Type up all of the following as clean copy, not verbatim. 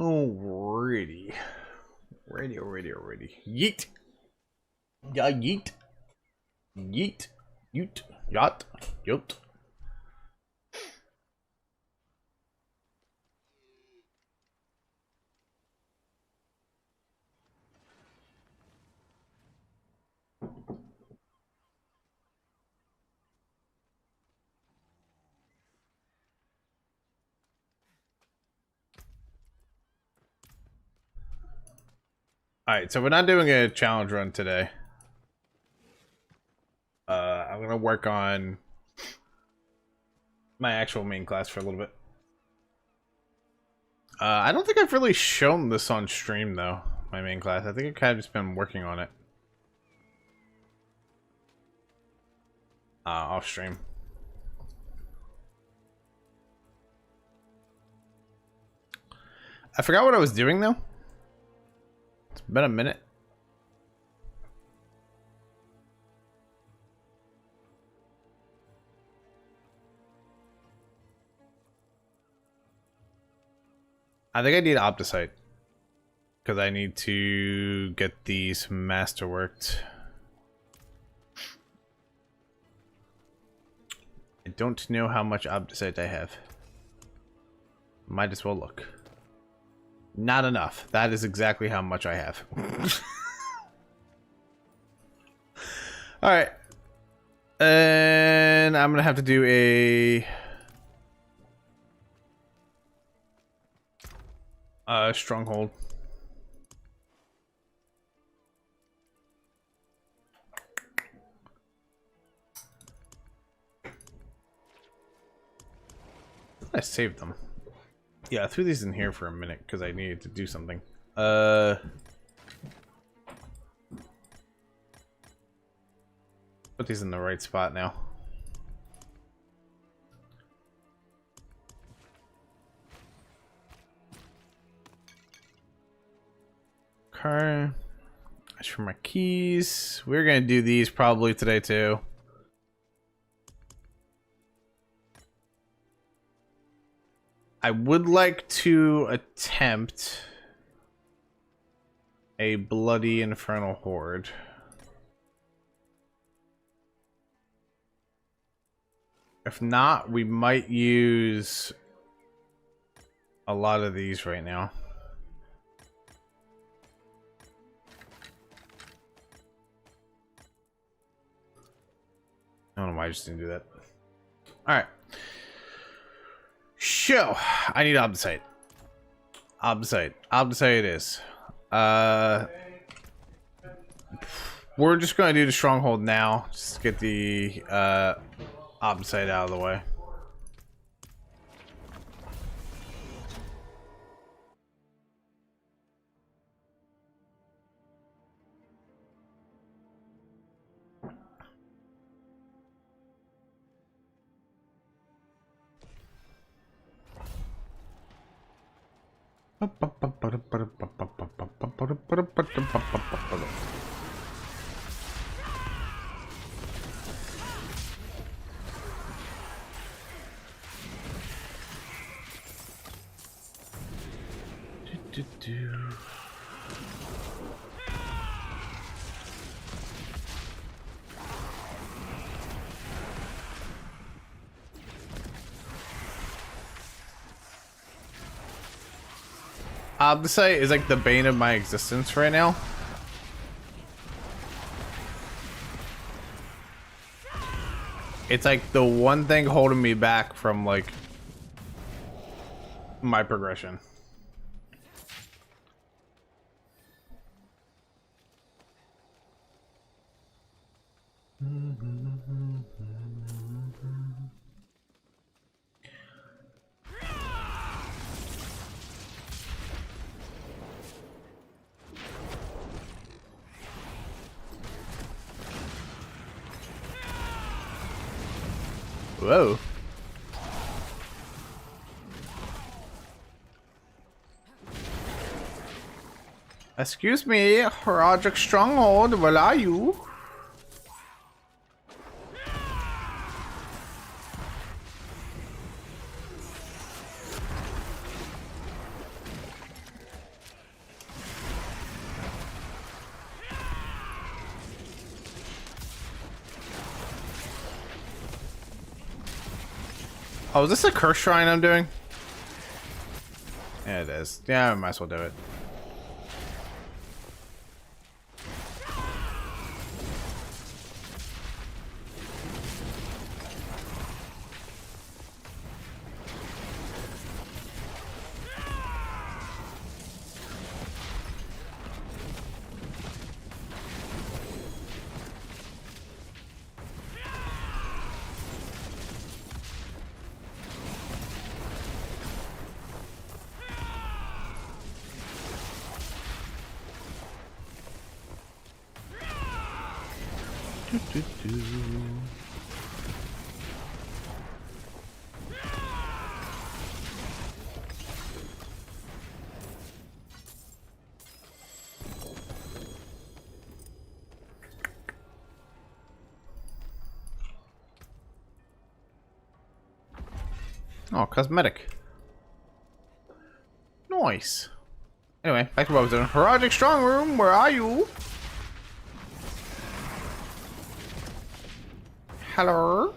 Alrighty. Alrighty. Yeet. Yeah, yeet. Yeet. Yeet. Yacht. Yoot. Alright, so we're not doing a challenge run today. I'm gonna work on my actual main class for a little bit. I don't think I've really shown this on stream though, my main class. I think I've kind of just been working on it. Off stream. I forgot what I was doing though. It's been a minute. I think I need Opticite. Because I need to get these masterworked. I don't know how much Opticite I have. Might as well look. Not enough. That is exactly how much I have. Alright. And I'm gonna have to do a stronghold. I saved them. Yeah, I threw these in here for a minute because I needed to do something. Put these in the right spot now. Okay. As for my keys, we're gonna do these probably today too. I would like to attempt a bloody infernal horde. If not, we might use a lot of these right now. I don't know why I just didn't do that. Alright. So, I need Opticite. Opticite it is. We're just going to do the stronghold now. Just to get the Opticite out of the way. Opticite is like the bane of my existence right now. It's like the one thing holding me back from like my progression. Whoa. Excuse me, Roderick Stronghold, where are you? Oh, is this a curse shrine I'm doing? Yeah, it is. Yeah, I might as well do it. Oh, cosmetic. Nice. Anyway, back to what I was doing. Herodic Strong Room, where are you? Hello?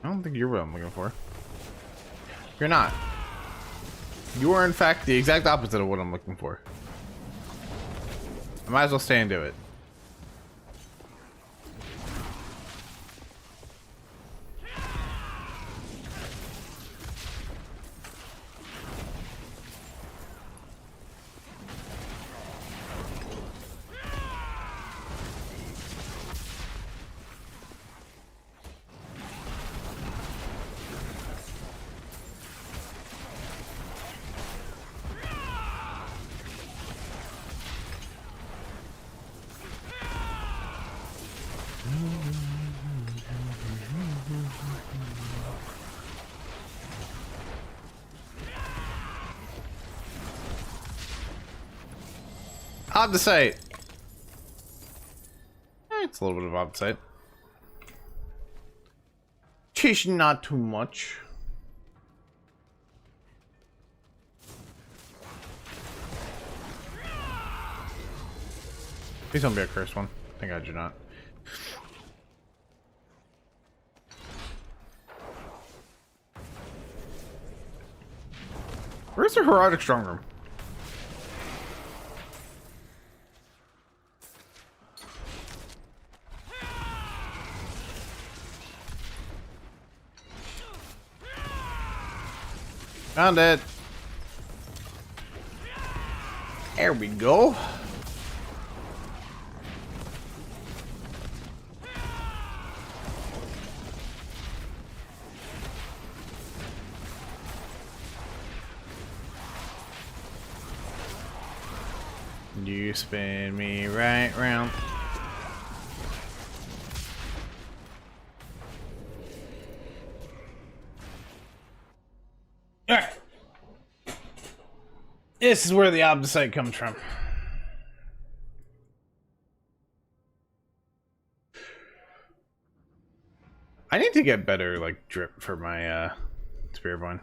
I don't think you're what I'm looking for. You're not. You are, in fact, the exact opposite of what I'm looking for. I might as well stay and do it. Hard to say. It's a little bit of opposite. Sheesh, not too much. Please don't be a cursed one. Thank God you're not. Where's the Herodic Strong Room? Found it. There we go. You spin me right round. Alright. This is where the opposite comes from. I need to get better, like, drip for my, Spiritborn.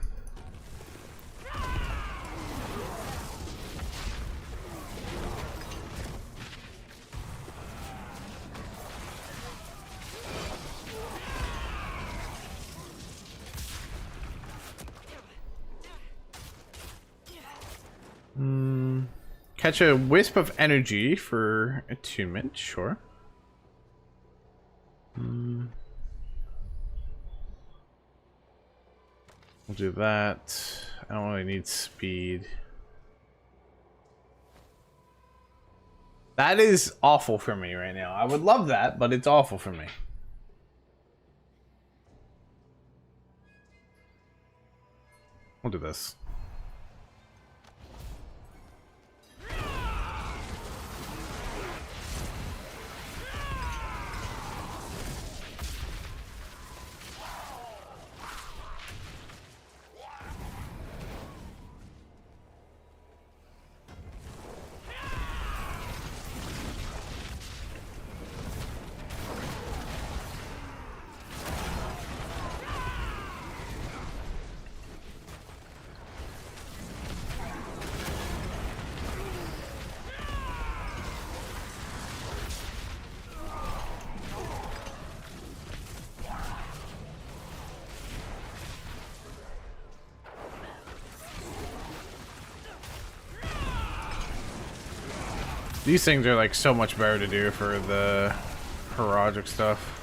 Catch a wisp of energy for attunement, sure. We'll do that. I don't really need speed. That is awful for me right now. I would love that, but it's awful for me. We'll do this. These things are like so much better to do for the heroic stuff.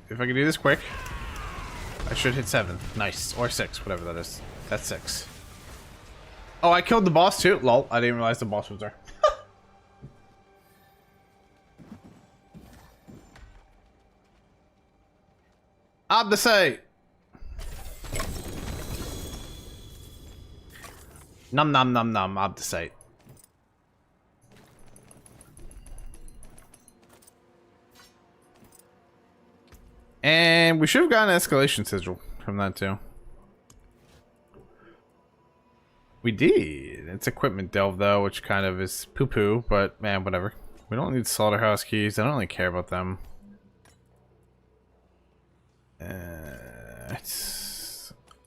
If I can do this quick, I should hit 7. Nice. Or 6, whatever that is. That's 6. Oh, I killed the boss too? Lol, I didn't realize the boss was there. Abdicate! Num num num num, Abdicate. And we should have gotten an escalation sigil from that too. We did. It's equipment delve though, which kind of is poo-poo, but man, whatever. We don't need slaughterhouse keys. I don't really care about them.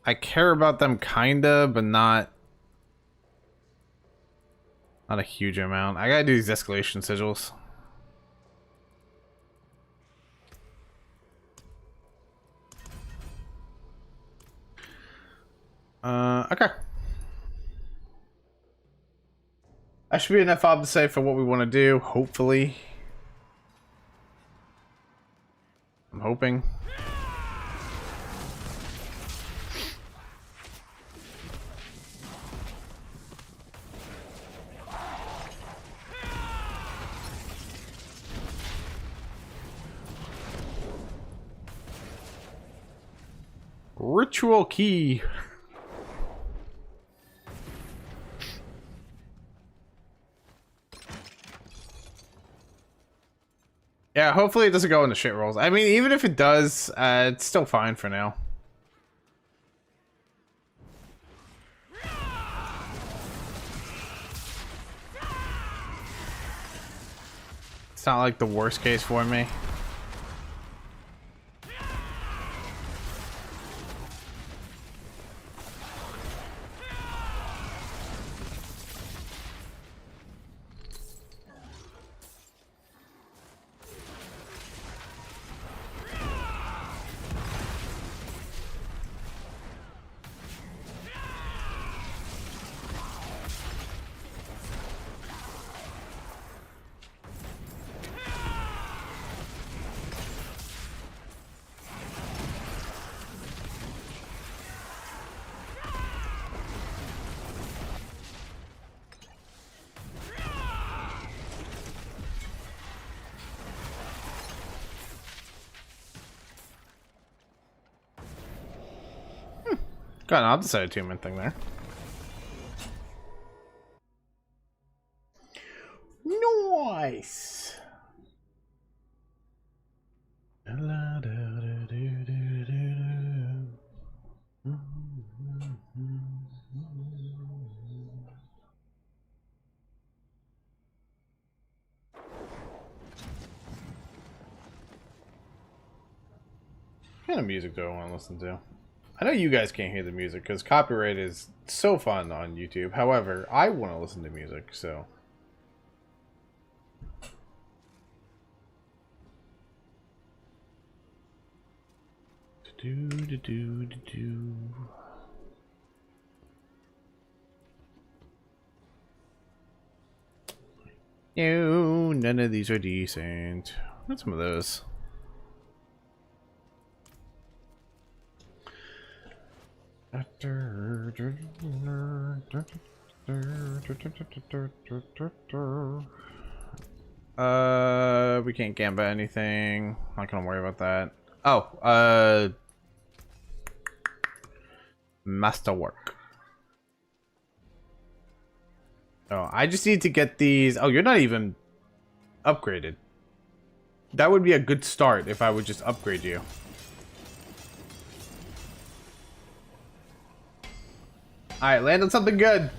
I care about them kinda, but not a huge amount. I gotta do these escalation sigils. Okay. I should be enough to say for what we want to do, hopefully. I'm hoping. Ritual key. Yeah, hopefully it doesn't go into shit rolls. I mean, even if it does, it's still fine for now. It's not like the worst case for me. Got an opposite attunement thing there. Nice. What kind of music do I want to listen to? I know you guys can't hear the music because copyright is so fun on YouTube. However, I want to listen to music, so. No, none of these are decent. What's some of those? We can't gamba anything. Not gonna worry about that. Oh, masterwork. Oh, I just need to get these. Oh, you're not even upgraded. That would be a good start if I would just upgrade you. Alright, land on something good.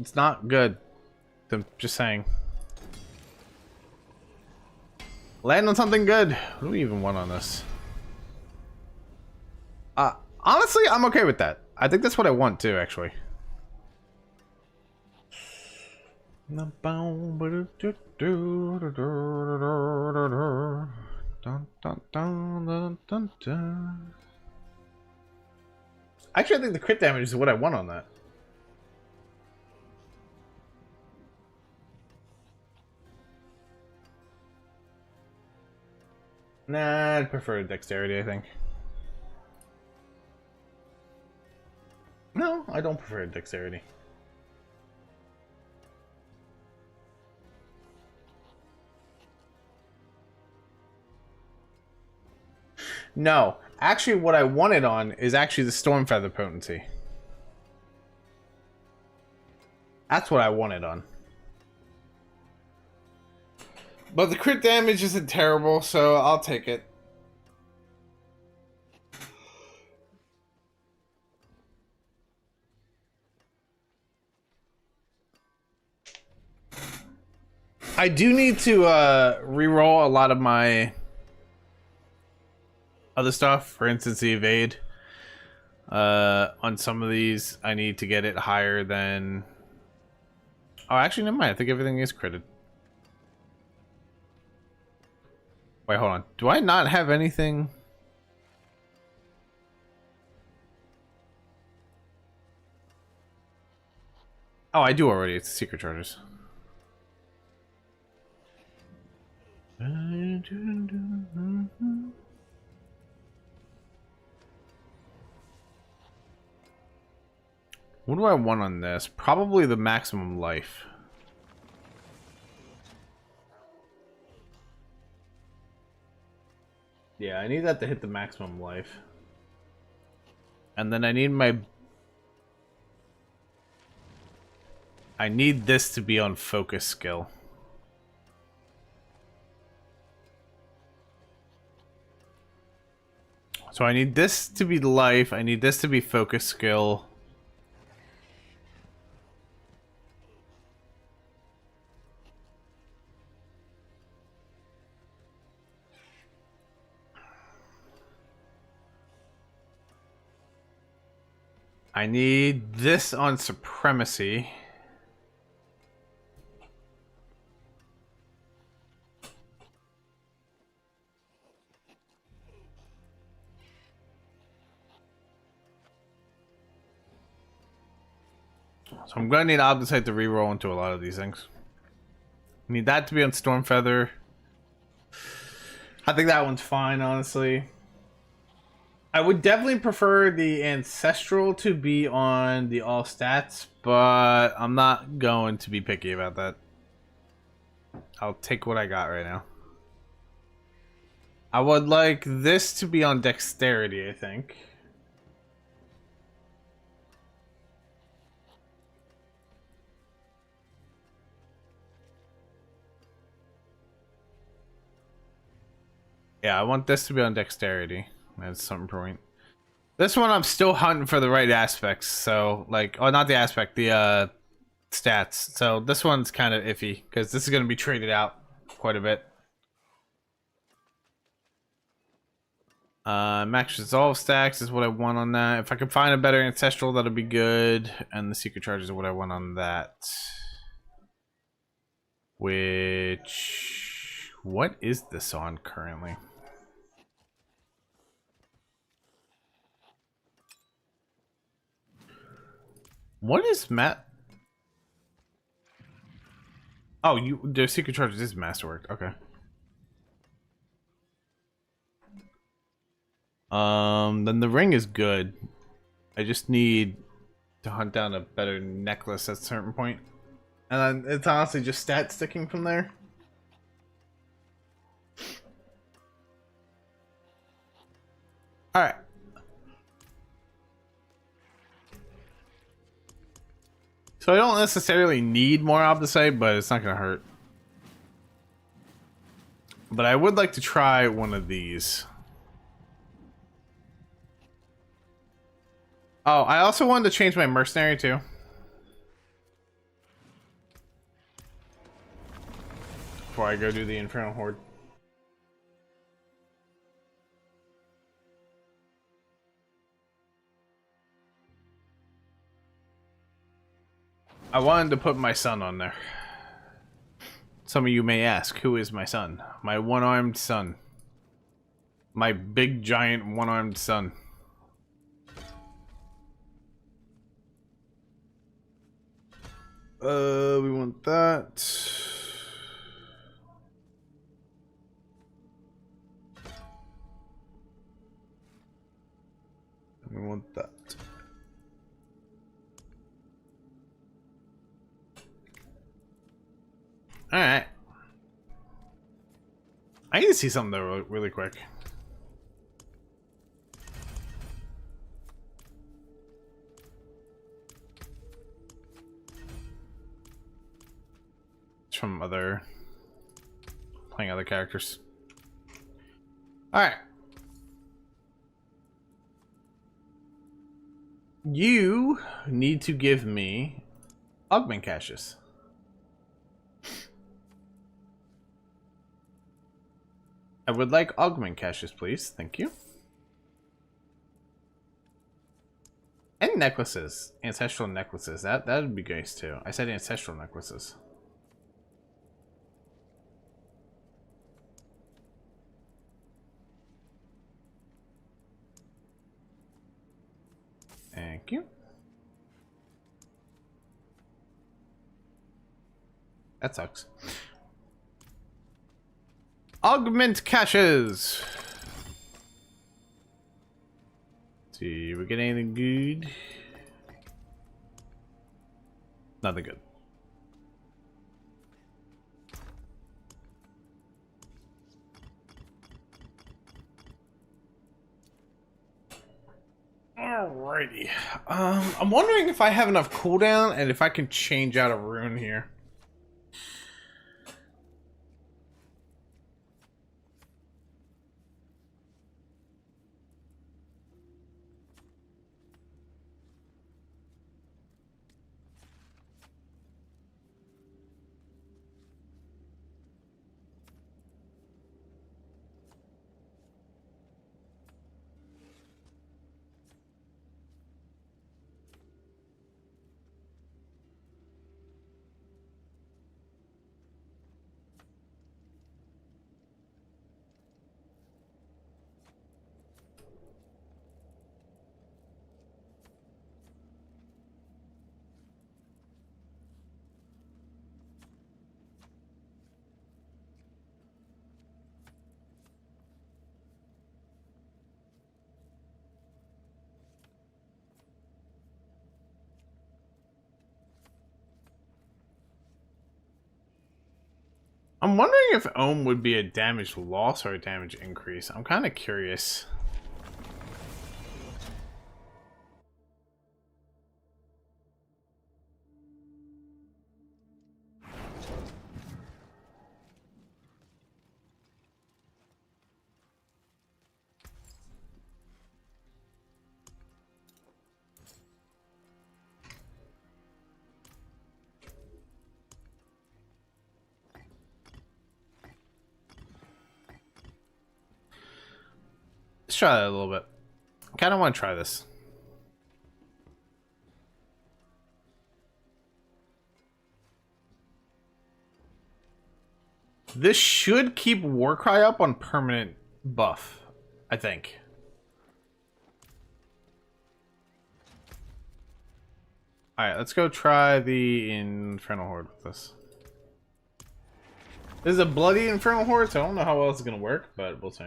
It's not good. I'm just saying. Land on something good. What do we even want on this? Honestly, I'm okay with that. I think that's what I want too, actually. Actually, I think the crit damage is what I want on that. Nah, I'd prefer dexterity, I think. No, I don't prefer dexterity. No, actually what I wanted on is actually the Storm Feather potency. That's what I wanted on. But the crit damage isn't terrible, so I'll take it. I do need to reroll a lot of my other stuff. For instance, the evade. On some of these, I need to get it higher than... Oh, actually, never mind. I think everything is critted. Wait, hold on. Do I not have anything? Oh, I do already. It's secret charges. What do I want on this? Probably the maximum life. Yeah, I need that to hit the maximum life. And then I need my... I need this to be on focus skill. So I need this to be life, I need this to be focus skill. I need this on supremacy. So I'm gonna need Obdicite to reroll into a lot of these things. Need that to be on Stormfeather. I think that one's fine, honestly. I would definitely prefer the Ancestral to be on the all stats, but I'm not going to be picky about that. I'll take what I got right now. I would like this to be on Dexterity, I think. Yeah, I want this to be on Dexterity. At some point. This one I'm still hunting for the right aspects, so like, oh, not the aspect, the stats. So this one's kind of iffy because this is going to be traded out quite a bit. Max Resolve stacks is what I want on that. If I can find a better Ancestral, that'll be good. And the Secret Charges is what I want on that. Which, what is this on currently? What is Matt? Oh, the Secret Charges is Masterwork. Okay. Then the ring is good. I just need to hunt down a better necklace at a certain point. And then it's honestly just stat sticking from there. Alright. So I don't necessarily need more Obdicite, but it's not going to hurt. But I would like to try one of these. Oh, I also wanted to change my mercenary too. Before I go do the Infernal Horde. I wanted to put my son on there. Some of you may ask, who is my son? My one-armed son. My big, giant, one-armed son. We want that. We want that. Alright. I need to see something though really quick. It's from playing other characters. Alright. You need to give me augment caches. I would like augment caches, please. Thank you. And necklaces. Ancestral necklaces. That would be nice too. I said ancestral necklaces. Thank you. That sucks. Augment caches. Let's see, we get anything good? Nothing good. Alrighty. I'm wondering if I have enough cooldown and if I can change out a rune here. I'm wondering if Ohm would be a damage loss or a damage increase. I'm kind of curious. Let's try that a little bit. I kind of want to try this. This should keep Warcry up on permanent buff, I think. Alright, let's go try the Infernal Horde with this. This is a bloody Infernal Horde, so I don't know how well it's going to work, but we'll see.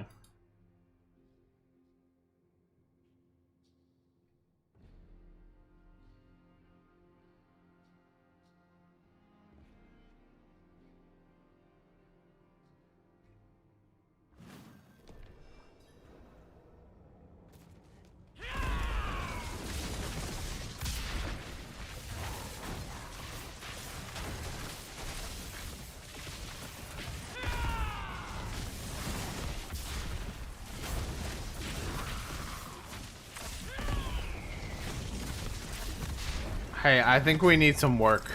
Hey, I think we need some work.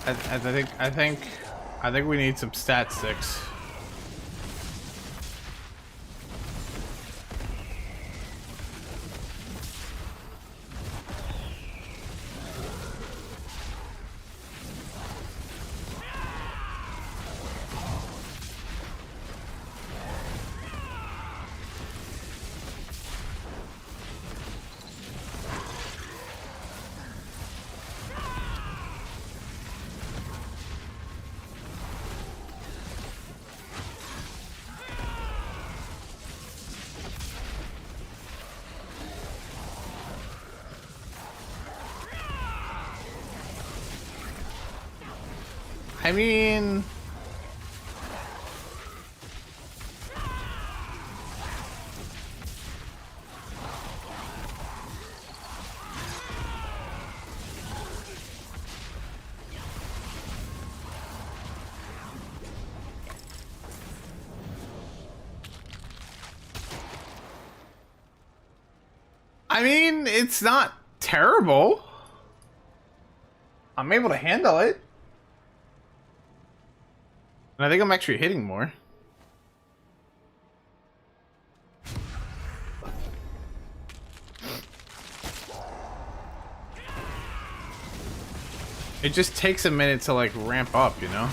I think we need some stat sticks. I mean, it's not terrible. I'm able to handle it. And I think I'm actually hitting more. It just takes a minute to like ramp up, you know?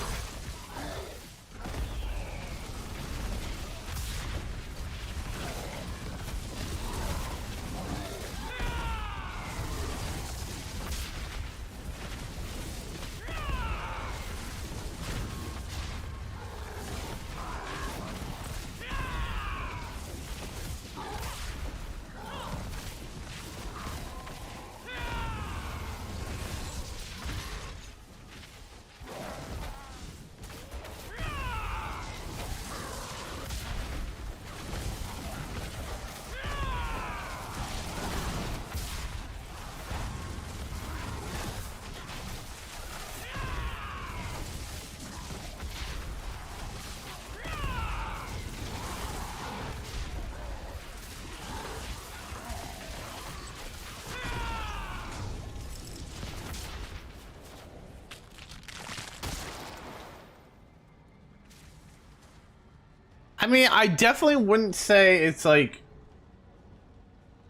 I mean, I definitely wouldn't say it's like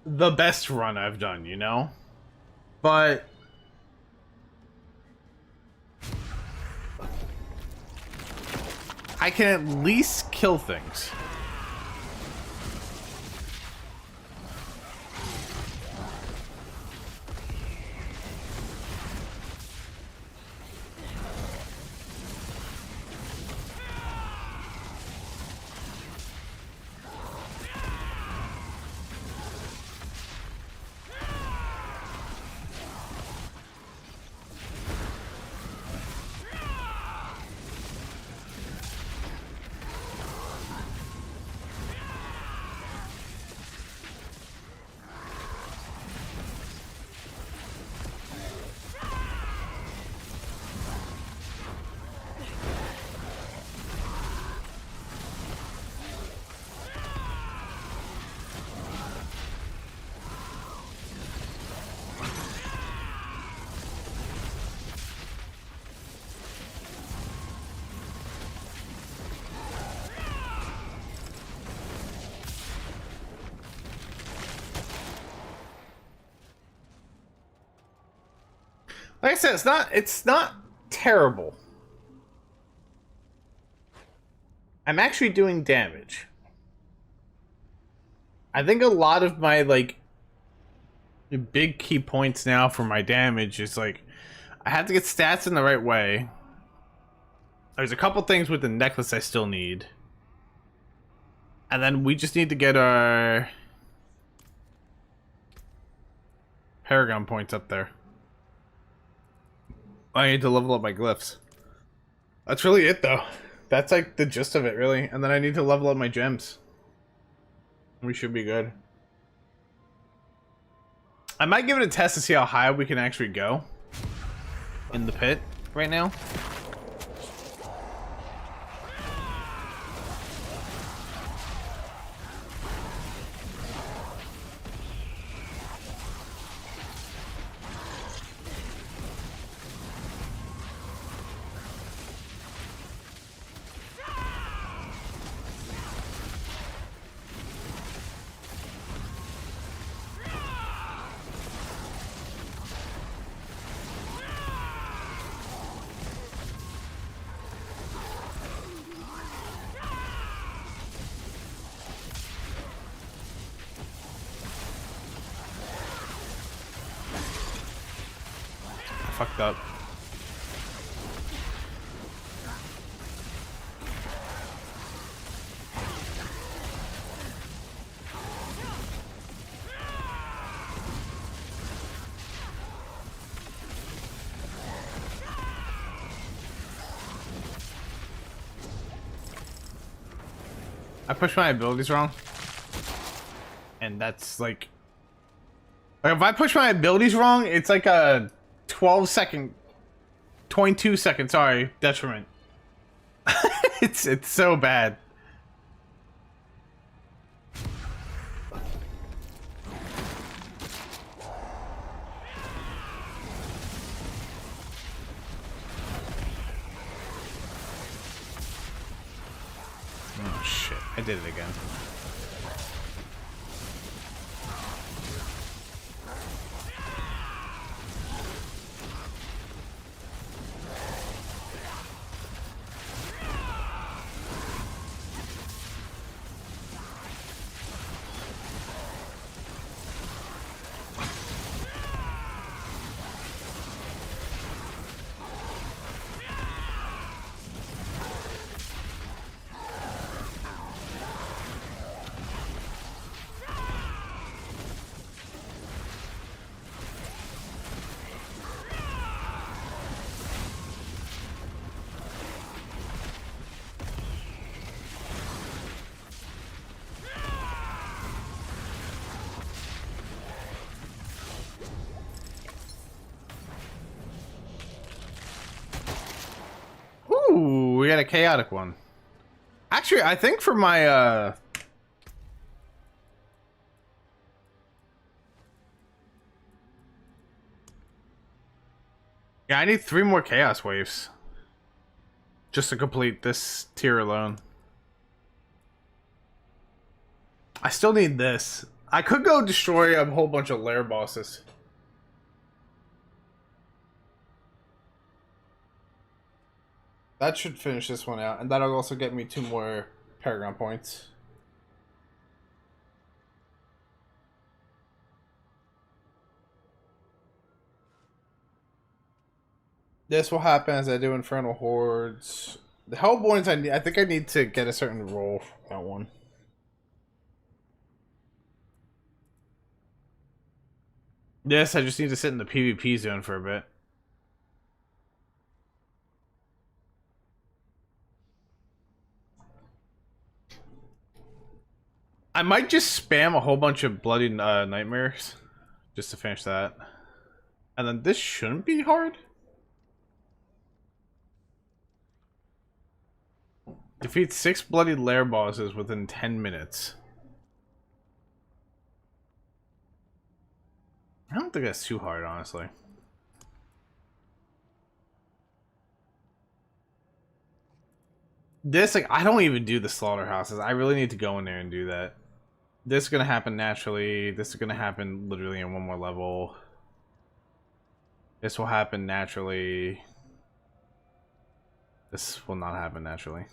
the best run I've done, you know? But I can at least kill things. Like I said, it's not terrible. I'm actually doing damage. I think a lot of my like big key points now for my damage is like I have to get stats in the right way. There's a couple things with the necklace I still need. And then we just need to get our Paragon points up there. I need to level up my glyphs. That's really it, though. That's like the gist of it, really. And then I need to level up my gems. We should be good. I might give it a test to see how high we can actually go in the pit right now. fucked up. I pushed my abilities wrong. And that's like if I push my abilities wrong, it's like a 22 second, sorry, detriment. it's so bad. Oh shit, I did it again. Ooh, we got a chaotic one. Actually, I think for my yeah, I need 3 more chaos waves just to complete this tier alone. I still need this. I could go destroy a whole bunch of lair bosses. That should finish this one out, and that'll also get me 2 more Paragon points. This will happen as I do Infernal Hordes. The Hellborns, I think I need to get a certain roll for that one. This, I just need to sit in the PvP zone for a bit. I might just spam a whole bunch of bloody nightmares just to finish that. And then this shouldn't be hard. Defeat 6 bloody lair bosses within 10 minutes. I don't think that's too hard, honestly. This, like, I don't even do the slaughterhouses. I really need to go in there and do that. This is gonna happen naturally. This is gonna happen literally in 1 more level. This will happen naturally. This will not happen naturally.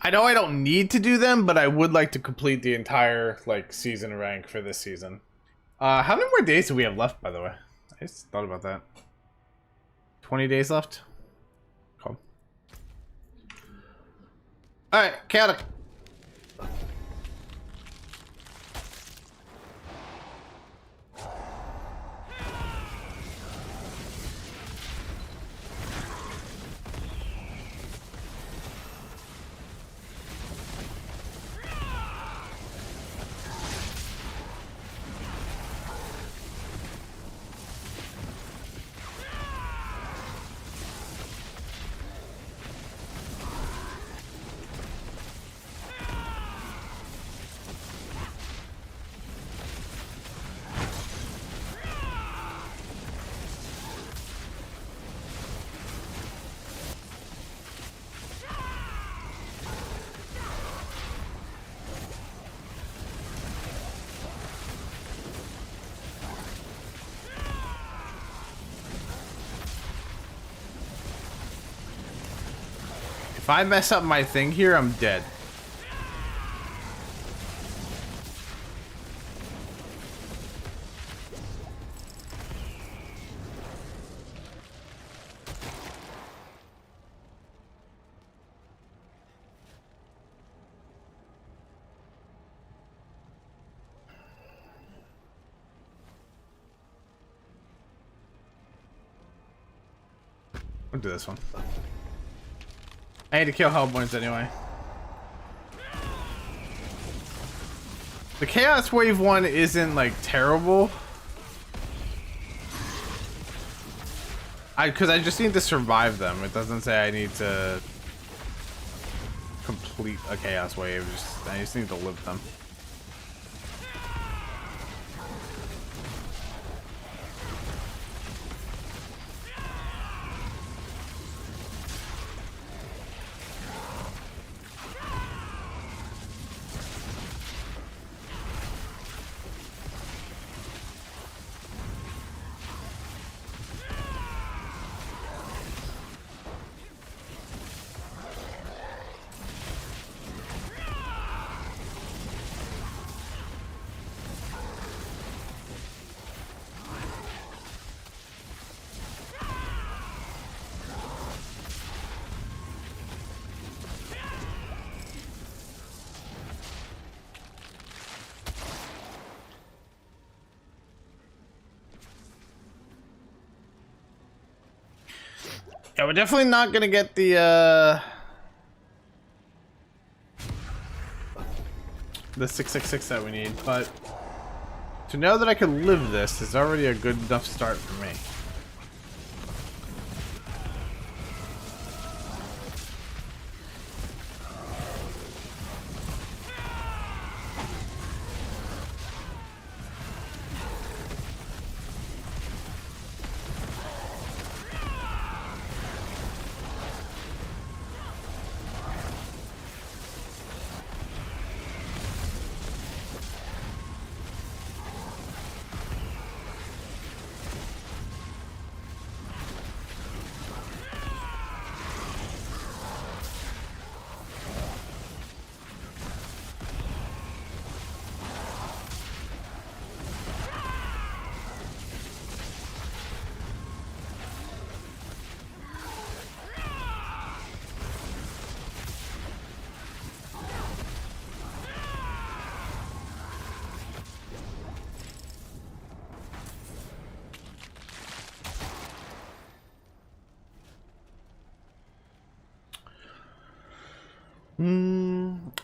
I know I don't need to do them, but I would like to complete the entire, like, season rank for this season. How many more days do we have left, by the way? I just thought about that. 20 days left? Cool. Alright, chaotic. If I mess up my thing here, I'm dead. We'll do this one. I need to kill Hellborns anyway. The Chaos Wave one isn't like terrible. Because I just need to survive them. It doesn't say I need to complete a Chaos Wave. I just need to live them. Yeah, we're definitely not gonna get the 666 that we need, but to know that I could live this is already a good enough start for me.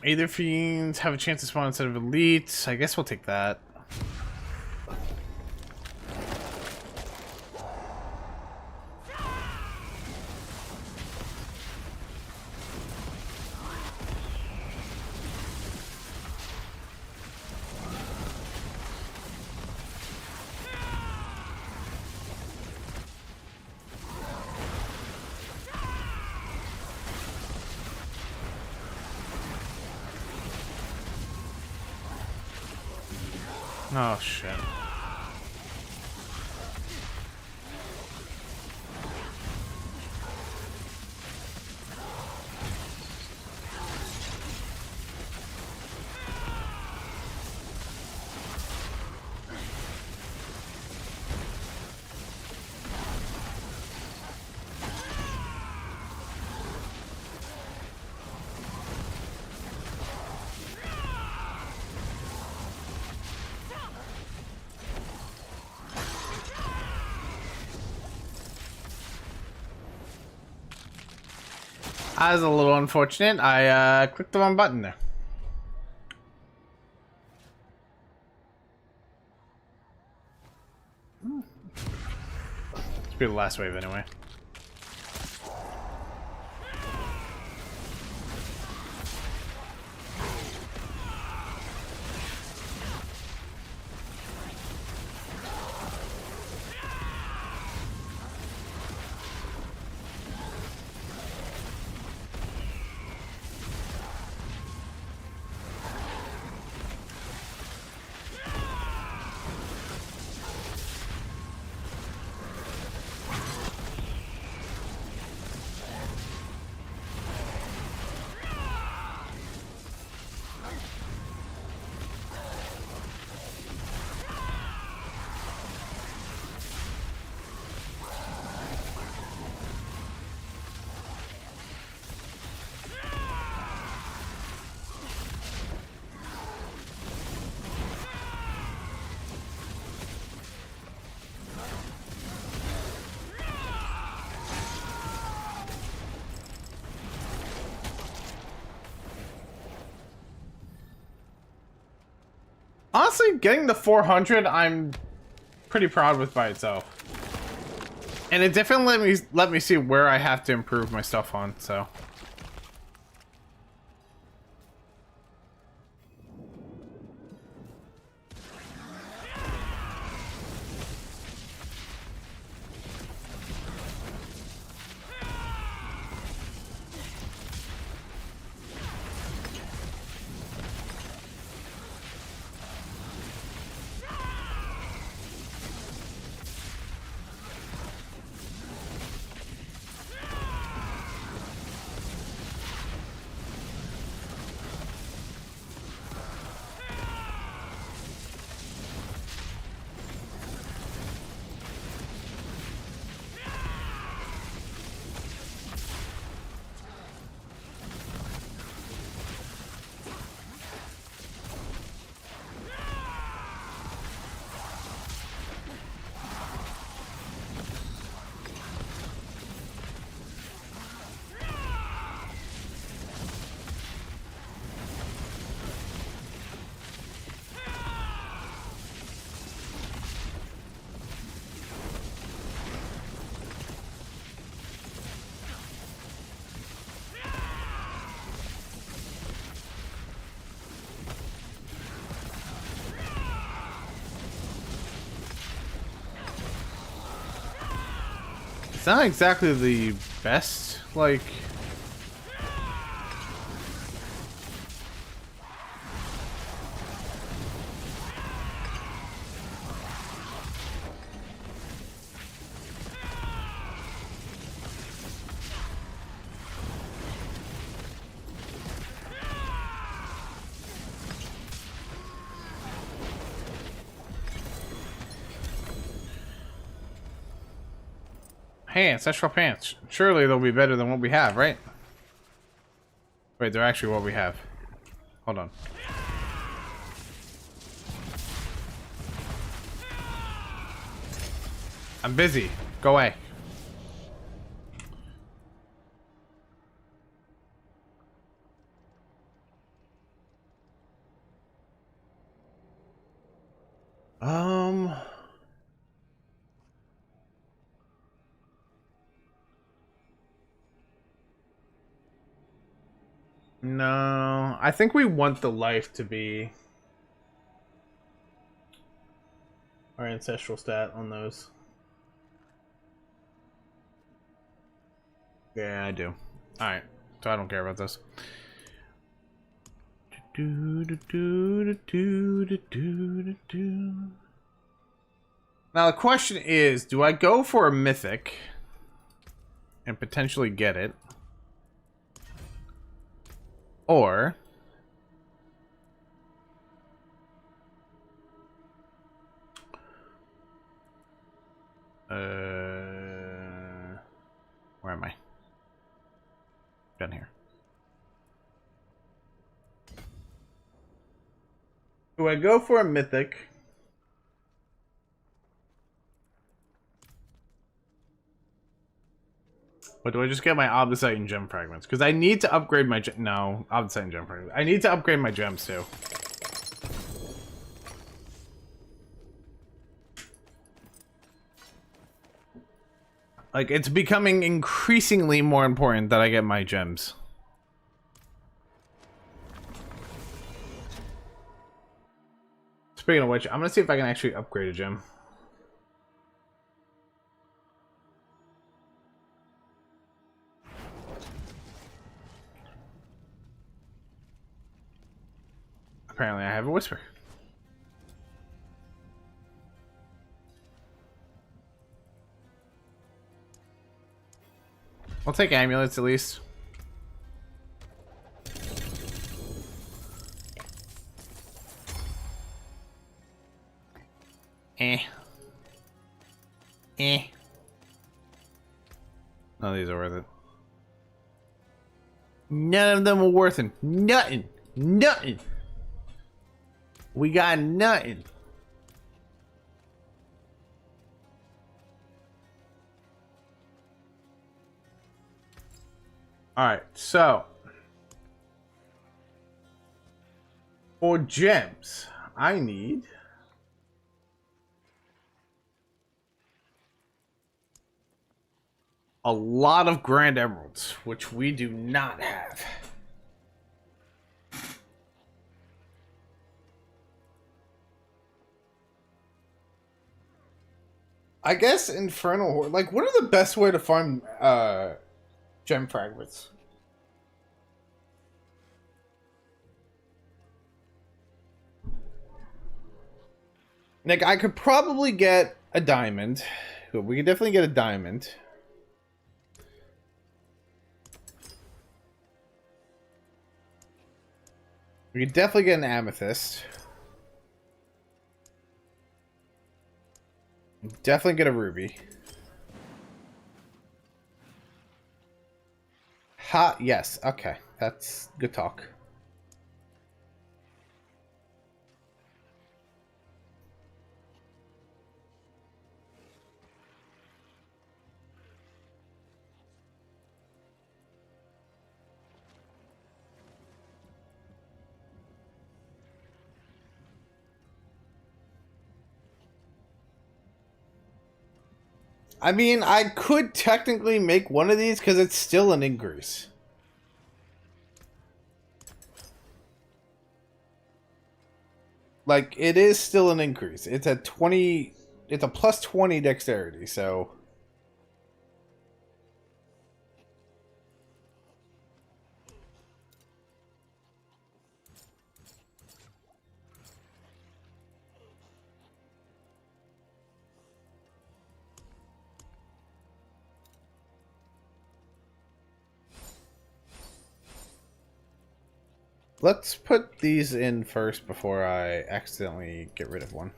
Either fiends have a chance to spawn instead of elites. I guess we'll take that. Oh shit. That was a little unfortunate. I clicked the wrong button there. It's be the last wave anyway. Honestly, getting the 400, I'm pretty proud with by itself. And it definitely let me see where I have to improve my stuff on, so. It's not exactly the best, like... Hey, ancestral pants. Surely they'll be better than what we have, right? Wait, they're actually what we have. Hold on. I'm busy. Go away. No, I think we want the life to be our ancestral stat on those. Yeah, I do. Alright, so I don't care about this. Now the question is, do I go for a mythic and potentially get it? Or where am I? Down here. Do I go for a mythic? But do I just get my Obsidian and gem fragments? Because I need to upgrade my no, Obsidian and gem fragments. I need to upgrade my gems too. Like, it's becoming increasingly more important that I get my gems. Speaking of which, I'm gonna see if I can actually upgrade a gem. Apparently I have a whisper. I'll take amulets at least. None of these are worth it. None of them are worth it. Nothing. Nothing. We got nothing. Alright, so for gems, I need a lot of Grand Emeralds, which we do not have. I guess Infernal Horde. Like, what are the best way to farm gem fragments? Like, I could probably get a diamond. We could definitely get a diamond. We could definitely get an amethyst. Definitely get a ruby. Ha, yes. Okay. That's good talk. I mean, I could technically make one of these because it's still an increase. Like, it is still an increase. It's a 20... It's a plus 20 dexterity, so... Let's put these in first before I accidentally get rid of one.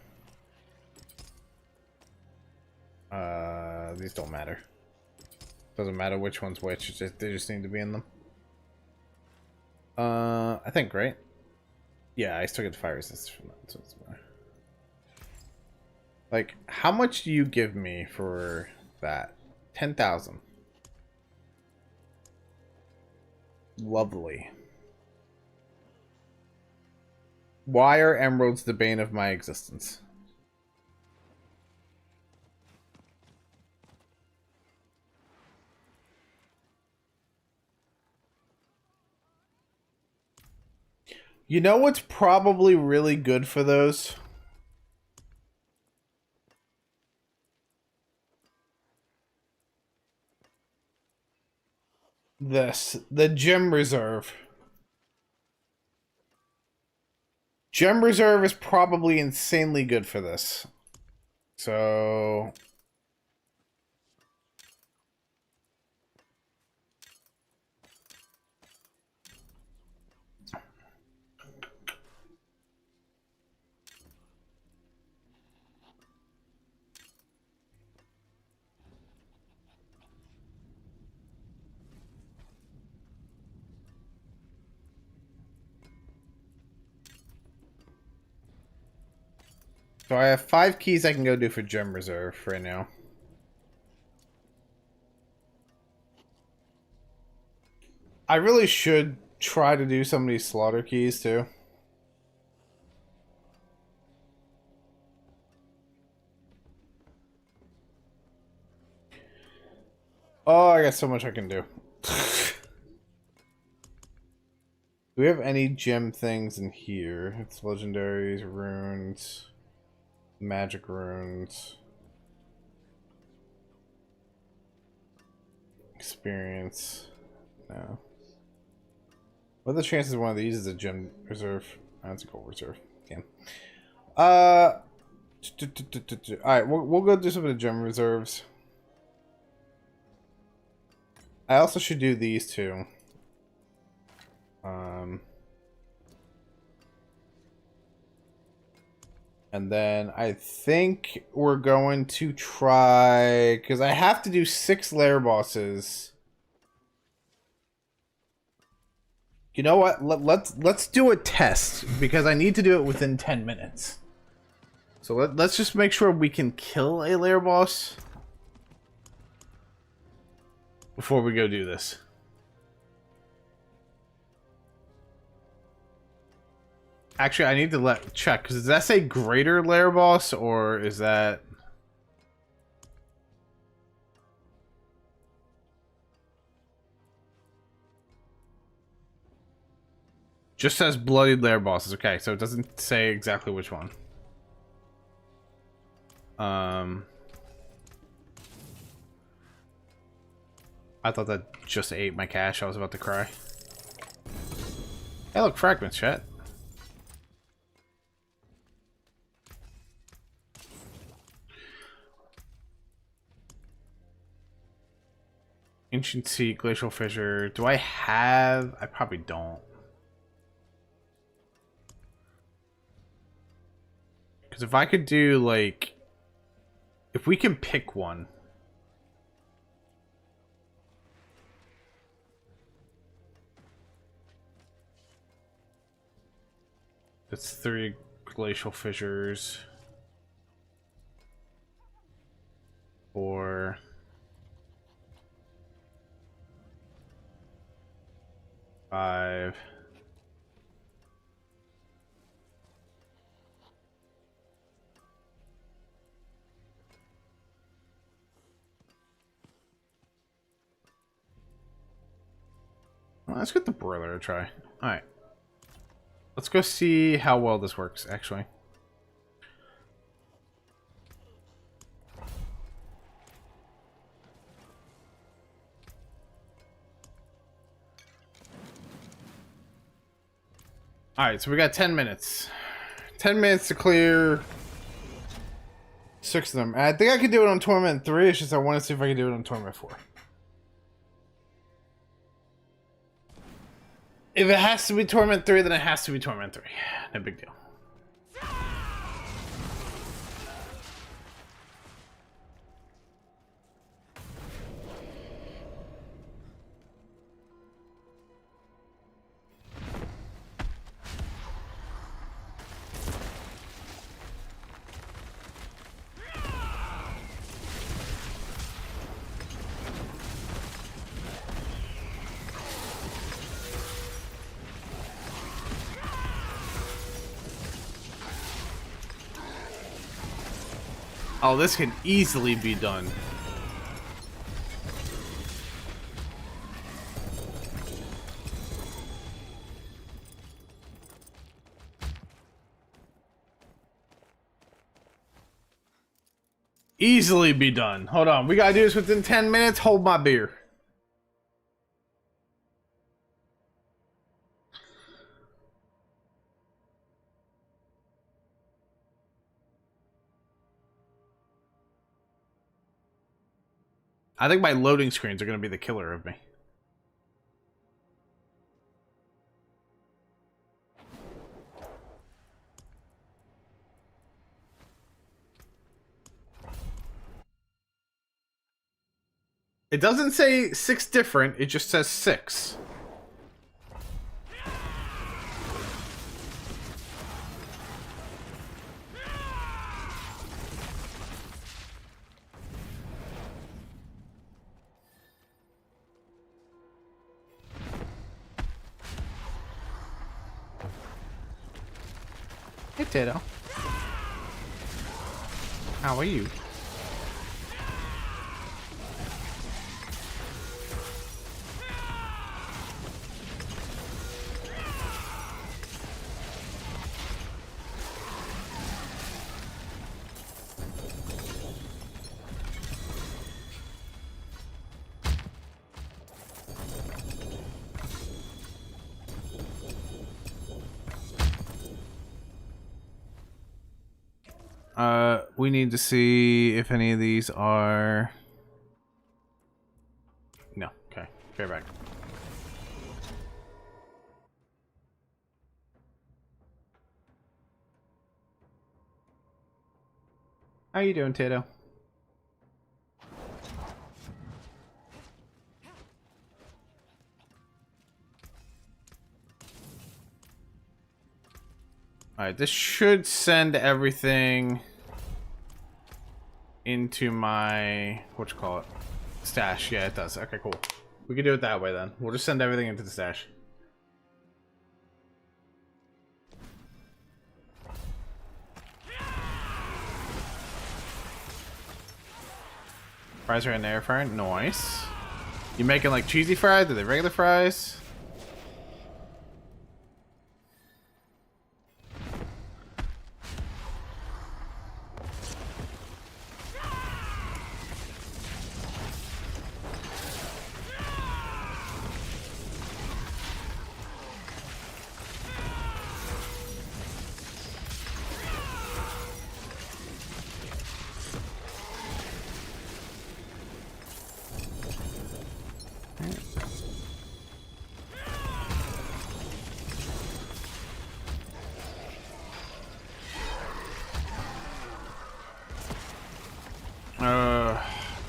These don't matter. Doesn't matter which one's which. They just need to be in them. I think, right? Yeah, I still get fire resistance from that, so it's matter. Like, how much do you give me for that? 10,000. Lovely. Why are emeralds the bane of my existence? You know what's probably really good for those? The gem reserve. Gem reserve is probably insanely good for this. So... So I have 5 keys I can go do for gem reserve right now. I really should try to do some of these slaughter keys too. Oh, I got so much I can do. Do we have any gem things in here? It's legendaries, runes, magic runes, experience. No. What are the chances one of these is a gem reserve? Oh, that's a gold reserve. Damn. Alright, we'll go do some of the gem reserves. I also should do these two. And then I think we're going to try... Because I have to do 6 lair bosses. You know what? Let's do a test. Because I need to do it within 10 minutes. So let's just make sure we can kill a lair boss. Before we go do this. Actually, I need to check, because does that say greater lair boss, or is that... Just says bloodied lair bosses. Okay, so it doesn't say exactly which one. I thought that just ate my cash. I was about to cry. Hey, look, fragments, chat. Ancient Sea, Glacial Fissure. Do I have... I probably don't. Because if I could do, like... If we can pick one... That's 3 Glacial Fissures. Or... 5... Well, let's get the broiler to try. Alright. Let's go see how well this works, actually. Alright, so we got 10 minutes. 10 minutes to clear 6 of them. And I think I could do it on Torment 3, it's just I want to see if I can do it on Torment 4. If it has to be Torment 3, then it has to be Torment 3. No big deal. Oh, this can easily be done. Easily be done. Hold on. We gotta do this within 10 minutes. Hold my beer. I think my loading screens are gonna be the killer of me. It doesn't say 6 different, it just says 6. Hey, Tato. How are you? We need to see if any of these are... No. Okay. Fair back. How you doing, Tato? Alright, this should send everything into my, whatchamacallit, stash. Yeah, it does. Okay, cool. We can do it that way then. We'll just send everything into the stash. Fries are in the air fryer. Nice. You making like cheesy fries? Are they regular fries?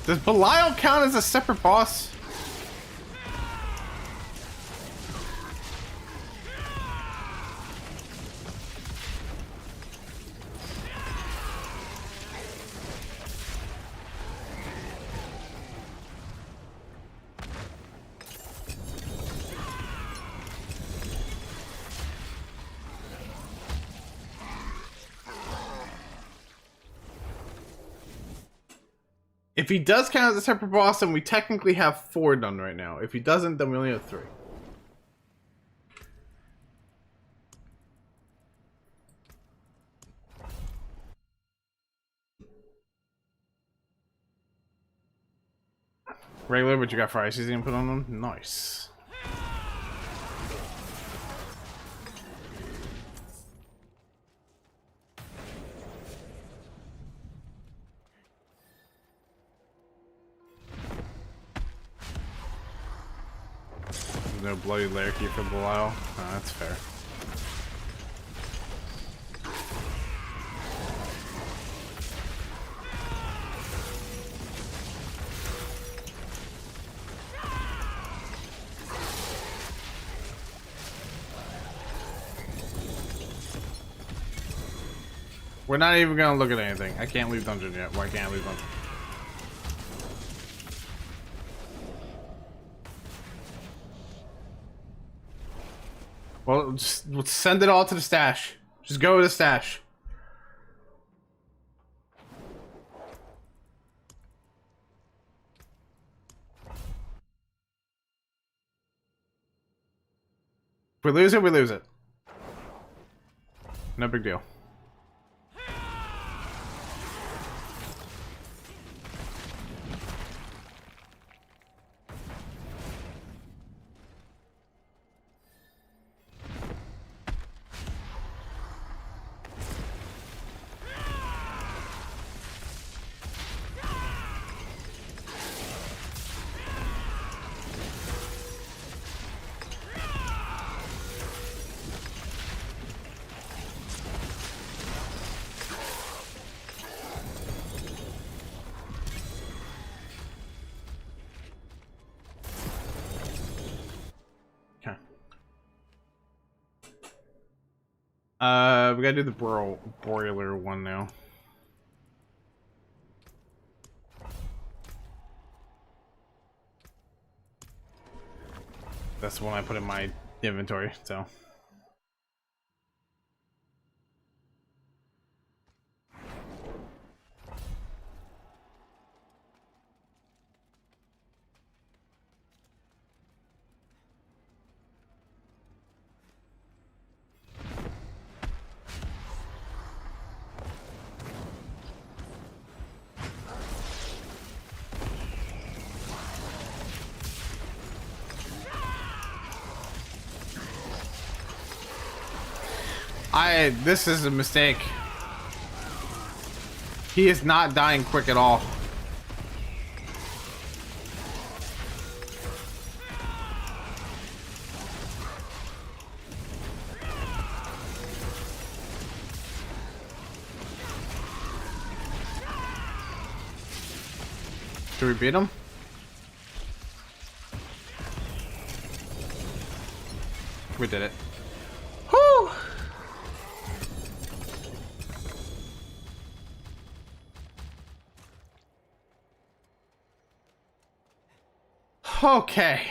Does Belial count as a separate boss? If he does count as a separate boss, then we technically have 4 done right now. If he doesn't, then we only have 3. Regular, but you got fries you can put on them? Nice. No bloody lair key for Belial. Oh, that's fair. We're not even gonna look at anything. I can't leave dungeon yet. Why can't I leave dungeon? Well, just let's send it all to the stash. Just go to the stash. If we lose it, we lose it. No big deal. We gotta do the broiler one now. That's the one I put in my inventory, so. This is a mistake. He is not dying quick at all. Should we beat him? We did it. Whew! Okay.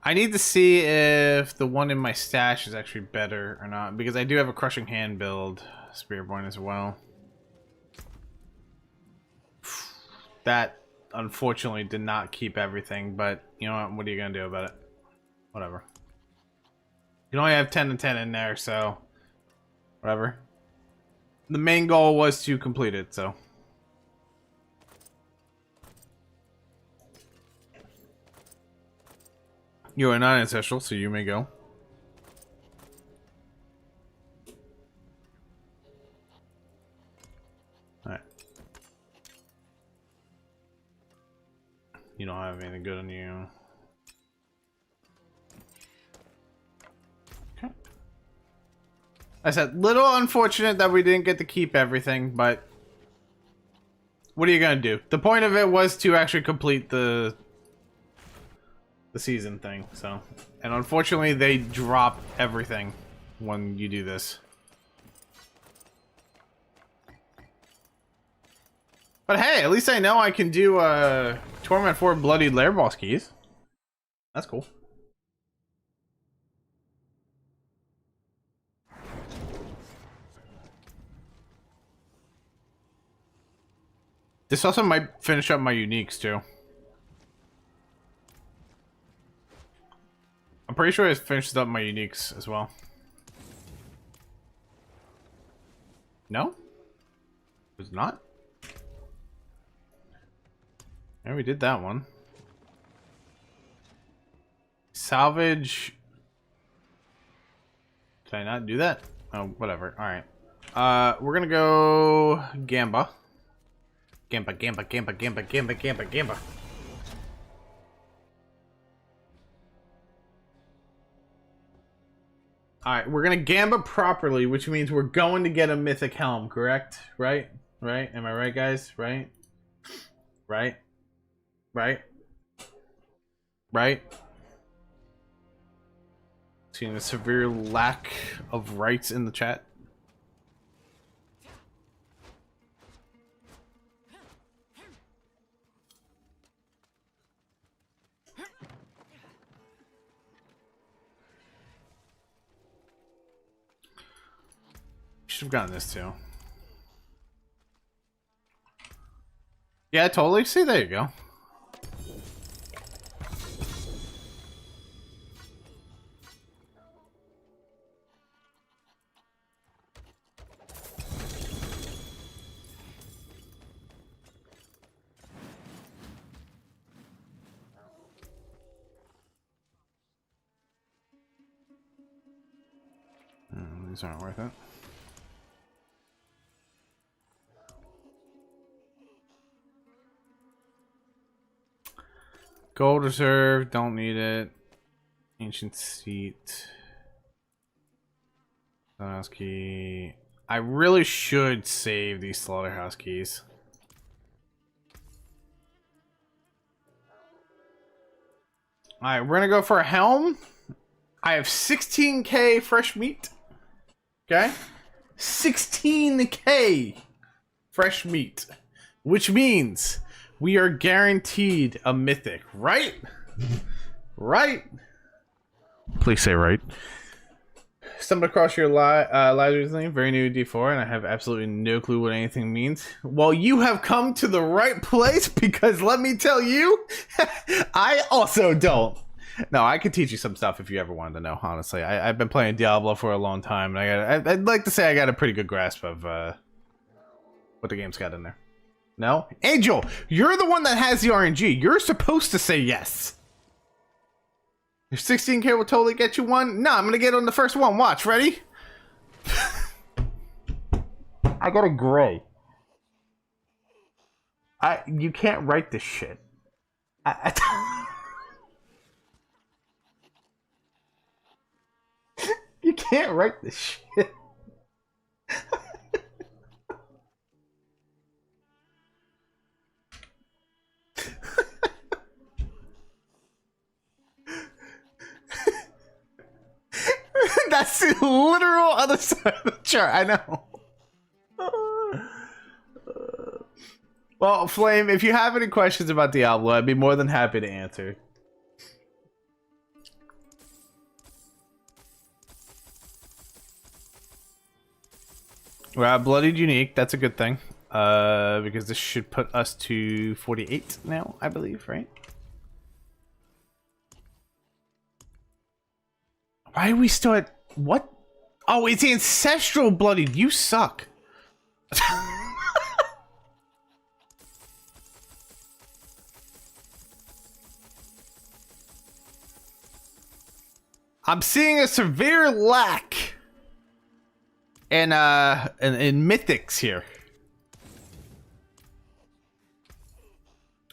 I need to see if the one in my stash is actually better or not, because I do have a Crushing Hand build, Spiritborn as well. That, unfortunately, did not keep everything, but you know what are you going to do about it? Whatever. You can only have 10 and 10 in there, so whatever. The main goal was to complete it, so. You are not ancestral, so you may go. Alright. You don't have anything good on you. Okay. I said, little unfortunate that we didn't get to keep everything, but what are you gonna do? The point of it was to actually complete the season thing, so. And unfortunately, they drop everything when you do this. But hey, at least I know I can do Torment 4 Bloodied Lair Boss keys. That's cool. This also might finish up my uniques too. I'm pretty sure it finishes up my uniques as well. No? It's not? Yeah, we did that one. Salvage. Did I not do that? Oh, whatever. Alright. We're gonna go Gamba. Gamba. Alright, we're gonna Gamba properly, which means we're going to get a Mythic Helm, correct? Right? Right? Am I right, guys? Right? Right? Right? Right? Seeing a severe lack of rights in the chat. Should have gotten this too. Yeah, totally. See, there you go. These aren't worth it. Gold reserve, don't need it. Ancient seat. Slaughterhouse key. I really should save these slaughterhouse keys. Alright, we're gonna go for a helm. I have 16k fresh meat. Okay? 16k fresh meat. Which means we are guaranteed a mythic, right? Right? Please say right. Stumbled across your lives recently, very new to D4, and I have absolutely no clue what anything means. Well, you have come to the right place, because let me tell you, I also don't. No, I could teach you some stuff if you ever wanted to know, honestly. I've been playing Diablo for a long time, and I'd like to say I got a pretty good grasp of what the game's got in there. No? Angel, you're the one that has the RNG. You're supposed to say yes. Your 16k will totally get you one? No, I'm gonna get on the first one. Watch, ready? I got a gray. You can't write this shit. You can't write this shit. That's the literal other side of the chart. I know. Well, Flame, if you have any questions about Diablo, I'd be more than happy to answer. We're at bloodied unique. That's a good thing. Because this should put us to 48 now, I believe, right? Why are we still at what? Oh, it's ancestral bloodied. You suck. I'm seeing a severe lack in mythics here.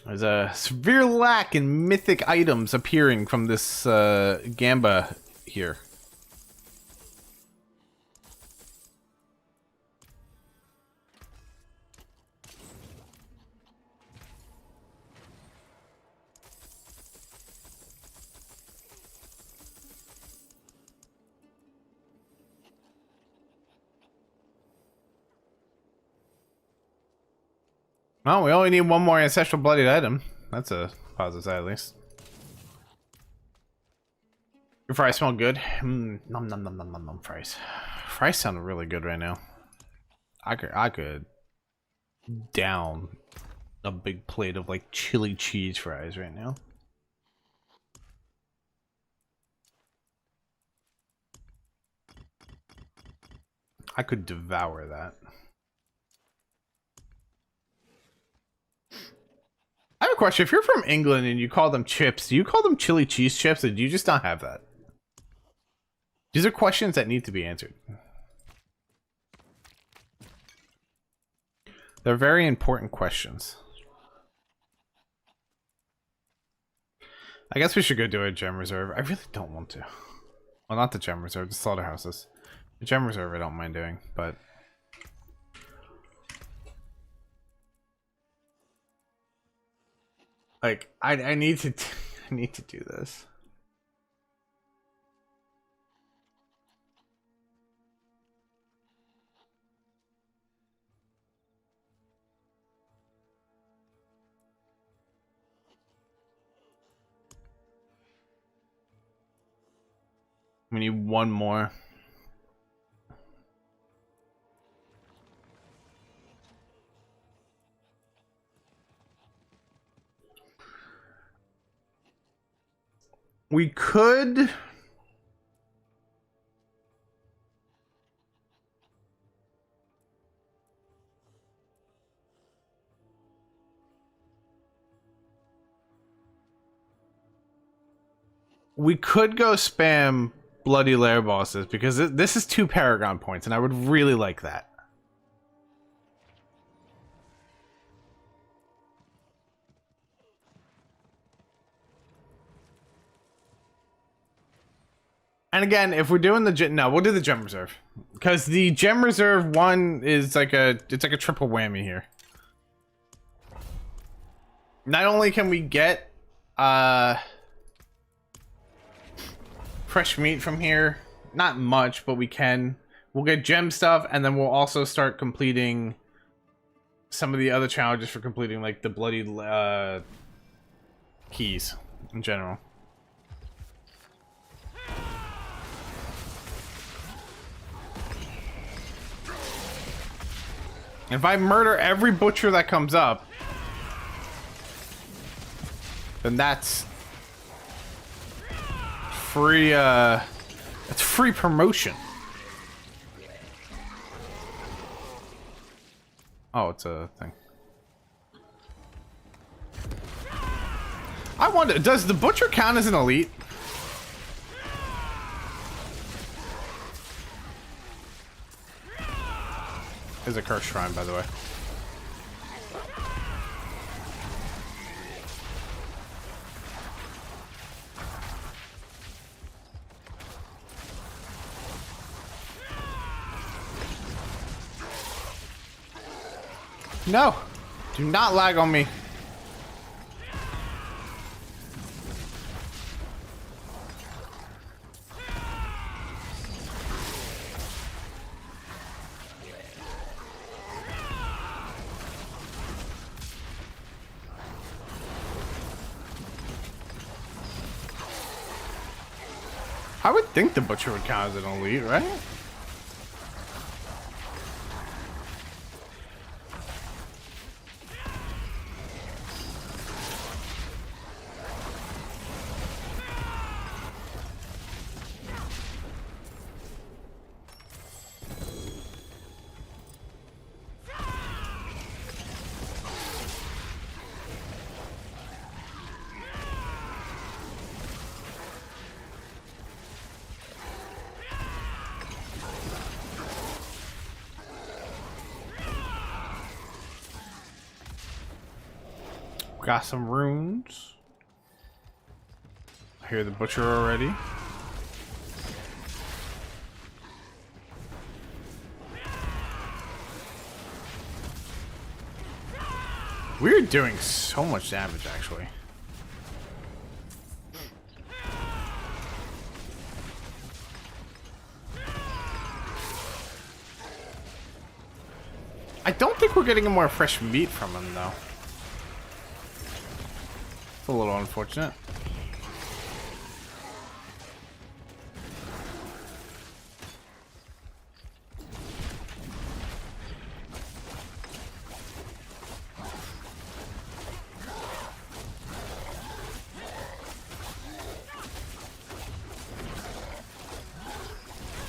There's a severe lack in mythic items appearing from this Gamba here. Well, we only need one more ancestral bloodied item. That's a positive side, at least. Your fries smell good. Nom nom nom nom nom nom fries. Fries sound really good right now. I could down a big plate of like chili cheese fries right now. I could devour that. I have a question. If you're from England and you call them chips, do you call them chili cheese chips, or do you just not have that? These are questions that need to be answered. They're very important questions. I guess we should go do a gem reserve. I really don't want to. Well, not the gem reserve, the slaughterhouses. The gem reserve I don't mind doing, but... like, I need to I need to do this. We need one more. We could... we could go spam bloody lair bosses, because this is 2 Paragon points, and I would really like that. And again, if we're doing the no, we'll do the gem reserve, because the gem reserve one is like it's like a triple whammy here. Not only can we get fresh meat from here, not much, but we can. We'll get gem stuff, and then we'll also start completing some of the other challenges for completing, like the bloody keys in general. If I murder every butcher that comes up, then that's free, it's free promotion. Oh, it's a thing. I wonder, does the butcher count as an elite? There's a cursed shrine, by the way. No! Do not lag on me. I would think the butcher would count as an elite, right? got some runes. I hear the butcher already. We're doing so much damage, actually. I don't think we're getting more fresh meat from him, though. It's a little unfortunate.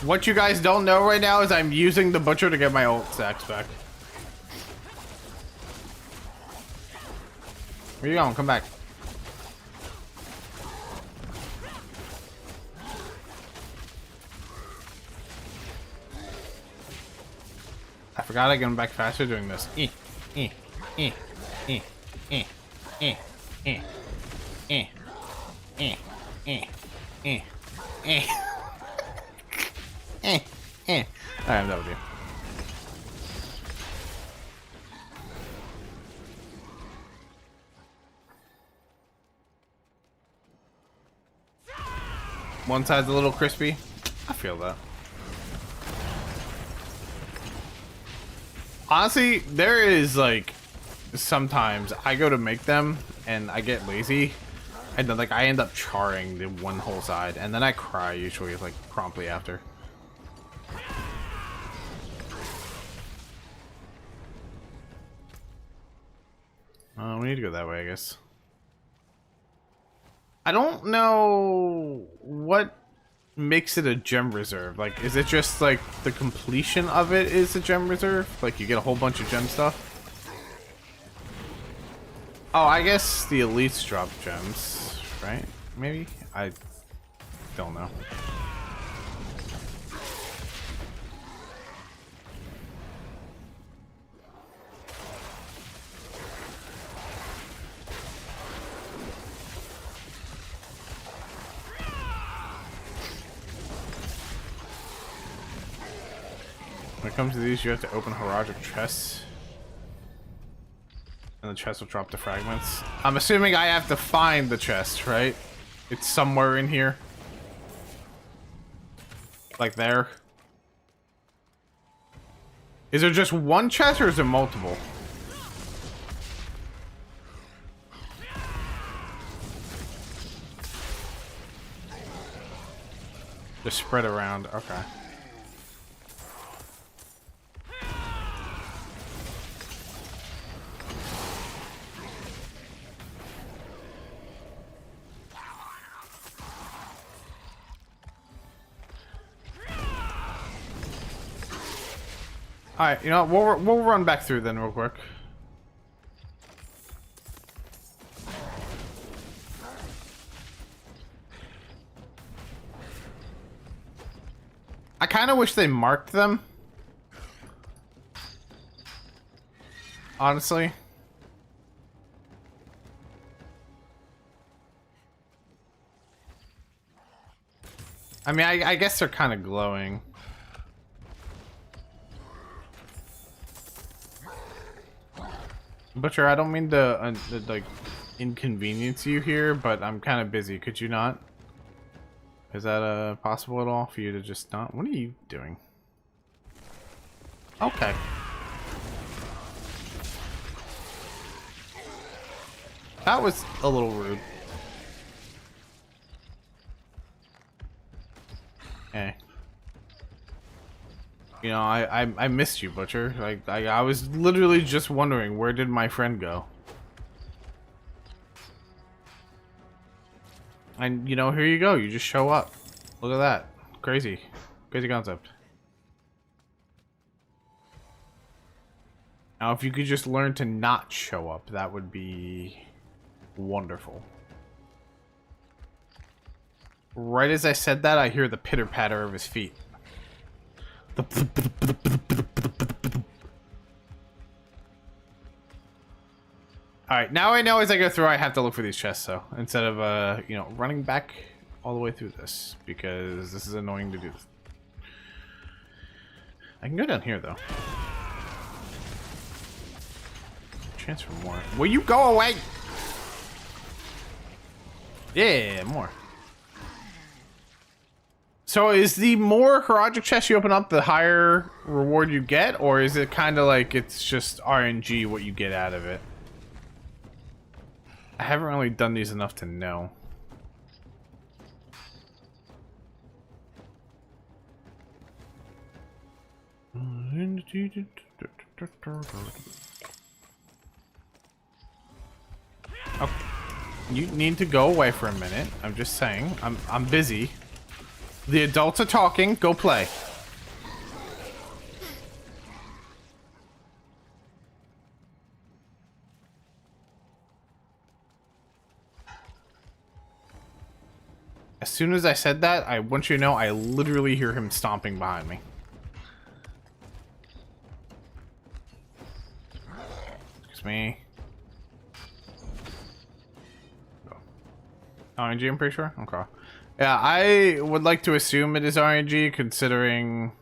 What you guys don't know right now is I'm using the butcher to get my ult stacks back. Where you going? Come back. I forgot I get him back faster doing this. Alright, I'm done with you. One side's a little crispy. I feel that. Honestly, there is like sometimes I go to make them and I get lazy and then like I end up charring the one whole side and then I cry usually like promptly after. We need to go that way, I guess. I don't know what makes it a gem reserve. Like, is it just like the completion of it is a gem reserve? Like, you get a whole bunch of gem stuff? Oh, I guess the elites drop gems, right? Maybe? I don't know. When it comes to these, you have to open Haragic chests. And the chest will drop the fragments. I'm assuming I have to find the chest, right? It's somewhere in here. Like there. Is there just one chest or is there multiple? Just spread around. Okay. Alright, you know what, we'll run back through then real quick. I kind of wish they marked them. Honestly. I mean, I guess they're kind of glowing. Butcher, I don't mean to like inconvenience you here, but I'm kind of busy. Could you not? Is that possible at all for you to just not? What are you doing? Okay. That was a little rude. Hey. You know, I missed you, Butcher. Like, I was literally just wondering, where did my friend go? And, you know, here you go. You just show up. Look at that. Crazy. Crazy concept. Now, if you could just learn to not show up, that would be wonderful. Right as I said that, I hear the pitter-patter of his feet. Alright, now I know as I go through I have to look for these chests, though. Instead of, you know, running back all the way through this. Because this is annoying to do. I can go down here, though. Chance for more. Will you go away? Yeah, more. So is the more Haragic chests you open up, the higher reward you get? Or is it kind of like it's just RNG what you get out of it? I haven't really done these enough to know. Okay. You need to go away for a minute. I'm just saying. I'm busy. The adults are talking. Go play. As soon as I said that, I want you to know I literally hear him stomping behind me. Excuse me. RNG, I'm pretty sure? Okay. Yeah, I would like to assume it is RNG, considering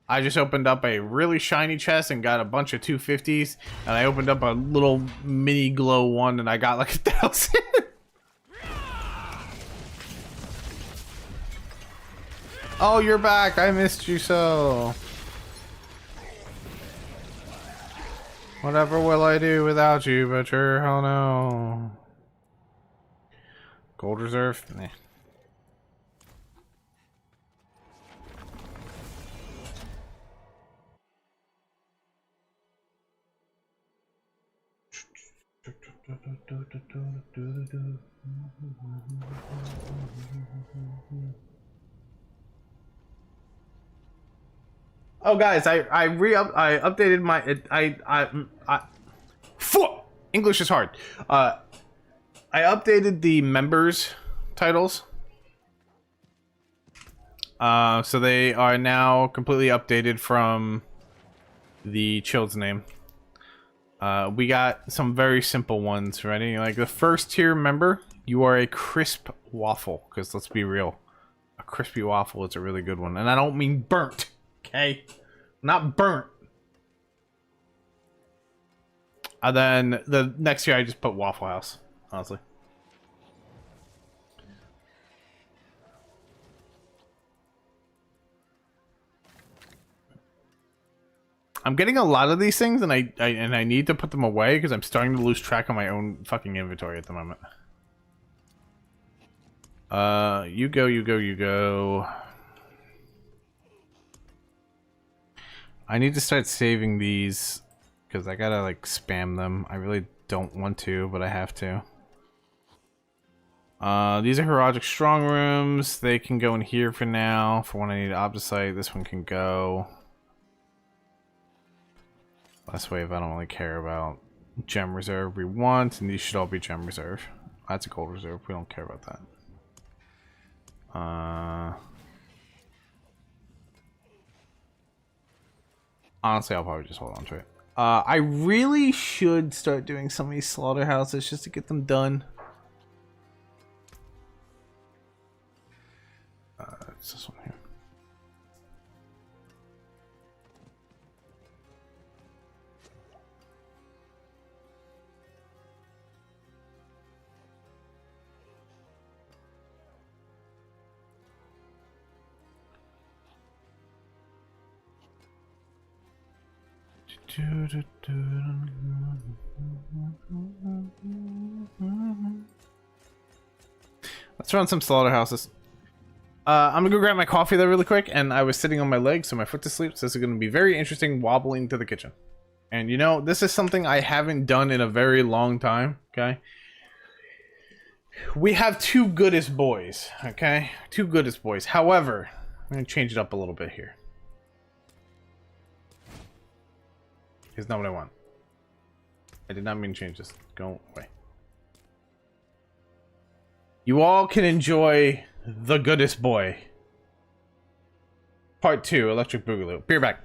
I just opened up a really shiny chest and got a bunch of 250s, and I opened up a little mini glow one and I got like 1,000. Oh, you're back. I missed you so. Whatever will I do without you, but sure hell no. Gold reserve? Nah. Oh, guys, I updated my English is hard. I updated the members titles. So they are now completely updated from the chilledzz name. We got some very simple ones. Ready? Like the first tier member, you are a crisp waffle. Because let's be real, a crispy waffle is a really good one, and I don't mean burnt. Okay, not burnt. And then the next year, I just put Waffle House. Honestly. I'm getting a lot of these things, and I need to put them away because I'm starting to lose track of my own fucking inventory at the moment. You go, you go, you go. I need to start saving these because I gotta like spam them. I really don't want to, but I have to. These are Haragic strong rooms. They can go in here for now. For when I need Obdicite, this one can go. Last wave, I don't really care about. Gem reserve we want, and these should all be gem reserve. That's a gold reserve. We don't care about that. Honestly, I'll probably just hold on to it. I really should start doing some of these slaughterhouses just to get them done. It's this one here. Let's run some slaughterhouses. I'm gonna go grab my coffee there really quick, and I was sitting on my legs, so my foot to sleep, so this is gonna be very interesting wobbling to the kitchen. And you know, this is something I haven't done in a very long time, okay? We have two goodest boys, okay? Two goodest boys. However, I'm gonna change it up a little bit here. Here's not what I want. I did not mean to change this. Go away. You all can enjoy the goodest boy. Part 2, Electric Boogaloo. Be right back.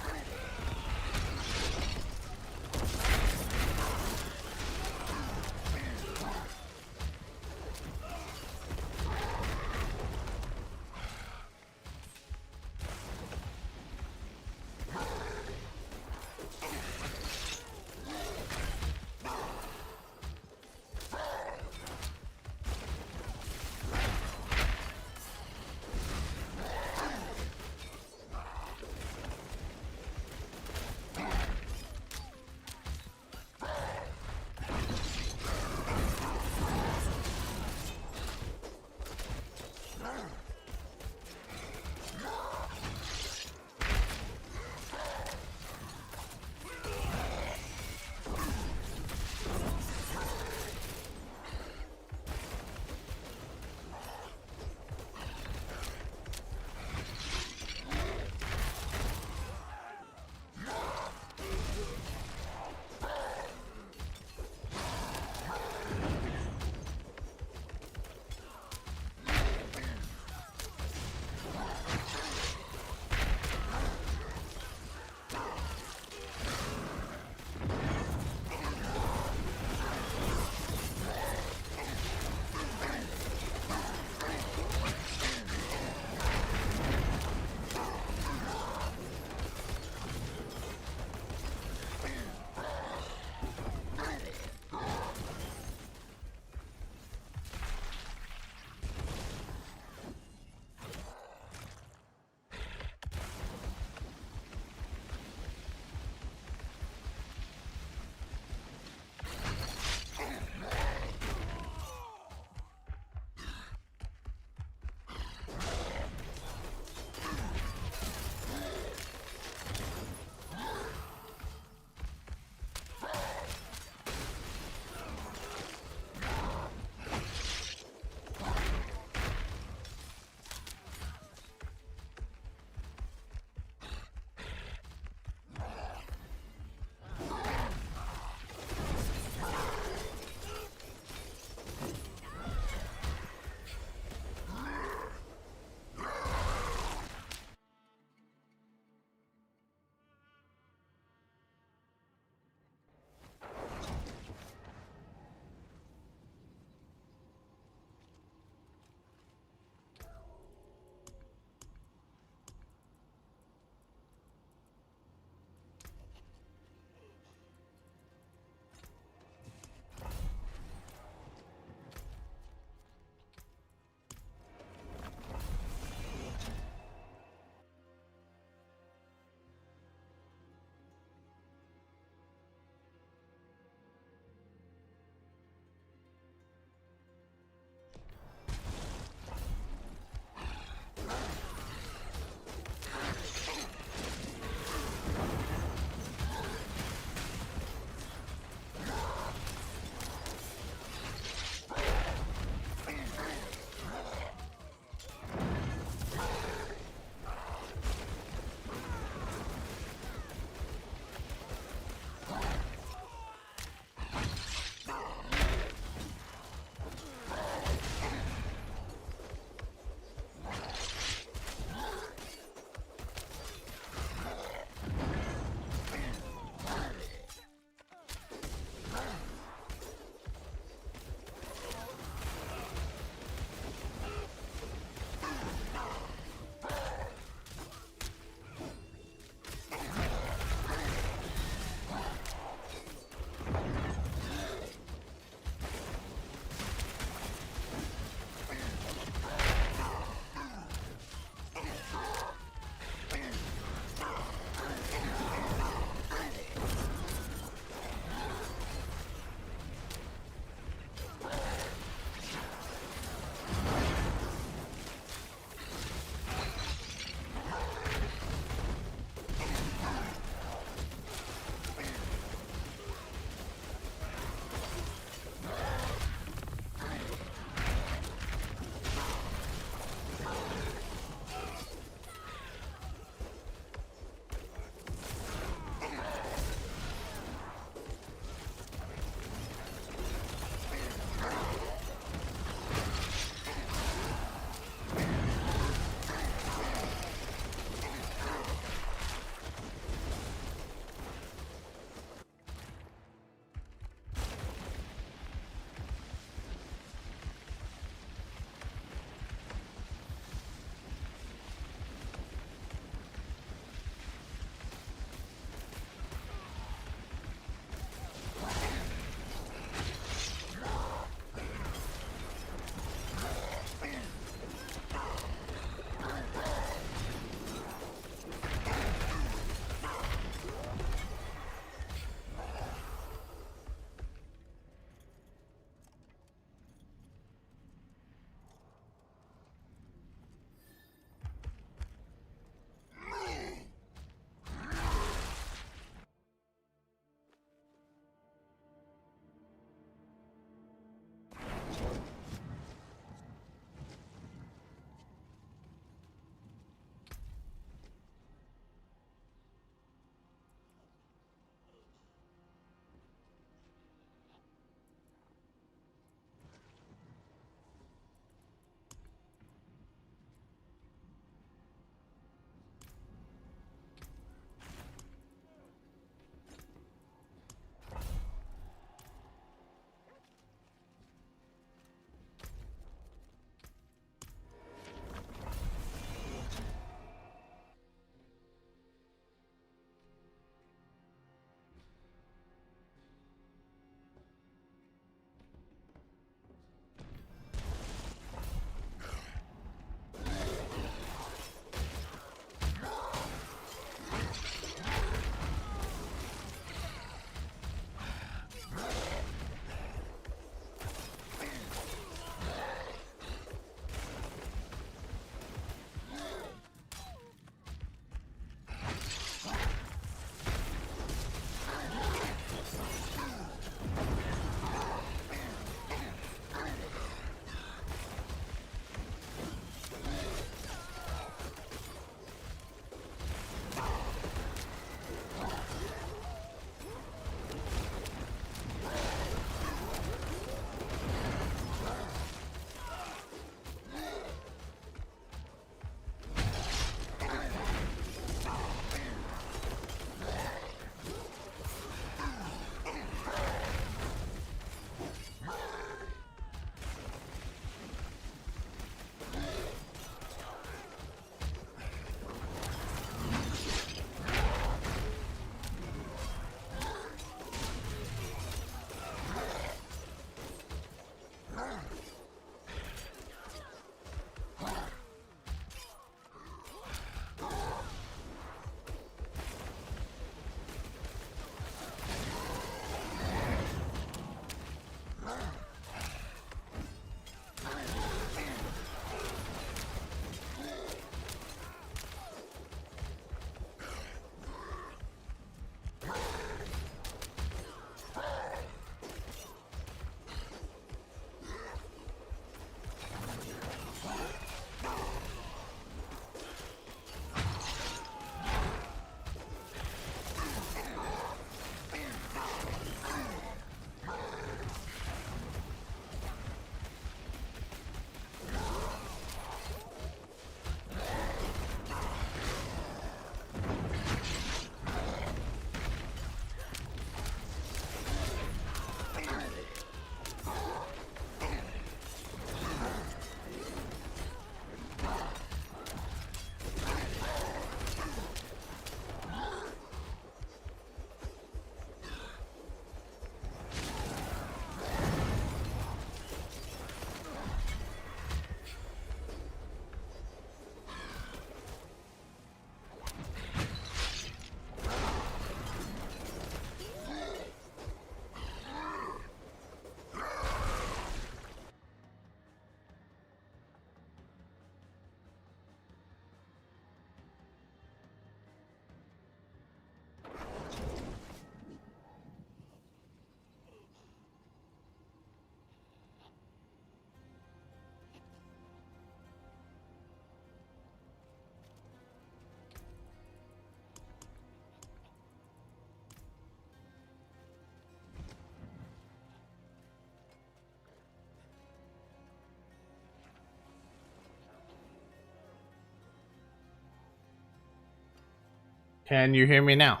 Can you hear me now?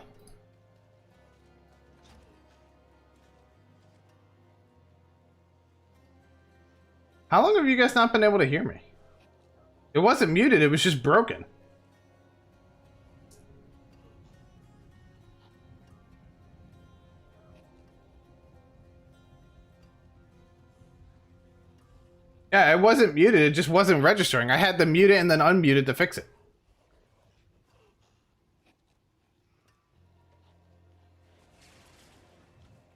How long have you guys not been able to hear me? It wasn't muted, it was just broken. Yeah, it wasn't muted, it just wasn't registering. I had to mute it and then unmute it to fix it.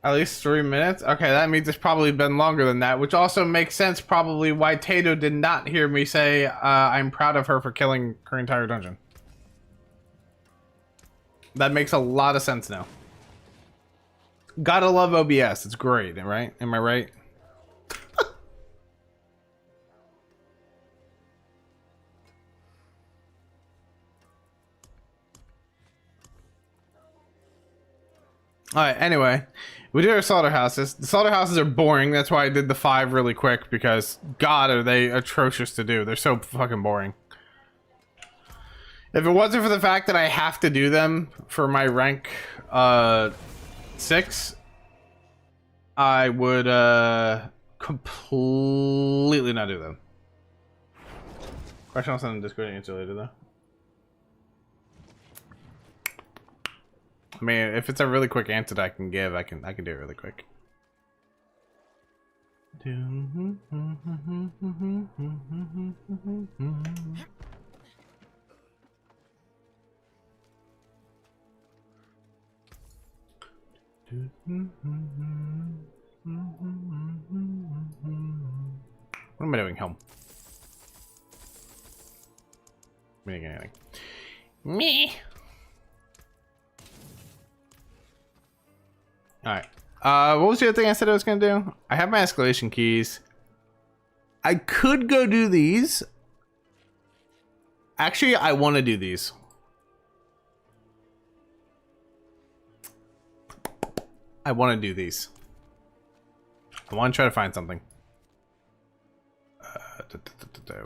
At least 3 minutes? Okay, that means it's probably been longer than that, which also makes sense probably why Tato did not hear me say I'm proud of her for killing her entire dungeon. That makes a lot of sense now. Gotta love OBS, it's great, right? Am I right? Alright, anyway. We did our slaughterhouses. The slaughterhouses are boring. That's why I did the 5 really quick, because God, are they atrocious to do. They're so fucking boring. If it wasn't for the fact that I have to do them for my rank 6, I would completely not do them. Question I'll send in Discord and answer later though. I mean, if it's a really quick answer that I can give, I can do it really quick. What am I doing home? Anything. Me. Alright. What was the other thing I said I was gonna do? I have my escalation keys. I could go do these. Actually, I want to do these. I want to do these. I want to try to find something.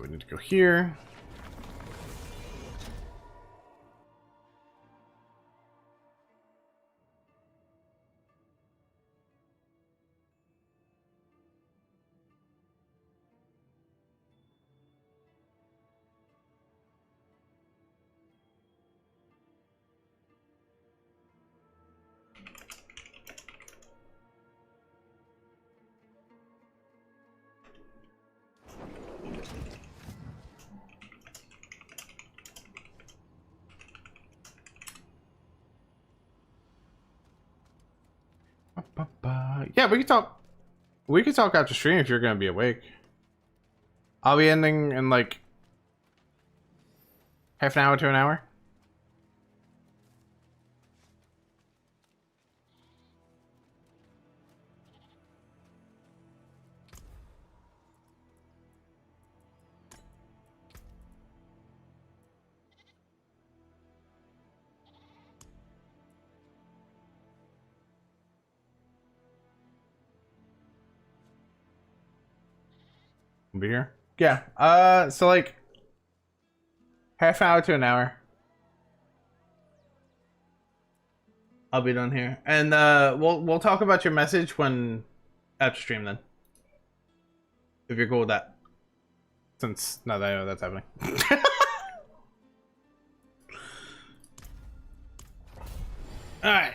We need to go here. Yeah, we can talk. We can talk after stream if you're gonna be awake. I'll be ending in like half an hour to an hour. Be here. Yeah. So like half hour to an hour. I'll be done here, and we'll talk about your message when after stream then, if you're cool with that. Since now that I know that's happening. All right.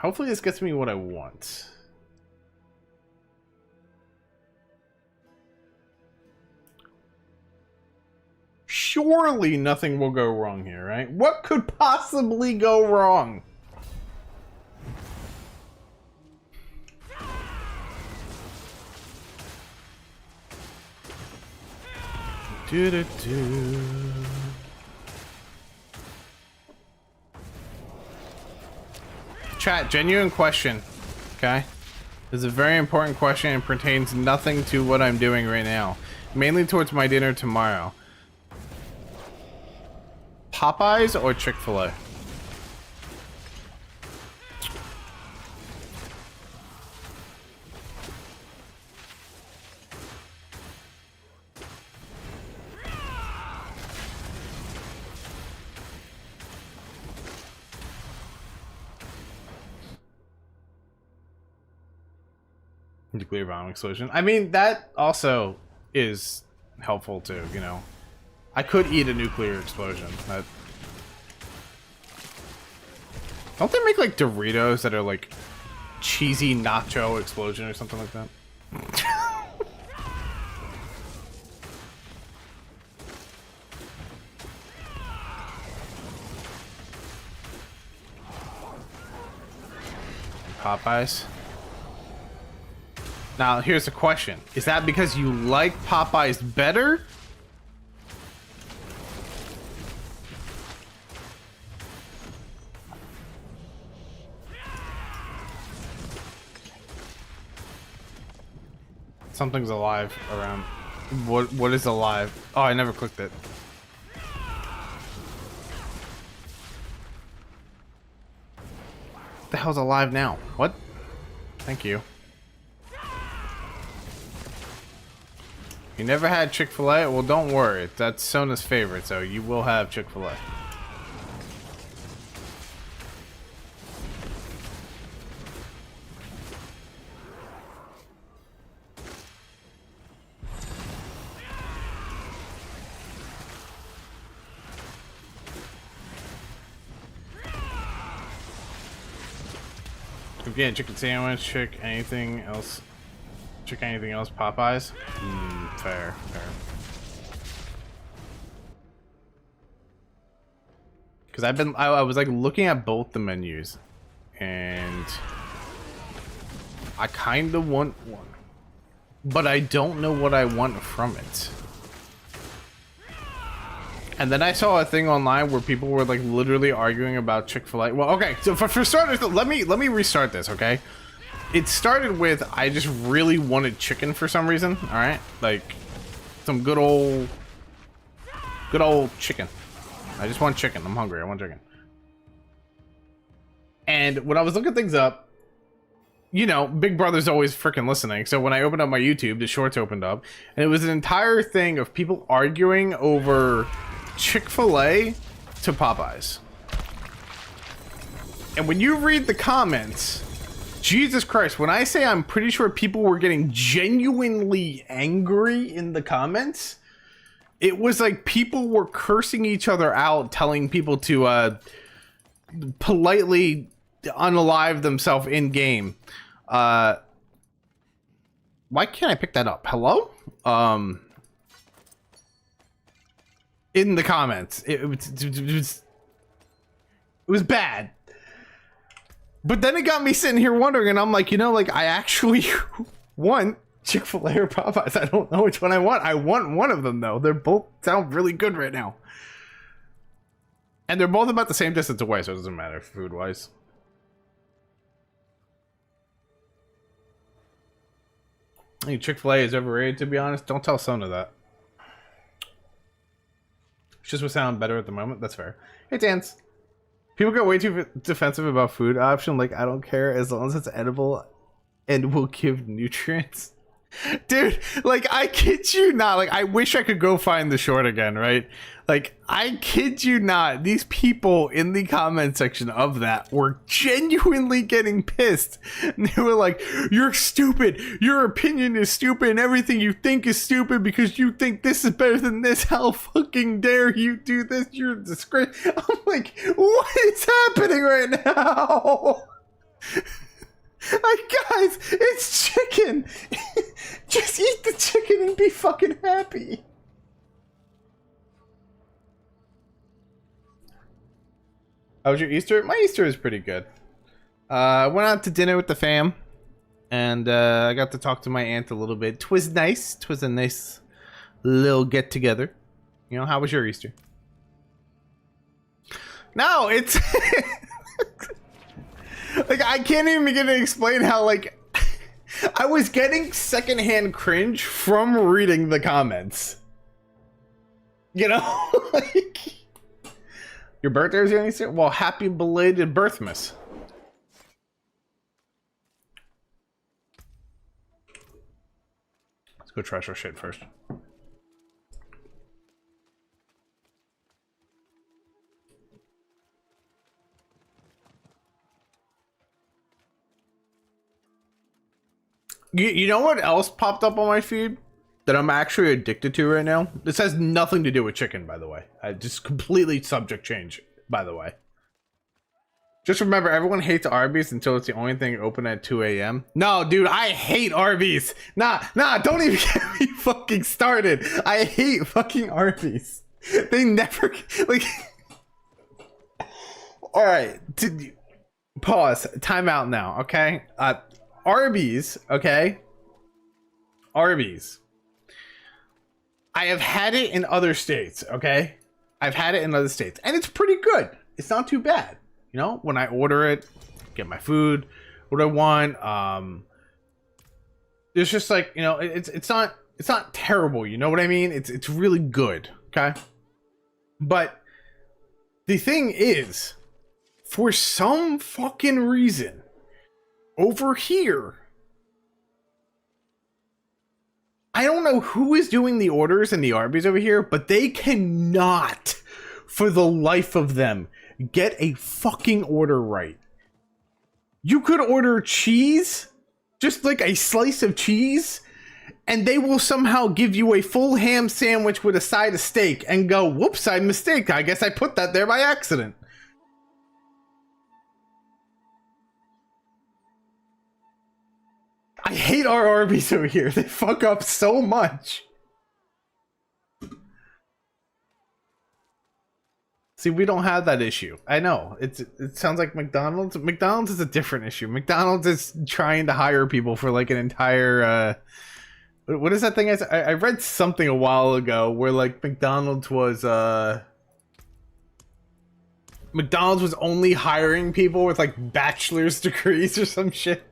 Hopefully this gets me what I want. Surely nothing will go wrong here, right? What could possibly go wrong? Chat, genuine question. Okay? This is a very important question and pertains nothing to what I'm doing right now. Mainly towards my dinner tomorrow. Popeyes or Chick-fil-A? Nuclear bomb explosion. I mean, that also is helpful too, you know. I could eat a nuclear explosion. That... Don't they make like Doritos that are like cheesy nacho explosion or something like that? Popeyes. Now, here's the question. Is that because you like Popeyes better? Something's alive around. What is alive? Oh, I never clicked it. What the hell's alive now? What? Thank you. You never had Chick-fil-A? Well, don't worry. That's Sona's favorite, so you will have Chick-fil-A. Again, chicken sandwich, chick anything else. Chick anything else, Popeyes? Fair. Because I was like looking at both the menus, and I kind of want one, but I don't know what I want from it. And then I saw a thing online where people were like literally arguing about Chick-fil-A. Well, okay, so for starters, let me restart this, okay? It started with I just really wanted chicken for some reason. All right, like some good old chicken. I just want chicken. I'm hungry. I want chicken. And when I was looking things up, you know, Big Brother's always freaking listening. So when I opened up my YouTube, the shorts opened up, and it was an entire thing of people arguing over Chick-fil-A to Popeyes. And when you read the comments, Jesus Christ, when I say I'm pretty sure people were getting genuinely angry in the comments, it was like people were cursing each other out, telling people to politely unalive themselves in game. Why can't I pick that up? Hello? In the comments. It was bad. But then it got me sitting here wondering, and I'm like, you know, like I actually want Chick-fil-A or Popeyes. I don't know which one I want. I want one of them though. They're both sound really good right now. And they're both about the same distance away, so it doesn't matter food-wise. I think Chick-fil-A is overrated, to be honest. Don't tell Sona that. It's just would sound better at the moment. That's fair. Hey, Dance. People get way too defensive about food option. Like, I don't care as long as it's edible and will give nutrients. Dude, like, I kid you not. Like, I wish I could go find the short again, right? Like, I kid you not. These people in the comment section of that were genuinely getting pissed. And they were like, you're stupid. Your opinion is stupid and everything you think is stupid because you think this is better than this. How fucking dare you do this? You're a disgrace. I'm like, what is happening right now? Like, guys, it's chicken. Just eat the chicken and be fucking happy. How was your Easter? My Easter is pretty good. I went out to dinner with the fam, and I got to talk to my aunt a little bit. 'Twas nice. 'Twas a nice little get together. You know, how was your Easter? No, it's like I can't even begin to explain how like I was getting secondhand cringe from reading the comments. You know, like. Your birthday is going to Well, happy belated birthmas. Let's go trash our shit first. You know what else popped up on my feed that I'm actually addicted to right now? This has nothing to do with chicken, by the way. I just completely subject change, by the way. Just remember, everyone hates Arby's until it's the only thing open at 2 a.m. No, dude, I hate Arby's. Nah, don't even get me fucking started. I hate fucking Arby's. They never, like... Alright, pause. Time out now, okay? Arby's, okay? Arby's. I have had it in other states, okay? I've had it in other states, and it's pretty good. It's not too bad. You know, when I order it, get my food, what I want, it's just like, you know, it's not terrible, you know what I mean? It's really good, okay? But the thing is, for some fucking reason, over here, I don't know who is doing the orders in the Arby's over here, but they cannot, for the life of them, get a fucking order right. You could order cheese, just like a slice of cheese, and they will somehow give you a full ham sandwich with a side of steak and go, whoops, I mistake. I guess I put that there by accident. I hate our Arby's over here. They fuck up so much. See, we don't have that issue. I know. It sounds like McDonald's. McDonald's is a different issue. McDonald's is trying to hire people for like an entire what is that thing I read something a while ago where like McDonald's was only hiring people with like bachelor's degrees or some shit.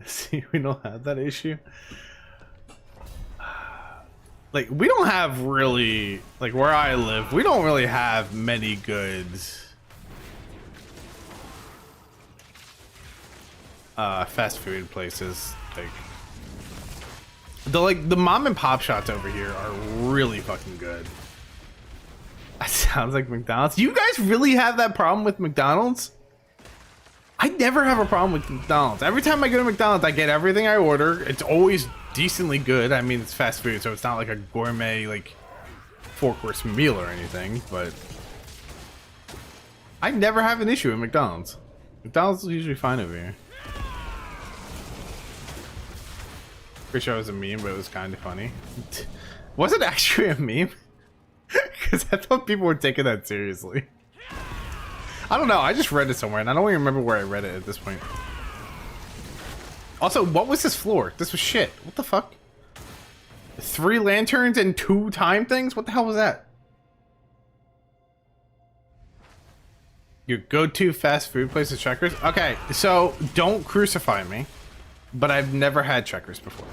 See, we don't have that issue. Like, we don't have really, like, where I live, we don't really have many good fast food places. Like the mom and pop shops over here are really fucking good. That sounds like McDonald's. You guys really have that problem with McDonald's? I never have a problem with McDonald's. Every time I go to McDonald's, I get everything I order. It's always decently good. I mean, it's fast food, so it's not like a gourmet, like, 4-course meal or anything, but I never have an issue with McDonald's. McDonald's is usually fine over here. Pretty sure it was a meme, but it was kind of funny. Was it actually a meme? Because I thought people were taking that seriously. I don't know, I just read it somewhere, and I don't even remember where I read it at this point. Also, what was this floor? This was shit. What the fuck? 3 lanterns and 2 time things? What the hell was that? Your go-to fast food place is Checkers? Okay, so don't crucify me, but I've never had Checkers before.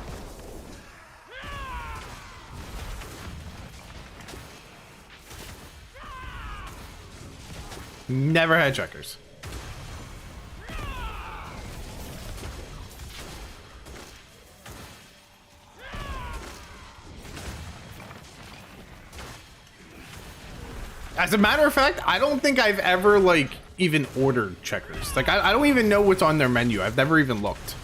Never had Checkers. As a matter of fact, I don't think I've ever, like, even ordered Checkers. Like, I don't even know what's on their menu. I've never even looked.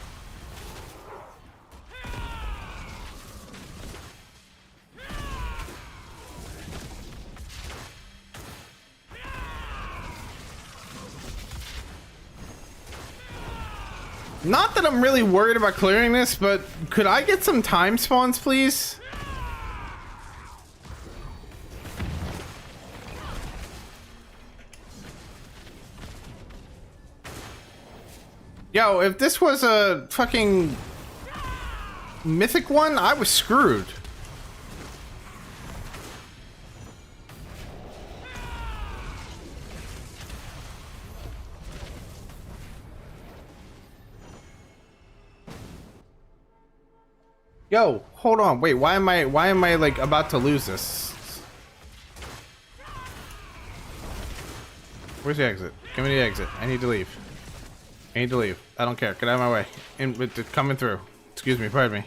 Not that I'm really worried about clearing this, but could I get some time spawns, please? Yo, if this was a fucking mythic one, I was screwed. Yo, hold on, wait, why am I like about to lose this? Where's the exit? Give me the exit. I need to leave. I need to leave. I don't care. Get out of my way. It's coming through. Excuse me, pardon me.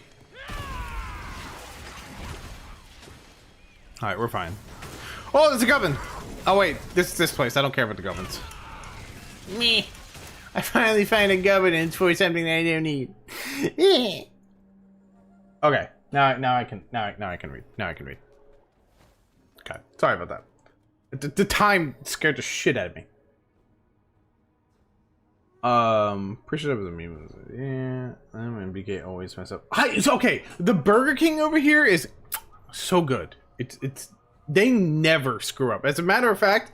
Alright, we're fine. Oh, there's a goblin! Oh wait, this place. I don't care about the goblins. Me. I finally find a governance for something I don't need. Okay, now I can read. Now I can read. Okay, sorry about that. The time scared the shit out of me. Appreciative of the memes. Yeah, and BK always mess up. It's okay. The Burger King over here is so good. It's they never screw up. As a matter of fact,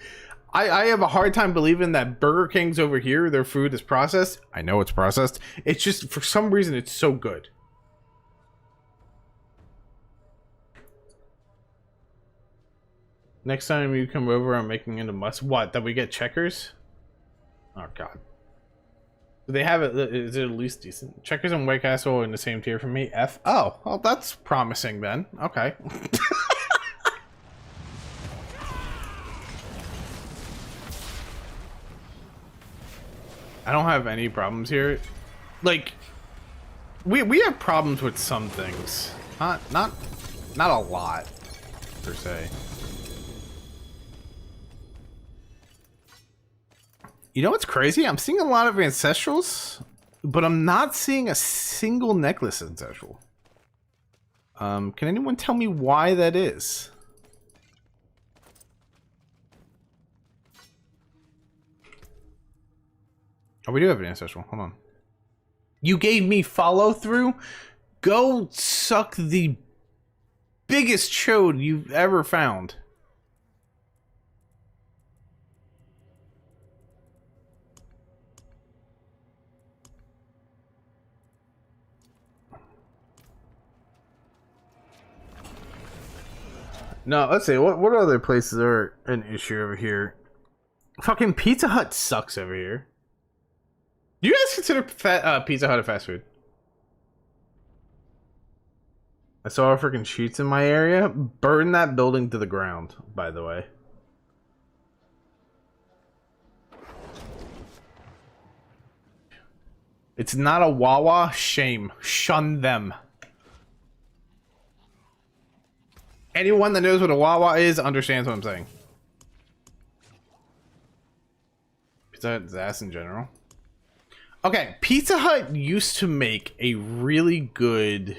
I have a hard time believing that Burger King's over here, their food is processed. I know it's processed. It's just for some reason it's so good. Next time you come over, I'm making it a must. What? That we get checkers? Oh god. Do they have it? Is it at least decent? Checkers and White Castle are in the same tier for me. F. Oh, well, that's promising then. Okay. I don't have any problems here. Like, we have problems with some things. Not a lot, per se. You know what's crazy? I'm seeing a lot of ancestrals, but I'm not seeing a single necklace ancestral. Can anyone tell me why that is? Oh, we do have an ancestral. Hold on. You gave me follow through? Go suck the biggest chode you've ever found. No, let's see. What other places are an issue over here? Fucking Pizza Hut sucks over here. Do you guys consider Pizza Hut a fast food? I saw freaking sheets in my area. Burn that building to the ground, by the way. It's not a Wawa. Shame. Shun them. Anyone that knows what a Wawa is understands what I'm saying. Pizza Hut's ass in general. Okay, Pizza Hut used to make a really good...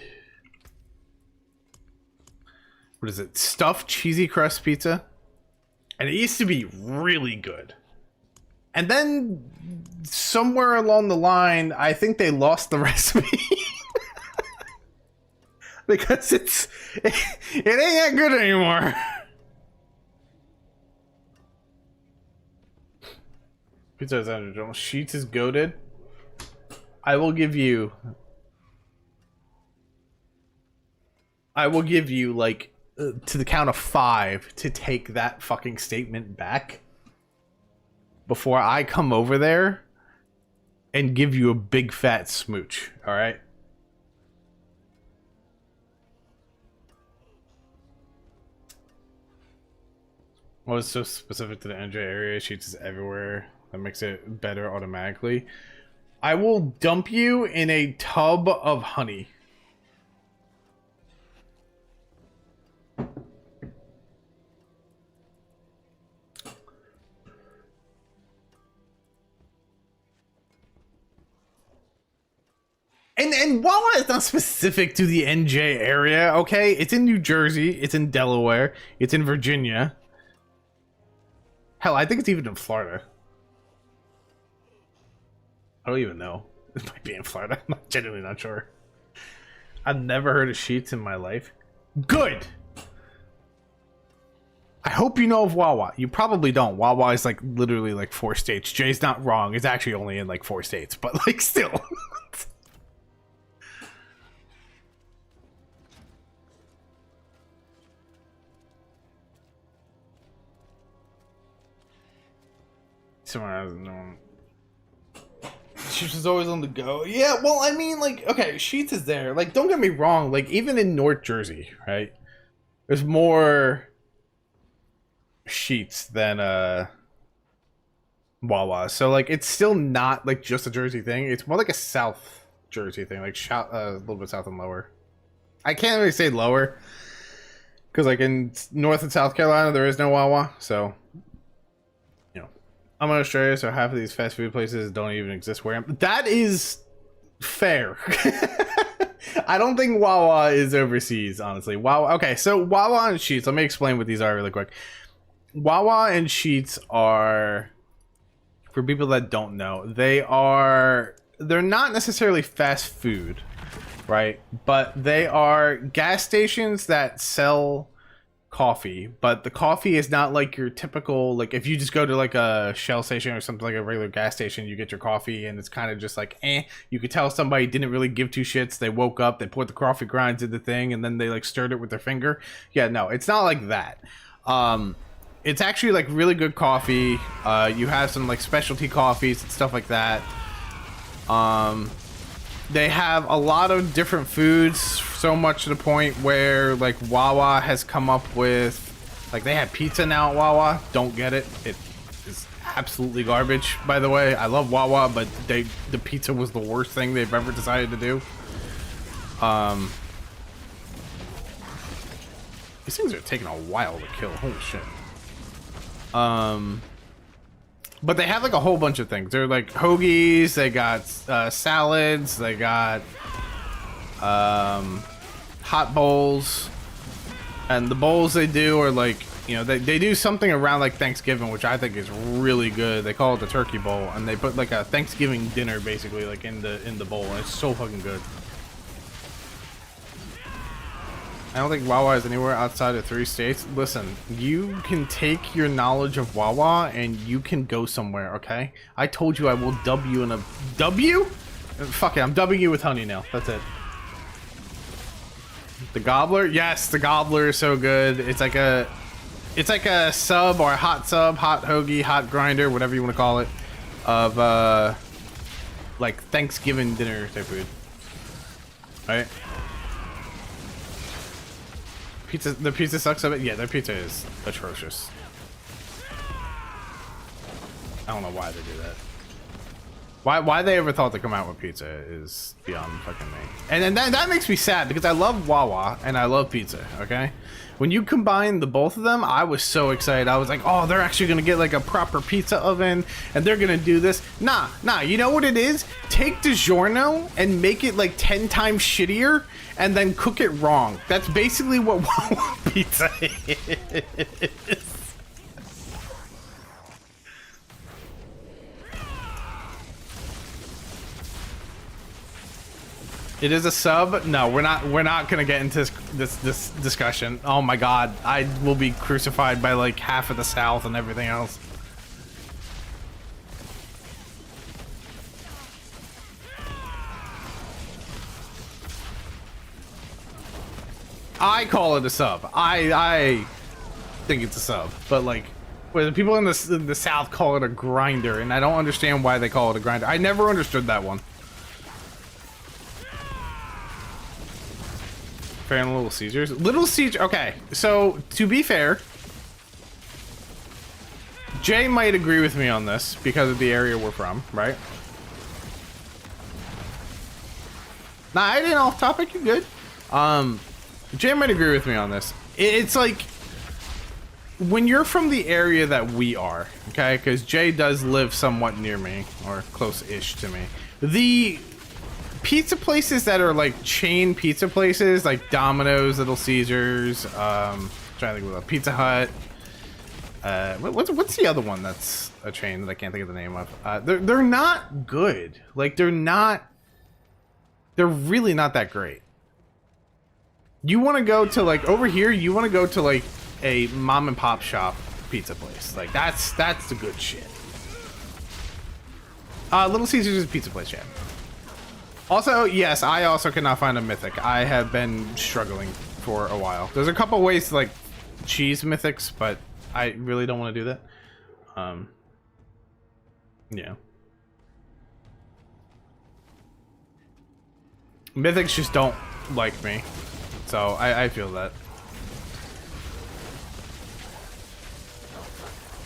What is it? Stuffed cheesy crust pizza. And it used to be really good. And then somewhere along the line, I think they lost the recipe. Because it ain't that good anymore. Pizza Hut's under Sheets is goated. I will give you like to the count of 5 to take that fucking statement back before I come over there and give you a big fat smooch. All right. Well, it's so specific to the NJ area. Sheets is everywhere. That makes it better automatically. I will dump you in a tub of honey. And Wawa is not specific to the NJ area, okay? It's in New Jersey, it's in Delaware, it's in Virginia. Hell, I think it's even in Florida. I don't even know. It might be in Florida. I'm genuinely not sure. I've never heard of Sheets in my life. Good! I hope you know of Wawa. You probably don't. Wawa is like literally like 4 states. Jay's not wrong. It's actually only in like 4 states, but like still. Someone hasn't known. Sheets is always on the go. Yeah, well, I mean, like, okay, Sheets is there. Like, don't get me wrong. Like, even in North Jersey, right? There's more Sheets than Wawa. So, like, it's still not, like, just a Jersey thing. It's more like a South Jersey thing. Like, a little bit south and lower. I can't really say lower. Because, like, in North and South Carolina, there is no Wawa. So... I'm in Australia, so half of these fast food places don't even exist where I'm. That is fair. I don't think Wawa is overseas, honestly. Wawa. Okay, so Wawa and Sheetz. Let me explain what these are really quick. Wawa and Sheetz are, for people that don't know, they're not necessarily fast food, right? But they are gas stations that sell coffee, but the coffee is not like your typical, like if you just go to like a Shell station or something, like a regular gas station, you get your coffee and it's kind of just like you could tell somebody didn't really give two shits. They woke up, they poured the coffee grinds in the thing, and then they like stirred it with their finger. Yeah, no, it's not like that. It's actually like really good coffee. You have some like specialty coffees and stuff like that. They have a lot of different foods, so much to the point where like Wawa has come up with, like, they have pizza now at Wawa. Don't get it. It is absolutely garbage, by the way. I love Wawa, but the pizza was the worst thing they've ever decided to do. These things are taking a while to kill. Holy shit. But they have like a whole bunch of things. They're like hoagies, they got salads, they got hot bowls, and the bowls they do are like, you know, they do something around like Thanksgiving, which I think is really good. They call it the turkey bowl, and they put like a Thanksgiving dinner basically like in the bowl, and it's so fucking good. I don't think Wawa is anywhere outside of 3 states. Listen, you can take your knowledge of Wawa and you can go somewhere, okay? I told you I will dub you in a... W? Fuck it, I'm dubbing you with honey now. That's it. The Gobbler? Yes, the Gobbler is so good. It's like a sub or a hot sub, hot hoagie, hot grinder, whatever you want to call it, of like Thanksgiving dinner type food. Right? The pizza sucks of it. Yeah, their pizza is atrocious. I don't know why they do that. Why they ever thought to come out with pizza is beyond fucking me. And then that makes me sad because I love Wawa and I love pizza. Okay, when you combine the both of them, I was so excited. I was like, oh, they're actually gonna get like a proper pizza oven and they're gonna do this. Nah. You know what it is? Take DiGiorno and make it like 10 times shittier, and then cook it wrong. That's basically what Wawa pizza is. It is a sub. No, we're not gonna get into this discussion. Oh my god, I will be crucified by like half of the South and everything else. I call it a sub. I think it's a sub, but like, where the people in the South call it a grinder, and I don't understand why they call it a grinder. I never understood that one. Fair and Little Caesars. Little Caesars. Okay, so to be fair, Jay might agree with me on this because of the area we're from, right? Nah, I didn't off topic. You good? Jay might agree with me on this. It's like when you're from the area that we are, okay? Because Jay does live somewhat near me or close-ish to me. The pizza places that are like chain pizza places, like Domino's, Little Caesars, trying to think of Pizza Hut. What's the other one that's a chain that I can't think of the name of? They're not good. Like they're really not that great. You want to go to like over here, you want to go to like a mom and pop shop pizza place. Like that's the good shit. Little Caesars is a pizza place, yeah. Also, yes, I also cannot find a mythic. I have been struggling for a while. There's a couple ways to like cheese mythics, but I really don't want to do that. Yeah. Mythics just don't like me. So I feel that.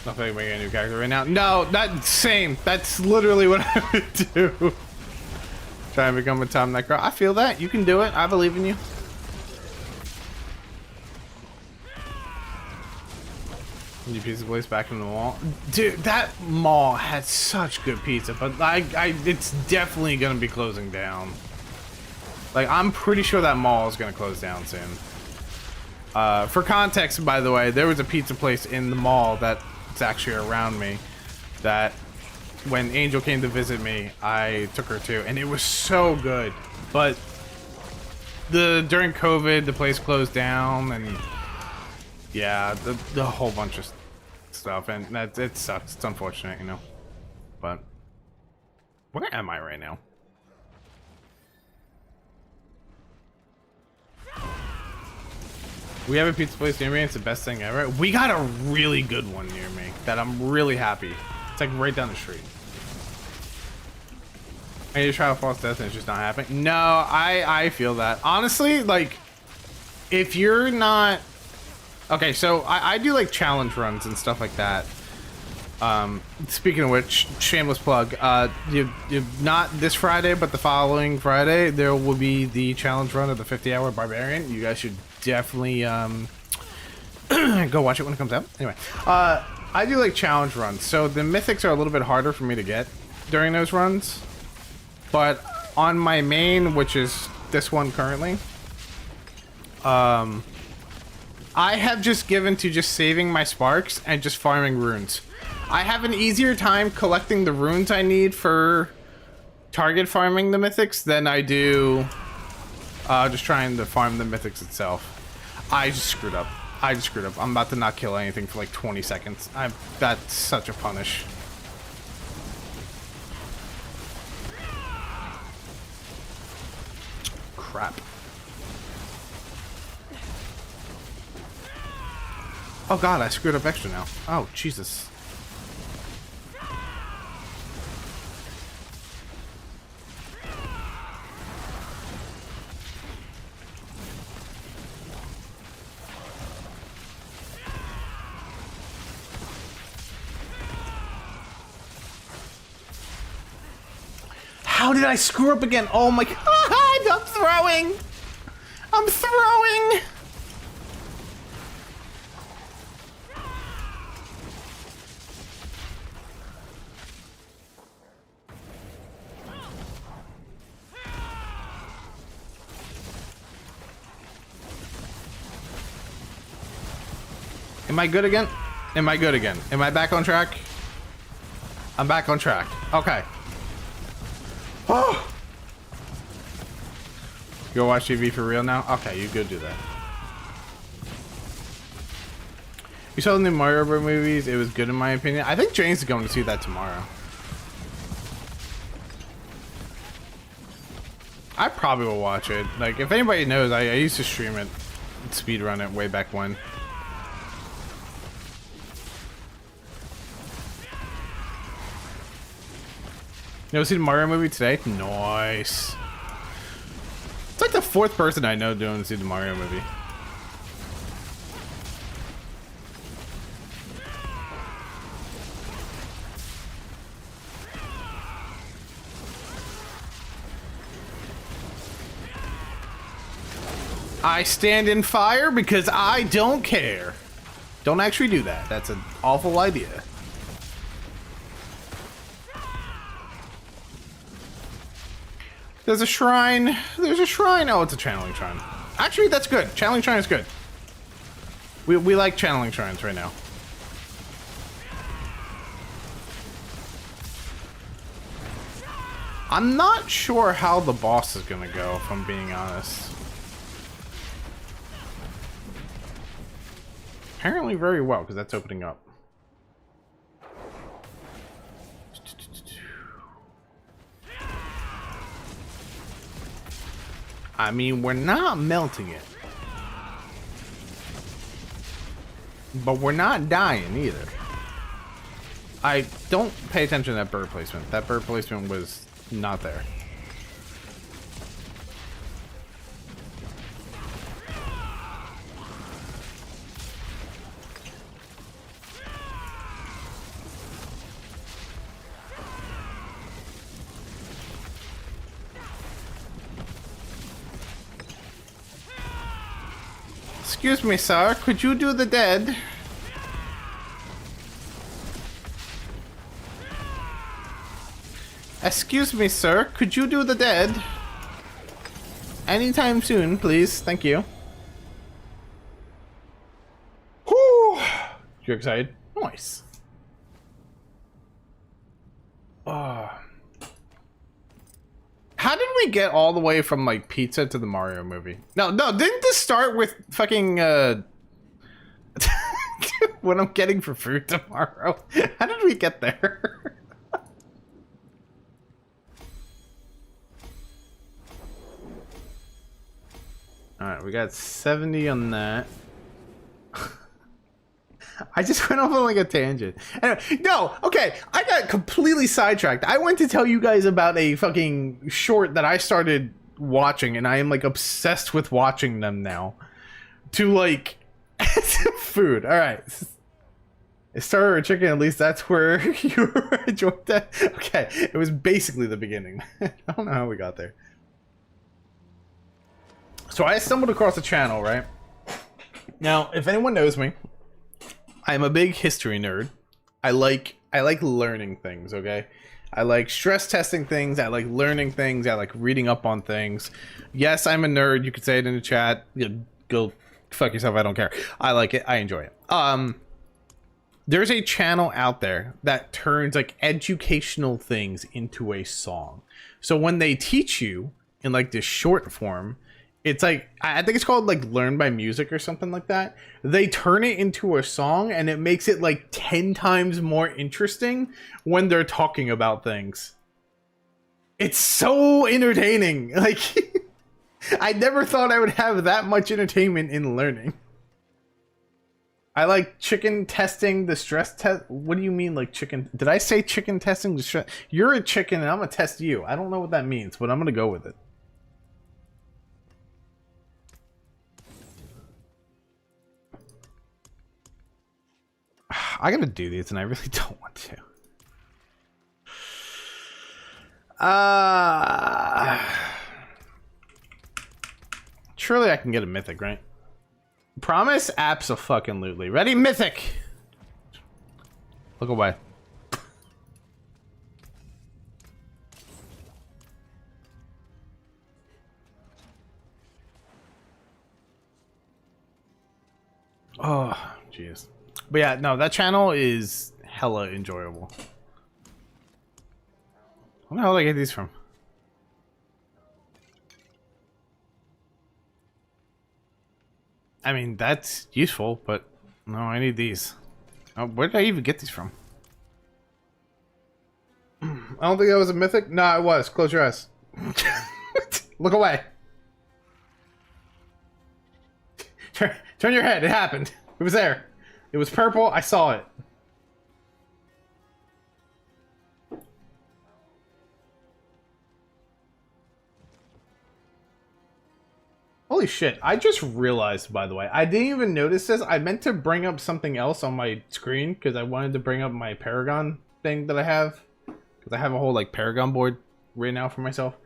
Nothing making a new character right now. No, that same. That's literally what I would do. Try and become a Tom That Girl. I feel that. You can do it. I believe in you. New pizza place back in the mall. Dude, that mall had such good pizza, but it's definitely gonna be closing down. Like, I'm pretty sure that mall is gonna close down soon. For context, by the way, there was a pizza place in the mall that's actually around me that when Angel came to visit me, I took her to, and it was so good. But during COVID, the place closed down, and yeah, the whole bunch of stuff, and it sucks. It's unfortunate, you know. But where am I right now? We have a pizza place near me. It's the best thing ever. We got a really good one near me that I'm really happy. It's like right down the street. I need to try a false death and it's just not happening. No, I feel that. Honestly, like, if you're not... Okay, so I do like challenge runs and stuff like that. Speaking of which, shameless plug. You not this Friday, but the following Friday, there will be the challenge run of the 50-hour Barbarian. You guys should definitely go watch it when it comes out. Anyway, I do like challenge runs, so the mythics are a little bit harder for me to get during those runs. But on my main, which is this one currently, I have just given to just saving my sparks and just farming runes. I have an easier time collecting the runes I need for target farming the mythics than I do just trying to farm the mythics itself. I just screwed up. I'm about to not kill anything for like 20 seconds. That's such a punish. Crap. Oh god, I screwed up extra now. Oh, Jesus. How did I screw up again? Oh my god, I'm throwing! I'm throwing! Am I good again? Am I good again? Am I back on track? I'm back on track. Okay. Oh! You go watch TV for real now? Okay, you go do that. You saw the new Mario Bros. Movies? It was good in my opinion. I think James is going to see that tomorrow. I probably will watch it. Like, if anybody knows, I used to stream it, speedrun it way back when. You ever seen the Mario movie today? Nice. It's like the fourth person I know doing to see the Mario movie. I stand in fire because I don't care. Don't actually do that. That's an awful idea. There's a shrine. There's a shrine. Oh, it's a channeling shrine. Actually, that's good. Channeling shrine is good. We like channeling shrines right now. I'm not sure how the boss is gonna go, if I'm being honest. Apparently very well, because that's opening up. I mean, we're not melting it. But we're not dying either. I don't pay attention to that bird placement. That bird placement was not there. Excuse me, sir. Could you do the dead? Excuse me, sir. Could you do the dead? Anytime soon, please. Thank you. Whew. You excited? Nice. How did we get all the way from like pizza to the Mario movie? No, didn't this start with fucking what I'm getting for food tomorrow? How did we get there? Alright, we got 70 on that. I just went off on like a tangent. Anyway, no, okay, I got completely sidetracked. I went to tell you guys about a fucking short that I started watching, and I am like obsessed with watching them now. To like food. Alright. It started with chicken, at least that's where you enjoyed that. Okay, it was basically the beginning. I don't know how we got there. So I stumbled across a channel, right? Now, if anyone knows me, I'm a big history nerd. I like learning things, okay? I like stress testing things, I like learning things, I like reading up on things. Yes, I'm a nerd, you could say it in the chat. Go fuck yourself, I don't care. I like it, I enjoy it. There's a channel out there that turns like educational things into a song. So when they teach you in like this short form, it's like, I think it's called like Learn by Music or something like that. They turn it into a song and it makes it like 10 times more interesting when they're talking about things. It's so entertaining. Like, I never thought I would have that much entertainment in learning. I like chicken testing the stress test. What do you mean like chicken? Did I say chicken testing the stress? You're a chicken and I'm gonna test you. I don't know what that means, but I'm gonna go with it. I gotta do these and I really don't want to. Surely I can get a mythic, right? Promise? Abso-fucking-lutely. Ready? Mythic! Look away. Oh, jeez. But yeah, no, that channel is hella enjoyable. Where the hell did I get these from? I mean, that's useful, but no, I need these. Oh, where did I even get these from? I don't think that was a mythic. No, it was. Close your eyes. Look away. Turn your head. It happened. It was there. It was purple. I saw it. Holy shit, I just realized, by the way, I didn't even notice this. I meant to bring up something else on my screen because I wanted to bring up my Paragon thing that I have. Because I have a whole, like, Paragon board right now for myself.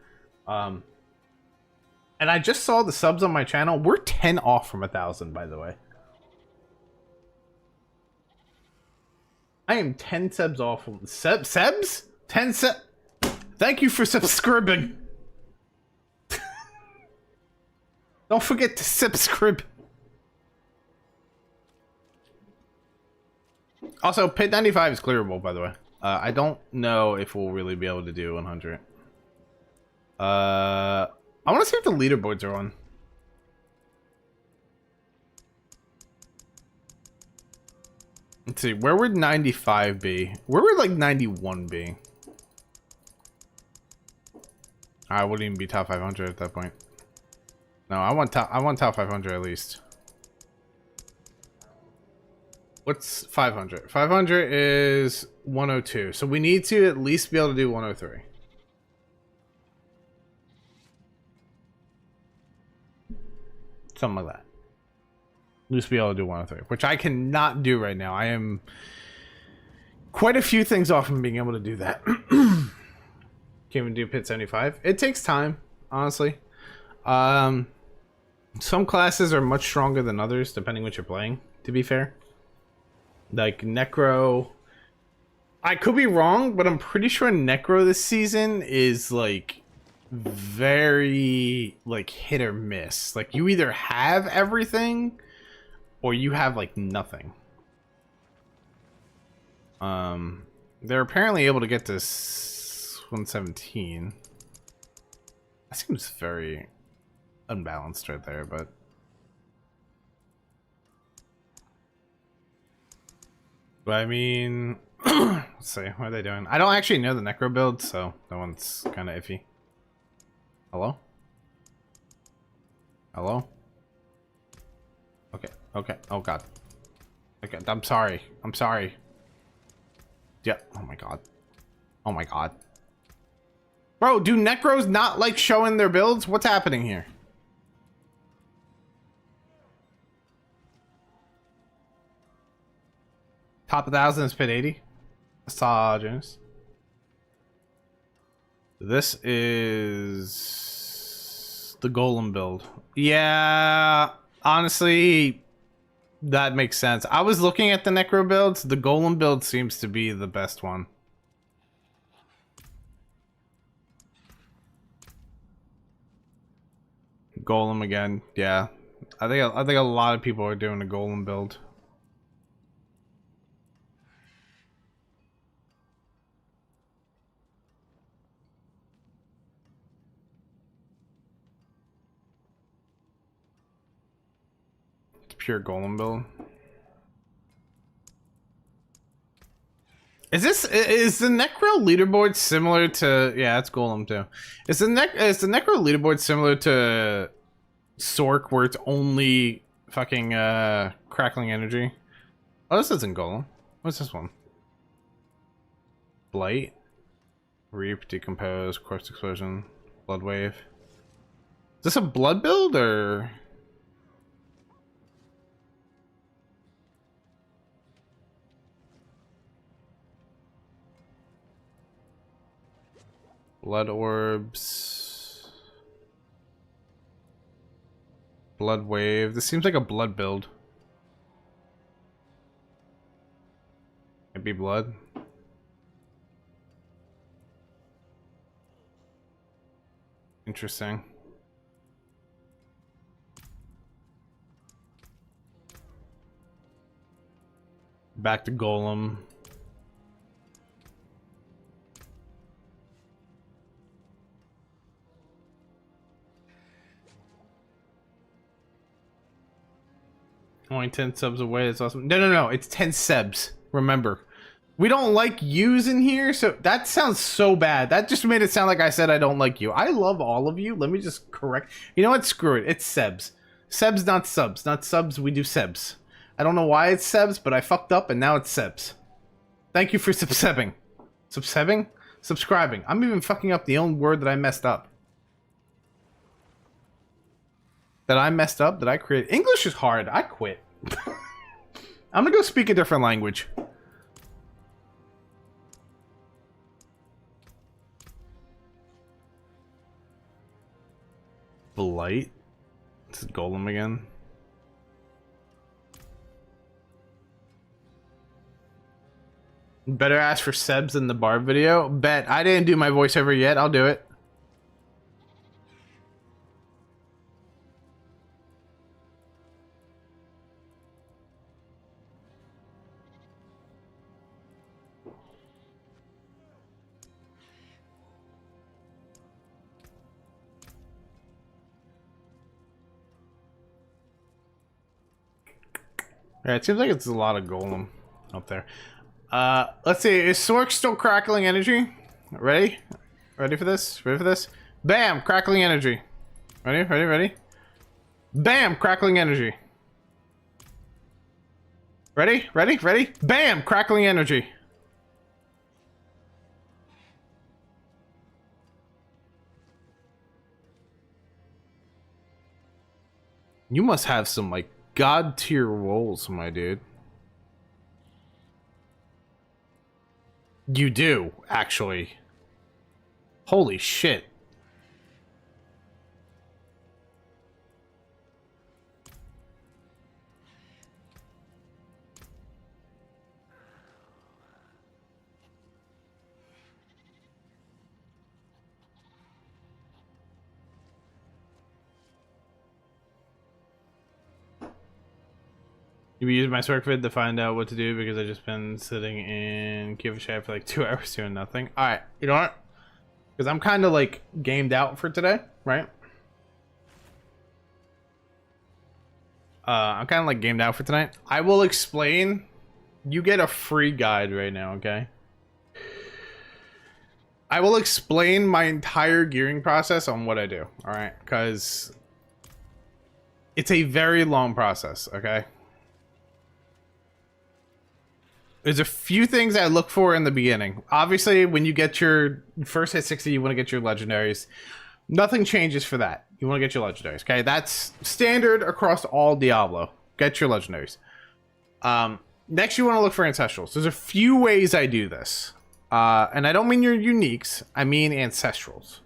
And I just saw the subs on my channel. We're 10 off from 1,000, by the way. I am 10 subs off from... Sebs? 10 sub... Thank you for subscribing. Don't forget to subscribe. Also, pit 95 is clearable, by the way. I don't know if we'll really be able to do 100. I want to see if the leaderboards are on. Let's see, where would 95 be? Where would like 91 be? I wouldn't even be top 500 at that point. No, I want top 500 at least. What's 500? 500 is 102. So we need to at least be able to do 103. Something like that. At least be able to do 103, which I cannot do right now. I am quite a few things off from being able to do that. Can't even do pit 75. It takes time, honestly. Some classes are much stronger than others, depending what you're playing, to be fair. Like Necro. I could be wrong, but I'm pretty sure Necro this season is like very like hit or miss. Like you either have everything or you have like nothing. They're apparently able to get to 117. That seems very unbalanced right there, but I mean, let's see, what are they doing? I don't actually know the Necro build, so that one's kind of iffy. Hello? Hello? Okay, okay, oh god. Okay, I'm sorry. I'm sorry. Yeah, oh my god. Oh my god. Bro, do Necros not like showing their builds? What's happening here? Top 1,000 is pit 80. I saw Jonas. This is the Golem build. Yeah, honestly, that makes sense. I was looking at the Necro builds. The Golem build seems to be the best one. Golem again. Yeah. I think a lot of people are doing a Golem build. It's pure Golem build. Is the Necro leaderboard similar to, yeah, it's Golem too. Is the Necro leaderboard similar to Sork, where it's only fucking crackling energy? Oh, this isn't Golem. What's this one? Blight, Reap, Decompose, Corpse Explosion, Blood Wave. Is this a blood build or? Blood Orbs. Blood Wave. This seems like a blood build. Maybe blood. Interesting. Back to Golem. Only 10 subs away. That's awesome. No. It's 10 sebs. Remember. We don't like yous in here, so that sounds so bad. That just made it sound like I said I don't like you. I love all of you. Let me just correct. You know what? Screw it. It's sebs. Sebs, not subs. Not subs. We do sebs. I don't know why it's sebs, but I fucked up and now it's sebs. Thank you for subsebbing. Subsebbing? Subscribing. I'm even fucking up the only word that I messed up. That I messed up? That I created? English is hard. I quit. I'm gonna go speak a different language. Blight. It's Golem again. Better ask for Sebs in the bar video. Bet. I didn't do my voiceover yet. I'll do it. Yeah, it seems like it's a lot of Golem up there. Let's see. Is Sork still crackling energy? Ready? Ready for this? Ready for this? Bam! Crackling energy. Ready? Bam! Crackling energy. Ready? Bam! Crackling energy. You must have some, like, god tier rolls, my dude. You do, actually. Holy shit. You use my Swordfit to find out what to do because I've just been sitting in Kiva chat for like 2 hours doing nothing. Alright, you know what? Because I'm kind of like gamed out for today, right? I'm kind of like gamed out for tonight. I will explain. You get a free guide right now, okay? I will explain my entire gearing process on what I do, alright? Because it's a very long process, okay? There's a few things I look for in the beginning. Obviously, when you get your first hit 60, you want to get your legendaries. Nothing changes for that. You want to get your legendaries, okay? That's standard across all Diablo. Get your legendaries. Next, you want to look for ancestrals. There's a few ways I do this. And I don't mean your uniques. I mean ancestrals.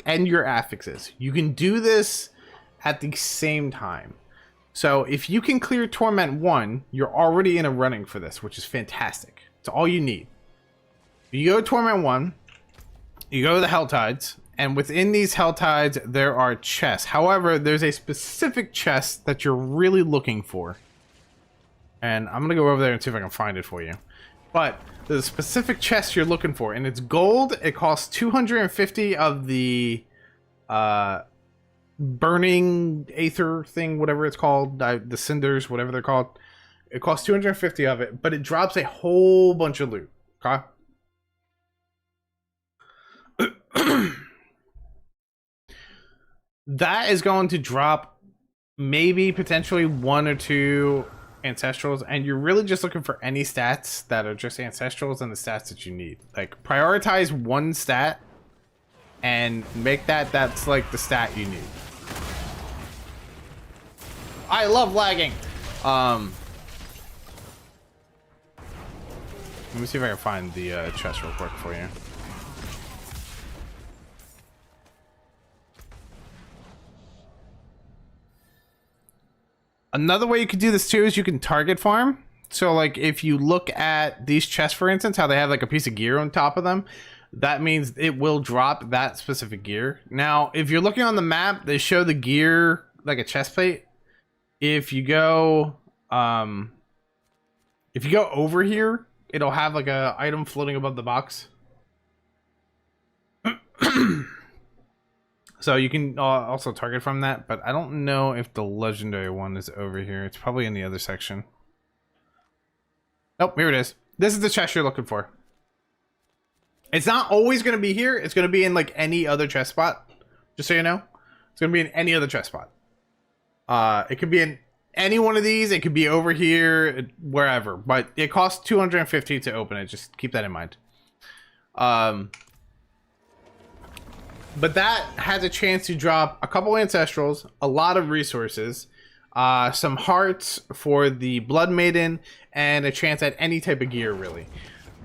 And your affixes. You can do this at the same time. So if you can clear Torment 1, you're already in a running for this, which is fantastic. It's all you need. You go to Torment 1, you go to the Helltides, and within these Helltides, there are chests. However, there's a specific chest that you're really looking for. And I'm going to go over there and see if I can find it for you. But there's a specific chest you're looking for, and it's gold. It costs 250 of the burning aether thing, whatever it's called, the cinders, whatever they're called. It costs 250 of it, but it drops a whole bunch of loot. Okay. That is going to drop maybe potentially 1 or 2 ancestrals, and you're really just looking for any stats that are just ancestrals and the stats that you need. Like, prioritize one stat and make that's like the stat you need. I love lagging. Let me see if I can find the chest real quick for you. Another way you could do this too is you can target farm. So like if you look at these chests, for instance, how they have like a piece of gear on top of them, that means it will drop that specific gear. Now, if you're looking on the map, they show the gear like a chest plate. If you go over here, it'll have like a item floating above the box. So you can also target from that, but I don't know if the legendary one is over here. It's probably in the other section. Nope, here it is. This is the chest you're looking for. It's not always going to be here. It's going to be in like any other chest spot. Just so you know. It's going to be in any other chest spot. It could be in any one of these. It could be over here, wherever. But it costs 250 to open it. Just keep that in mind. But that has a chance to drop a couple ancestrals, a lot of resources, some hearts for the Blood Maiden, and a chance at any type of gear, really.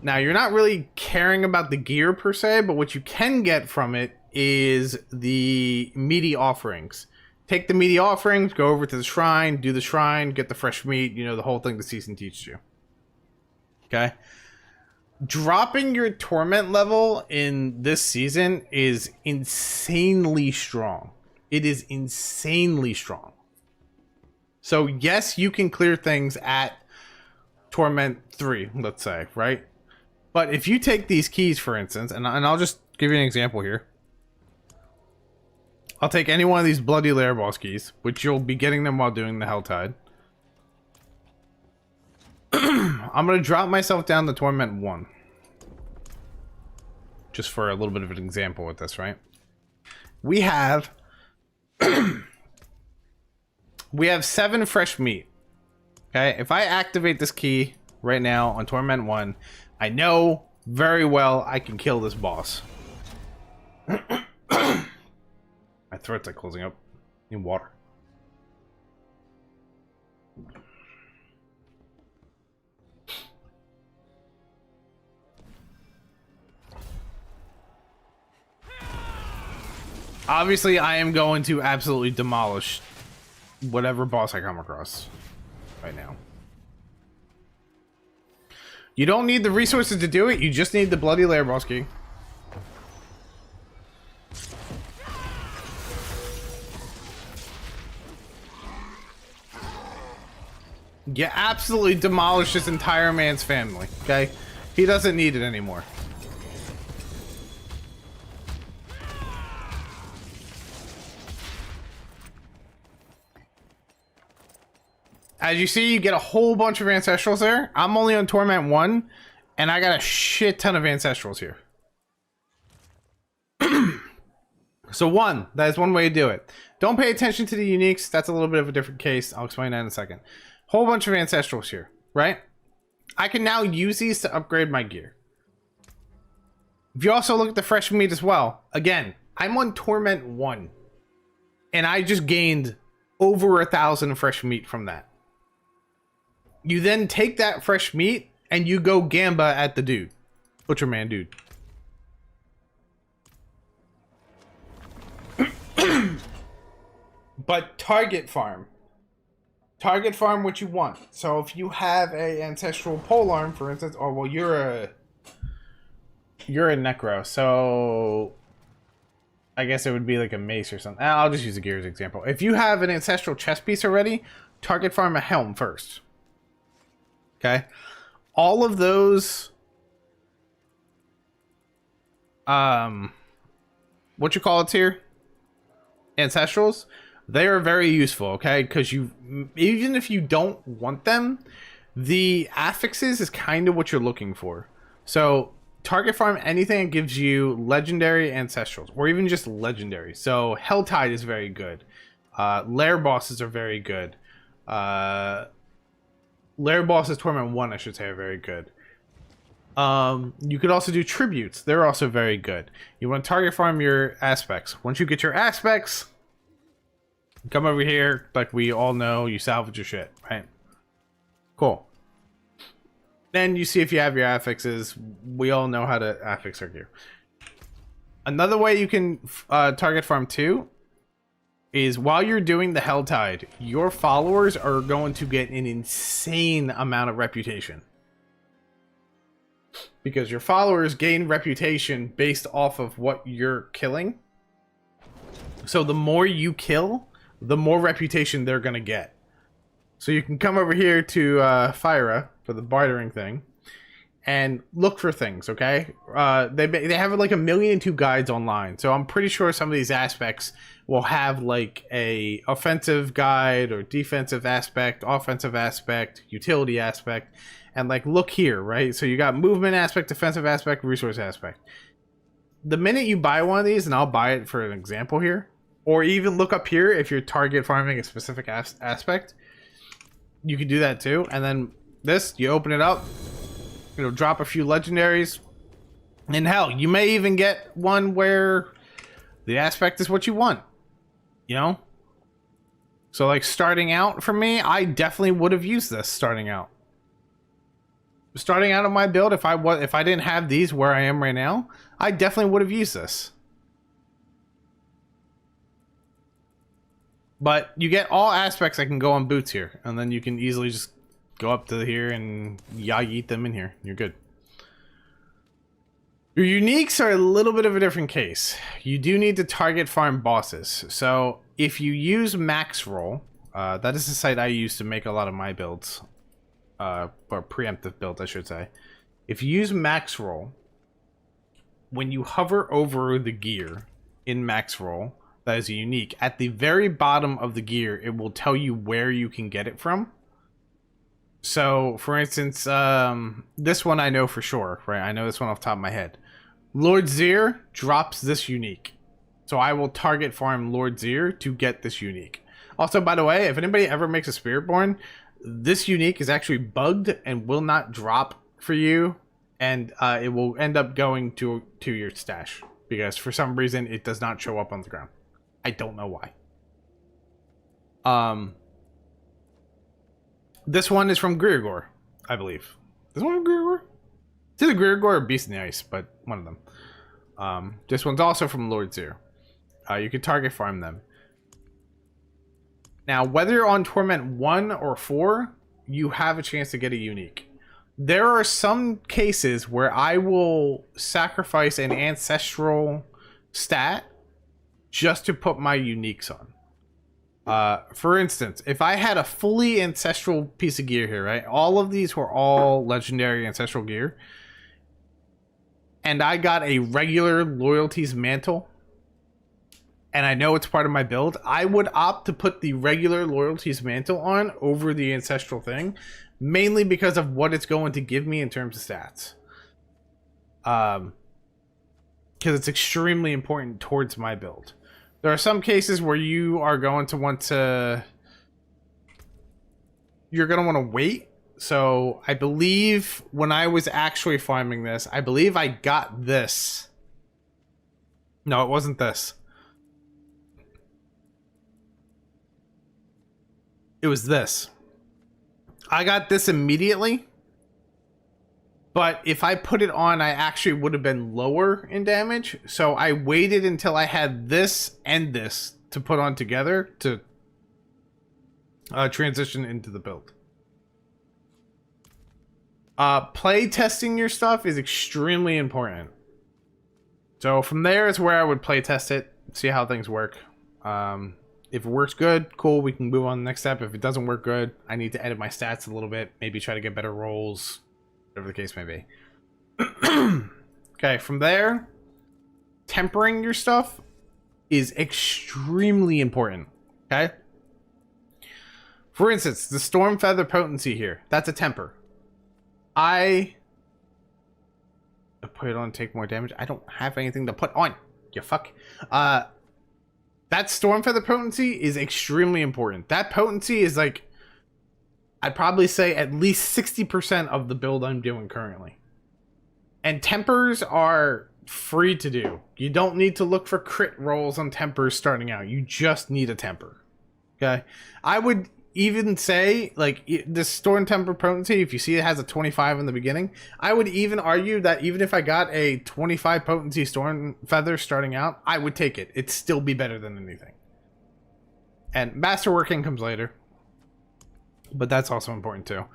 Now, you're not really caring about the gear per se, but what you can get from it is the meaty offerings. Take the meaty offerings, go over to the shrine, do the shrine, get the fresh meat, you know, the whole thing the season teaches you. Okay? Dropping your torment level in this season is insanely strong. It is insanely strong. So yes, you can clear things at torment 3, let's say, right? But if you take these keys, for instance, and I'll just give you an example here. I'll take any one of these bloody lair boss keys, which you'll be getting them while doing the Helltide. I'm going to drop myself down to Torment 1. Just for a little bit of an example with this, right? We have... we have 7 fresh meat. Okay? If I activate this key right now on Torment 1, I know very well I can kill this boss. My throat's like closing up. I need water. Obviously, I am going to absolutely demolish whatever boss I come across right now. You don't need the resources to do it. You just need the bloody lair boss key. You absolutely demolish this entire man's family, okay? He doesn't need it anymore. As you see, you get a whole bunch of Ancestrals there. I'm only on Torment 1, and I got a shit ton of Ancestrals here. So one, that is one way to do it. Don't pay attention to the uniques. That's a little bit of a different case. I'll explain that in a second. Whole bunch of Ancestrals here, right? I can now use these to upgrade my gear. If you also look at the fresh meat as well, again, I'm on Torment 1. And I just gained over 1,000 fresh meat from that. You then take that fresh meat and you go gamba at the dude. Butcherman dude. But target farm. Target farm what you want. So if you have a ancestral polearm, for instance, or well, you're a necro, so I guess it would be like a mace or something. I'll just use a gear as an example. If you have an ancestral chest piece already, target farm a helm first. Okay, all of those, what you call it here, ancestrals. They are very useful, okay? Because you, even if you don't want them, the affixes is kind of what you're looking for. So target farm anything that gives you legendary ancestrals, or even just legendary. So Helltide is very good. Lair bosses are very good. Lair bosses Torment 1, I should say, are very good. You could also do tributes. They're also very good. You want to target farm your aspects. Once you get your aspects, come over here, like we all know, you salvage your shit, right? Cool. Then you see if you have your affixes. We all know how to affix our gear. Another way you can target farm too is while you're doing the Helltide, your followers are going to get an insane amount of reputation. Because your followers gain reputation based off of what you're killing. So the more you kill, the more reputation they're gonna get. So you can come over here to Fyra for the bartering thing and look for things, okay? They have like 1,000,002 guides online, so I'm pretty sure some of these aspects will have like a offensive guide or defensive aspect, offensive aspect, utility aspect, and like look here, right? So you got movement aspect, defensive aspect, resource aspect. The minute you buy one of these, and I'll buy it for an example here, or even look up here if you're target farming a specific aspect. You can do that too. And then this, you open it up. It'll drop a few legendaries. And hell, you may even get one where the aspect is what you want. You know? So like starting out for me, I definitely would have used this starting out. Starting out on my build, if I didn't have these where I am right now, I definitely would have used this. But you get all aspects that can go on boots here, and then you can easily just go up to here and yeet them in here. You're good. Your uniques are a little bit of a different case. You do need to target farm bosses. So if you use max roll, that is the site I use to make a lot of my builds, or preemptive builds, I should say. If you use max roll, when you hover over the gear in max roll, that is unique. At the very bottom of the gear, it will tell you where you can get it from. So, for instance, this one I know for sure, right? I know this one off the top of my head. Lord Zir drops this unique. So I will target farm Lord Zir to get this unique. Also, by the way, if anybody ever makes a Spiritborn, this unique is actually bugged and will not drop for you. And it will end up going to your stash. Because for some reason, it does not show up on the ground. I don't know why. This one is from Grigor, I believe. This one from Grigor? It's either Grigor or Beast in the Ice, but one of them. This one's also from Lord Zir. You can target farm them. Now, whether you're on Torment 1 or 4, you have a chance to get a unique. There are some cases where I will sacrifice an ancestral stat just to put my uniques on. For instance, if I had a fully ancestral piece of gear here, right? All of these were all legendary ancestral gear. And I got a regular loyalties mantle, and I know it's part of my build, I would opt to put the regular loyalties mantle on over the ancestral thing, mainly because of what it's going to give me in terms of stats. Because it's extremely important towards my build. There are some cases where you are going to want to... You're going to want to wait. So I believe when I was actually farming this, I believe I got this. No, it wasn't this. It was this. I got this immediately. But if I put it on, I actually would have been lower in damage. So I waited until I had this and this to put on together to transition into the build. Play testing your stuff is extremely important. So from there is where I would play test it, see how things work. If it works good, cool, we can move on to the next step. If it doesn't work good, I need to edit my stats a little bit, maybe try to get better rolls, whatever the case may be. Okay, from there, tempering your stuff is extremely important, okay? For instance, the Storm Feather potency here, that's a temper. I put it on, take more damage. I don't have anything to put on. You fuck. That Storm Feather potency is extremely important. That potency is like, I'd probably say at least 60% of the build I'm doing currently. And tempers are free to do. You don't need to look for crit rolls on tempers starting out. You just need a temper. Okay? I would even say, like, this Storm Temper potency, if you see it has a 25 in the beginning, I would even argue that even if I got a 25 potency Storm Feather starting out, I would take it. It'd still be better than anything. And Masterworking comes later. But that's also important too.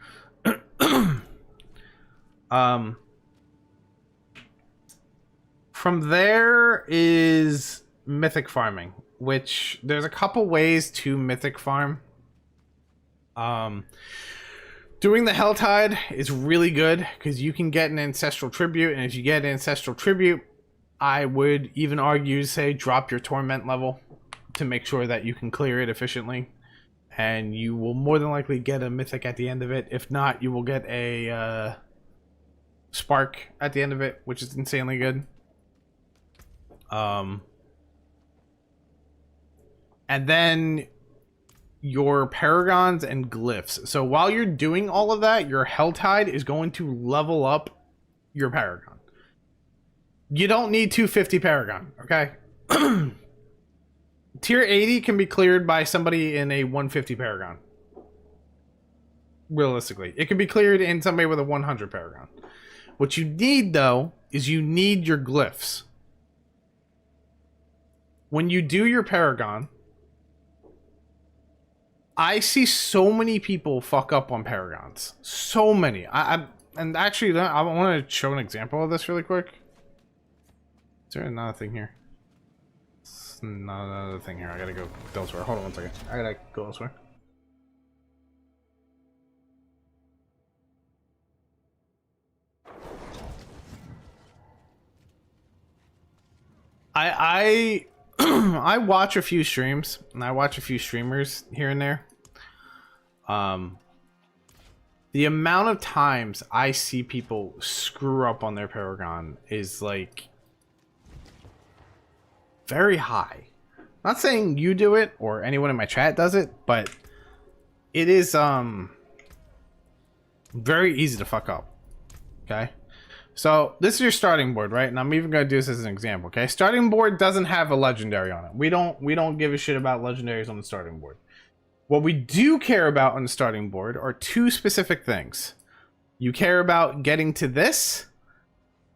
From there is mythic farming, which there's a couple ways to mythic farm. Doing the Helltide is really good because you can get an ancestral tribute, and if you get an ancestral tribute, I would even argue, say, drop your torment level to make sure that you can clear it efficiently, and you will more than likely get a mythic at the end of it. If not, you will get a spark at the end of it, which is insanely good. And then your paragons and glyphs. So while you're doing all of that, your Helltide is going to level up your paragon. You don't need 250 paragon, okay? Tier 80 can be cleared by somebody in a 150 paragon. Realistically. It can be cleared in somebody with a 100 paragon. What you need, though, is you need your glyphs. When you do your paragon, I see so many people fuck up on paragons. So many. And actually, I want to show an example of this really quick. Is there another thing here? It's not another thing here. I gotta go elsewhere. Hold on one second. I gotta go elsewhere. I watch a few streams, and I watch a few streamers here and there. The amount of times I see people screw up on their paragon is like very high. Not saying you do it or anyone in my chat does it, but it is very easy to fuck up. Okay? So this is your starting board, right? And I'm even going to do this as an example, okay? Starting board doesn't have a legendary on it. We don't give a shit about legendaries on the starting board. What we do care about on the starting board are two specific things. You care about getting to this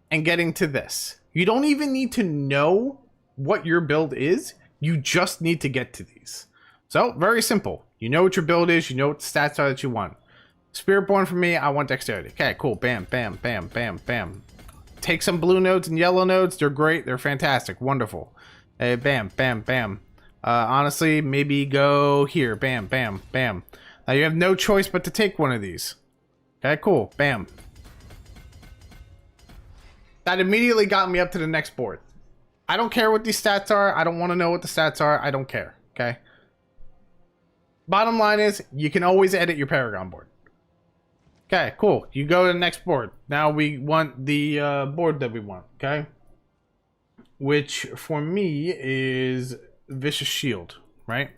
and getting to this. You don't even need to know what your build is. You just need to get to these. So, very simple. You know what your build is. You know what the stats are that you want. Spiritborn for me, I want dexterity. Okay, cool. Bam, bam, bam, bam, bam. Take some blue nodes and yellow nodes. They're great. They're fantastic. Wonderful. Hey, bam, bam, bam. Honestly, maybe go here. Bam, bam, bam. Now you have no choice but to take one of these. Okay, cool. Bam. That immediately got me up to the next board. I don't care what these stats are. I don't want to know what the stats are. I don't care. Okay. Bottom line is, you can always edit your Paragon board. Okay, cool. You go to the next board. Now we want the board that we want. Okay. Which for me is Vicious Shield, right?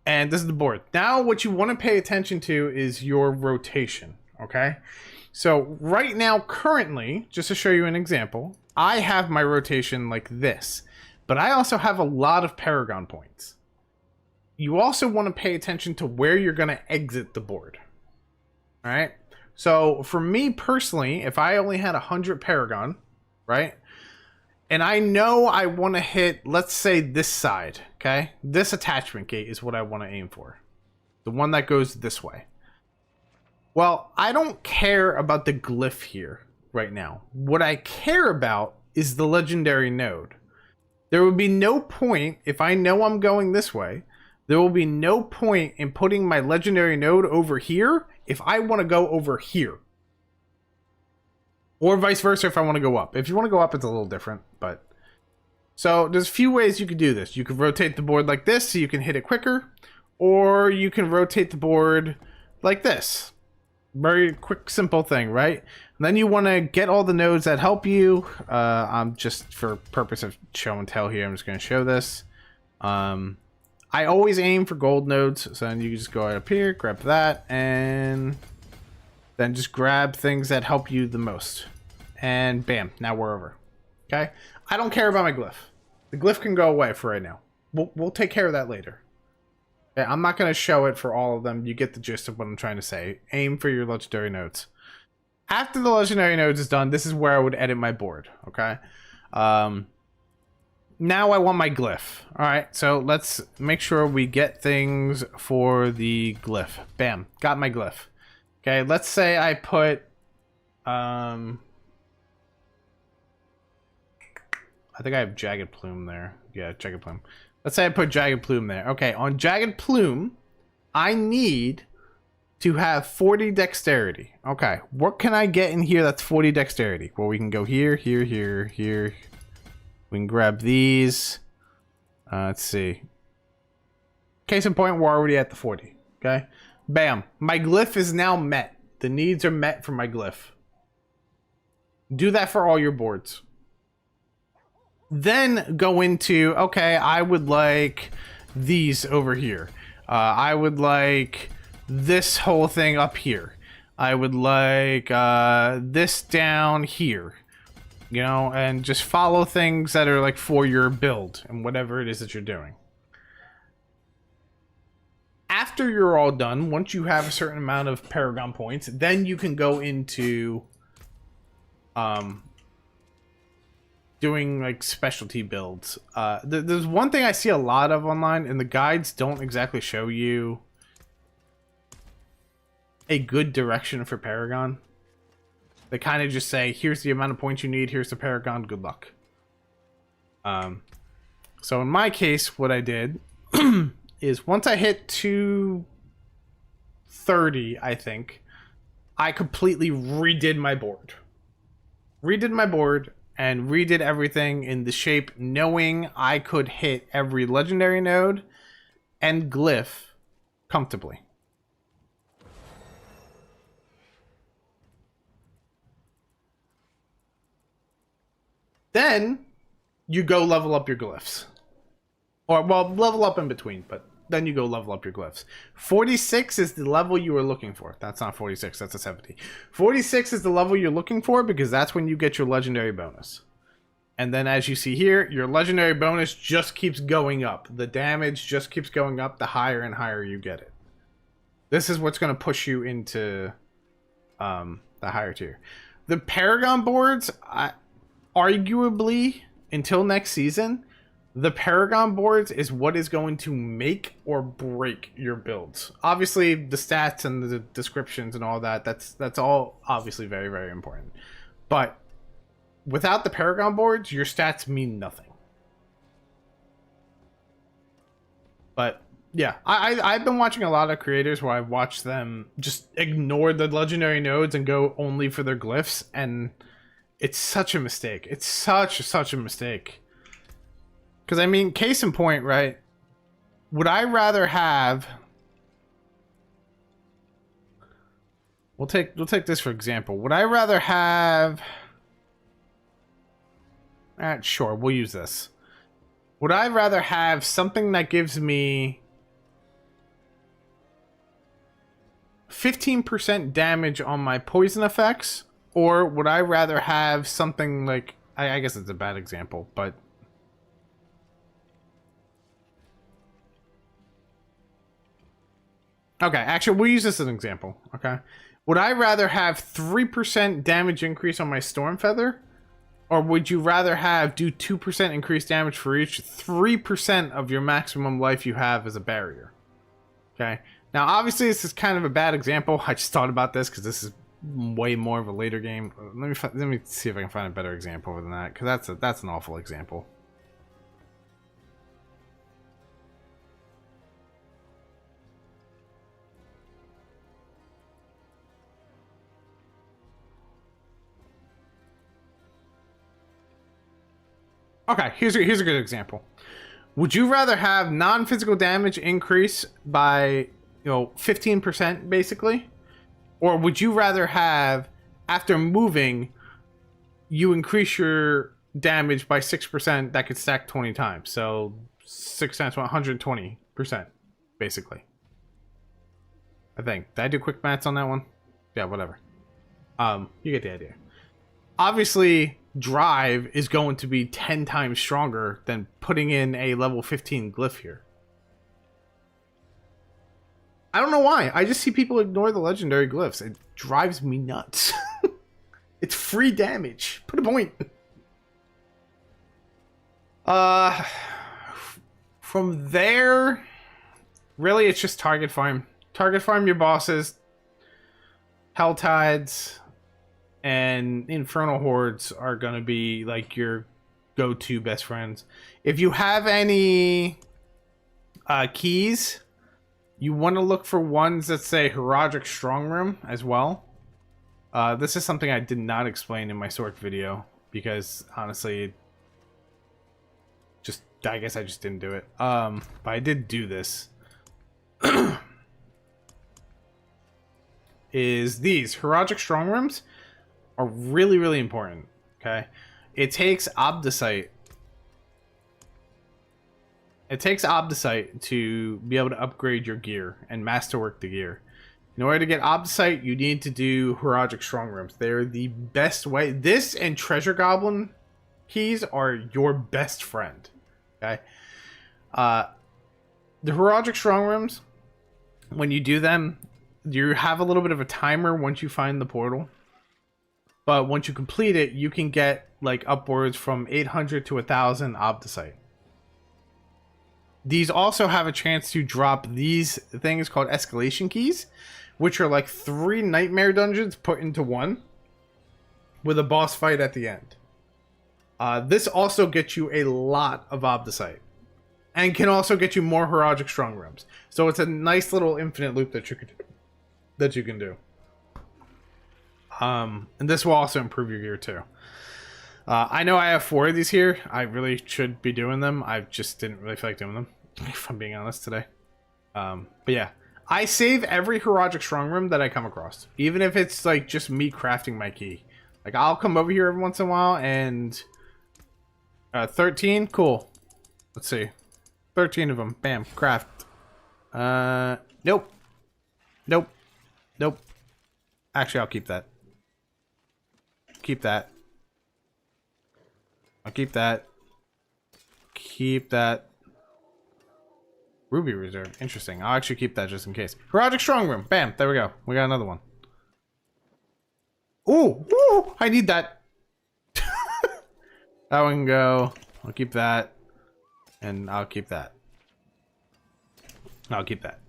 And this is the board. Now what you want to pay attention to is your rotation. Okay. So right now, currently, just to show you an example, I have my rotation like this, but I also have a lot of Paragon points. You also want to pay attention to where you're going to exit the board. All right. So for me personally, if I only had 100 Paragon, right? And I know I want to hit, let's say this side, okay? This attachment gate is what I want to aim for. The one that goes this way. Well, I don't care about the glyph here right now. What I care about is the legendary node. There would be no point, if I know I'm going this way, there will be no point in putting my legendary node over here if I want to go over here. Or vice versa if I want to go up. If you want to go up, it's a little different, but... So, there's a few ways you could do this. You could rotate the board like this so you can hit it quicker. Or you can rotate the board like this. Very quick, simple thing, right? And then you want to get all the nodes that help you. I'm just, for purpose of show and tell here, I'm just going to show this. I always aim for gold nodes, so then you can just go right up here, grab that, and then just grab things that help you the most. And bam, now we're over. Okay? I don't care about my glyph. The glyph can go away for right now. We'll take care of that later. Okay, I'm not going to show it for all of them. You get the gist of what I'm trying to say. Aim for your legendary nodes. After the legendary nodes is done, this is where I would edit my board. Okay? Now I want my glyph. Alright, so let's make sure we get things for the glyph. Bam, got my glyph. Okay, let's say I put... I think I have Jagged Plume there. Yeah, Jagged Plume. Let's say I put Jagged Plume there. Okay, on Jagged Plume, I need to have 40 dexterity. Okay, what can I get in here that's 40 dexterity? Well, we can go here, here, here, here. We can grab these. Let's see. Case in point, we're already at the 40. Okay. Bam. My glyph is now met. The needs are met for my glyph. Do that for all your boards. Then go into, okay, I would like these over here. I would like this whole thing up here. I would like this down here. You know, and just follow things that are like for your build and whatever it is that you're doing. After you're all done, once you have a certain amount of Paragon points, then you can go into doing like specialty builds. There's one thing I see a lot of online, and the guides don't exactly show you a good direction for Paragon. They kind of just say, here's the amount of points you need, here's the Paragon, good luck. So in my case, what I did is once I hit 230, I think, I completely redid my board. Redid my board and redid everything in the shape, knowing I could hit every legendary node and glyph comfortably. Then you go level up your glyphs. Or, well, level up in between, but then you go level up your glyphs. 46 is the level you were looking for. That's not 46, that's a 70. 46 is the level you're looking for because that's when you get your legendary bonus. And then as you see here, your legendary bonus just keeps going up. The damage just keeps going up the higher and higher you get it. This is what's going to push you into the higher tier. The Paragon boards... arguably, until next season, the Paragon boards is what is going to make or break your builds. Obviously, the stats and the descriptions and all that, that's all obviously very, very important. But without the Paragon boards, your stats mean nothing. But yeah, I've been watching a lot of creators where I've watched them just ignore the legendary nodes and go only for their glyphs, and it's such a mistake. It's such a mistake. Because I mean, case in point, right? Would I rather have? We'll take this for example. Would I rather have? Sure, we'll use this. Would I rather have something that gives me 15% damage on my poison effects, or would I rather have something like I guess it's a bad example, but okay, actually we'll use this as an example. Okay, would I rather have 3% damage increase on my Storm Feather, or would you rather have do 2% increased damage for each 3% of your maximum life you have as a barrier? Okay. Now, obviously, this is kind of a bad example. I just thought about this because this is way more of a later game. Let me see if I can find a better example than that, because that's an awful example. Okay, here's a good example. Would you rather have non-physical damage increase by 15% basically, or would you rather have after moving you increase your damage by 6% that could stack 20 times? So 6 times 120% basically. I think. Did I do quick maths on that one? Yeah, whatever. You get the idea. Obviously, drive is going to be 10 times stronger than putting in a level 15 glyph here. I don't know why. I just see people ignore the legendary glyphs. It drives me nuts. It's free damage. Put a point. From there, really, it's just target farm. Target farm your bosses. Hell Tides and Infernal Hordes are gonna be like your go-to best friends. If you have any keys, you want to look for ones that say Herodic Strong Room as well. This is something I did not explain in my Sorc video because honestly, I guess I just didn't do it. But I did do this. Is these Herodic Strong Rooms are really, really important. Okay, it takes Obdicite. It takes Obdicite to be able to upgrade your gear and masterwork the gear. In order to get Obdicite, you need to do Herodic Strong Rooms. They're the best way. This and Treasure Goblin keys are your best friend. Okay, the Herodic Strong Rooms, when you do them, you have a little bit of a timer once you find the portal. But once you complete it, you can get like upwards from 800 to 1,000 Obdicite. These also have a chance to drop these things called escalation keys, which are like 3 nightmare dungeons put into one with a boss fight at the end. This also gets you a lot of Obdicite and can also get you more Herodic Strong Rooms. So it's a nice little infinite loop that you can do. And this will also improve your gear too. I know I have 4 of these here. I really should be doing them. I just didn't really feel like doing them, if I'm being honest today. But yeah, I save every Herodic Strong Room that I come across, even if it's like just me crafting my key. Like I'll come over here every once in a while and 13, cool. Let's see, 13 of them, bam, craft. Nope. Actually, I'll keep that. Keep that. I'll keep that. Keep that. Ruby Reserve. Interesting. I'll actually keep that just in case. Herodic Strong Room. Bam. There we go. We got another one. Ooh. Ooh. I need that. That one can go. I'll keep that. And I'll keep that. I'll keep that.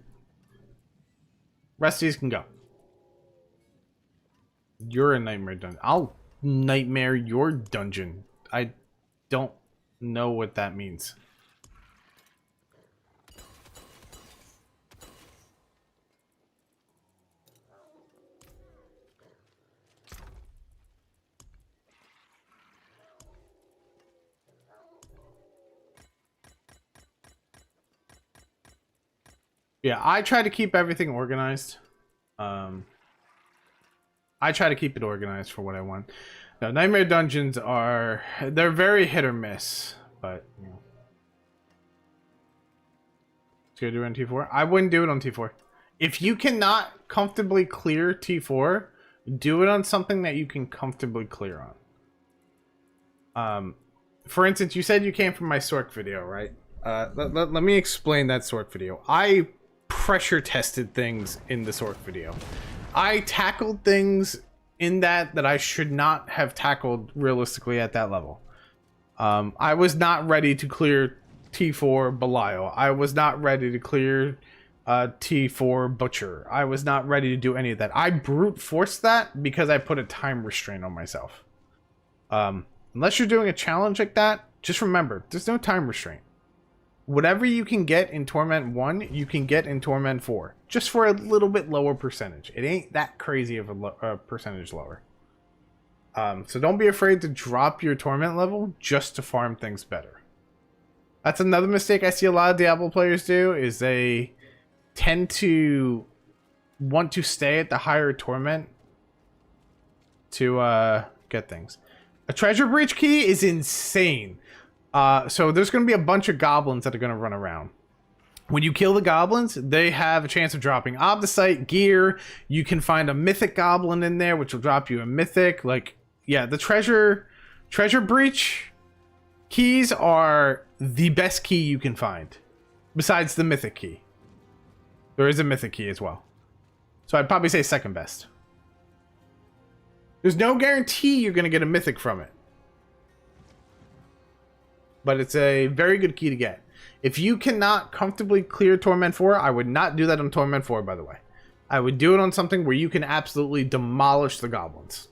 Rest of these can go. You're a nightmare dungeon. I'll nightmare your dungeon. I don't know what that means. Yeah, I try to keep everything organized. I try to keep it organized for what I want. Now, nightmare dungeons they're very hit or miss, but you know. So you do it on T4? I wouldn't do it on T4. If you cannot comfortably clear T4, do it on something that you can comfortably clear on. For instance, you said you came from my Sork video, right? Let me explain that Sork video. I pressure tested things in the Sork video. I tackled things in that I should not have tackled realistically at that level. I was not ready to clear T4 Belial. I was not ready to clear T4 Butcher. I was not ready to do any of that. I brute forced that because I put a time restraint on myself. Unless you're doing a challenge like that, just remember, there's no time restraint. Whatever you can get in Torment 1, you can get in Torment 4. Just for a little bit lower percentage. It ain't that crazy of a percentage lower. So don't be afraid to drop your Torment level just to farm things better. That's another mistake I see a lot of Diablo players do, is they tend to want to stay at the higher Torment to get things. A treasure breach key is insane. So there's going to be a bunch of goblins that are going to run around. When you kill the goblins, they have a chance of dropping Obdicite, gear. You can find a mythic goblin in there, which will drop you a mythic. Like, yeah, the treasure breach keys are the best key you can find. Besides the mythic key. There is a mythic key as well. So I'd probably say second best. There's no guarantee you're going to get a mythic from it. But it's a very good key to get. If you cannot comfortably clear Torment 4, I would not do that on Torment 4, by the way. I would do it on something where you can absolutely demolish the goblins.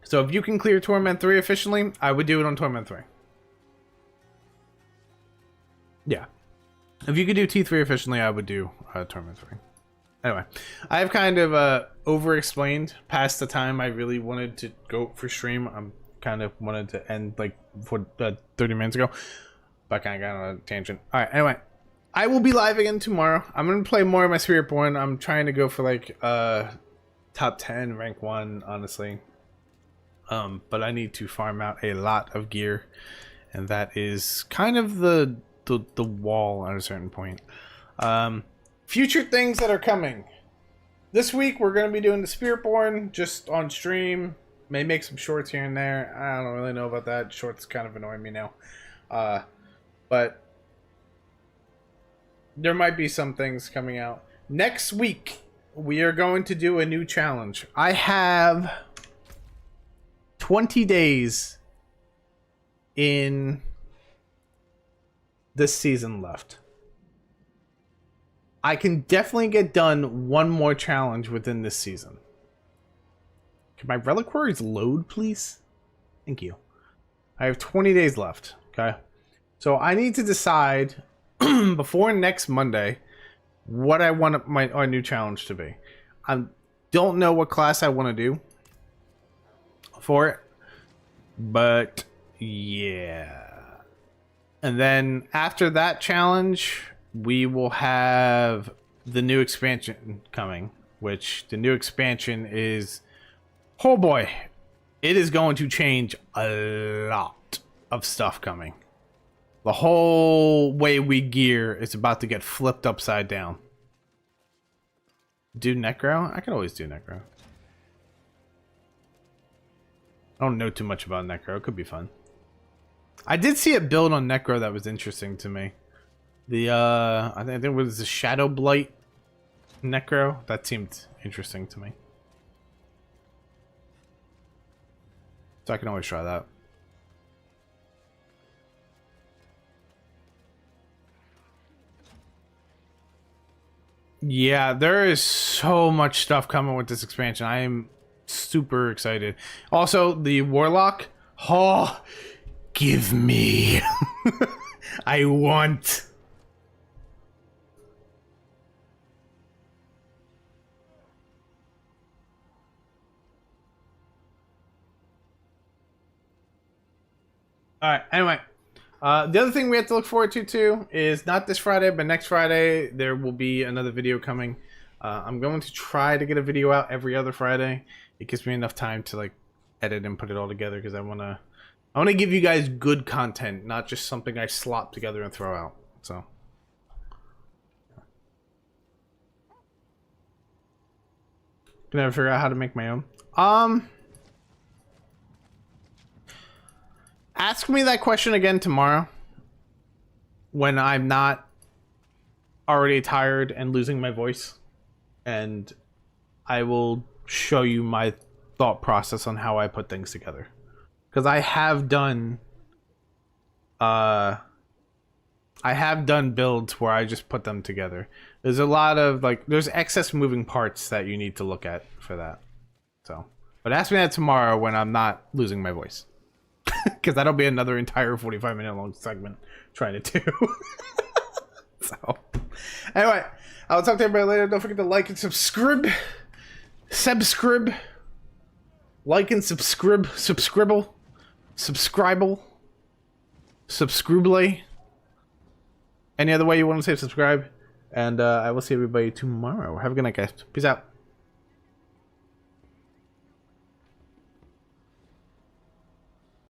So if you can clear Torment 3 efficiently, I would do it on Torment 3. Yeah. If you could do T3 efficiently, I would do Torment 3. Anyway, I have kind of over-explained past the time I really wanted to go for stream. I'm kind of wanted to end like for 30 minutes ago, but I kind of got on a tangent. All right, anyway, I will be live again tomorrow. I'm going to play more of my Spiritborn. I'm trying to go for like top 10, rank 1, honestly. But I need to farm out a lot of gear, and that is kind of the wall at a certain point. Future things that are coming. This week we're going to be doing the Spiritborn just on stream. May make some shorts here and there. I don't really know about that. Shorts kind of annoy me now. But there might be some things coming out. Next week we are going to do a new challenge. I have 20 days in this season left. I can definitely get done one more challenge within this season. Can my reliquaries load, please? Thank you. I have 20 days left, okay? So I need to decide before next Monday what I want our new challenge to be. I don't know what class I want to do for it, but yeah. And then after that challenge, we will have the new expansion coming, which the new expansion is, oh boy, it is going to change a lot of stuff coming. The whole way we gear is about to get flipped upside down. Do Necro? I could always do Necro. I don't know too much about Necro. It could be fun. I did see a build on Necro that was interesting to me. The I think it was the Shadow Blight Necro. That seemed interesting to me. So I can always try that. Yeah, there is so much stuff coming with this expansion. I am super excited. Also, the Warlock. Oh, give me. I want. All right. Anyway, the other thing we have to look forward to too is not this Friday, but next Friday there will be another video coming. I'm going to try to get a video out every other Friday. It gives me enough time to like edit and put it all together because I wanna give you guys good content, not just something I slop together and throw out. So. Can never figure out how to make my own. Ask me that question again tomorrow when I'm not already tired and losing my voice, and I will show you my thought process on how I put things together. Because I have done builds where I just put them together. There's a lot of like there's excess moving parts that you need to look at for that. So, but ask me that tomorrow when I'm not losing my voice. Because that'll be another entire 45-minute long segment trying to do. So, anyway, I'll talk to everybody later. Don't forget to like and subscribe. Like and subscribe. Subscribe. Any other way you want to say subscribe. And I will see everybody tomorrow. Have a good night, guys. Peace out.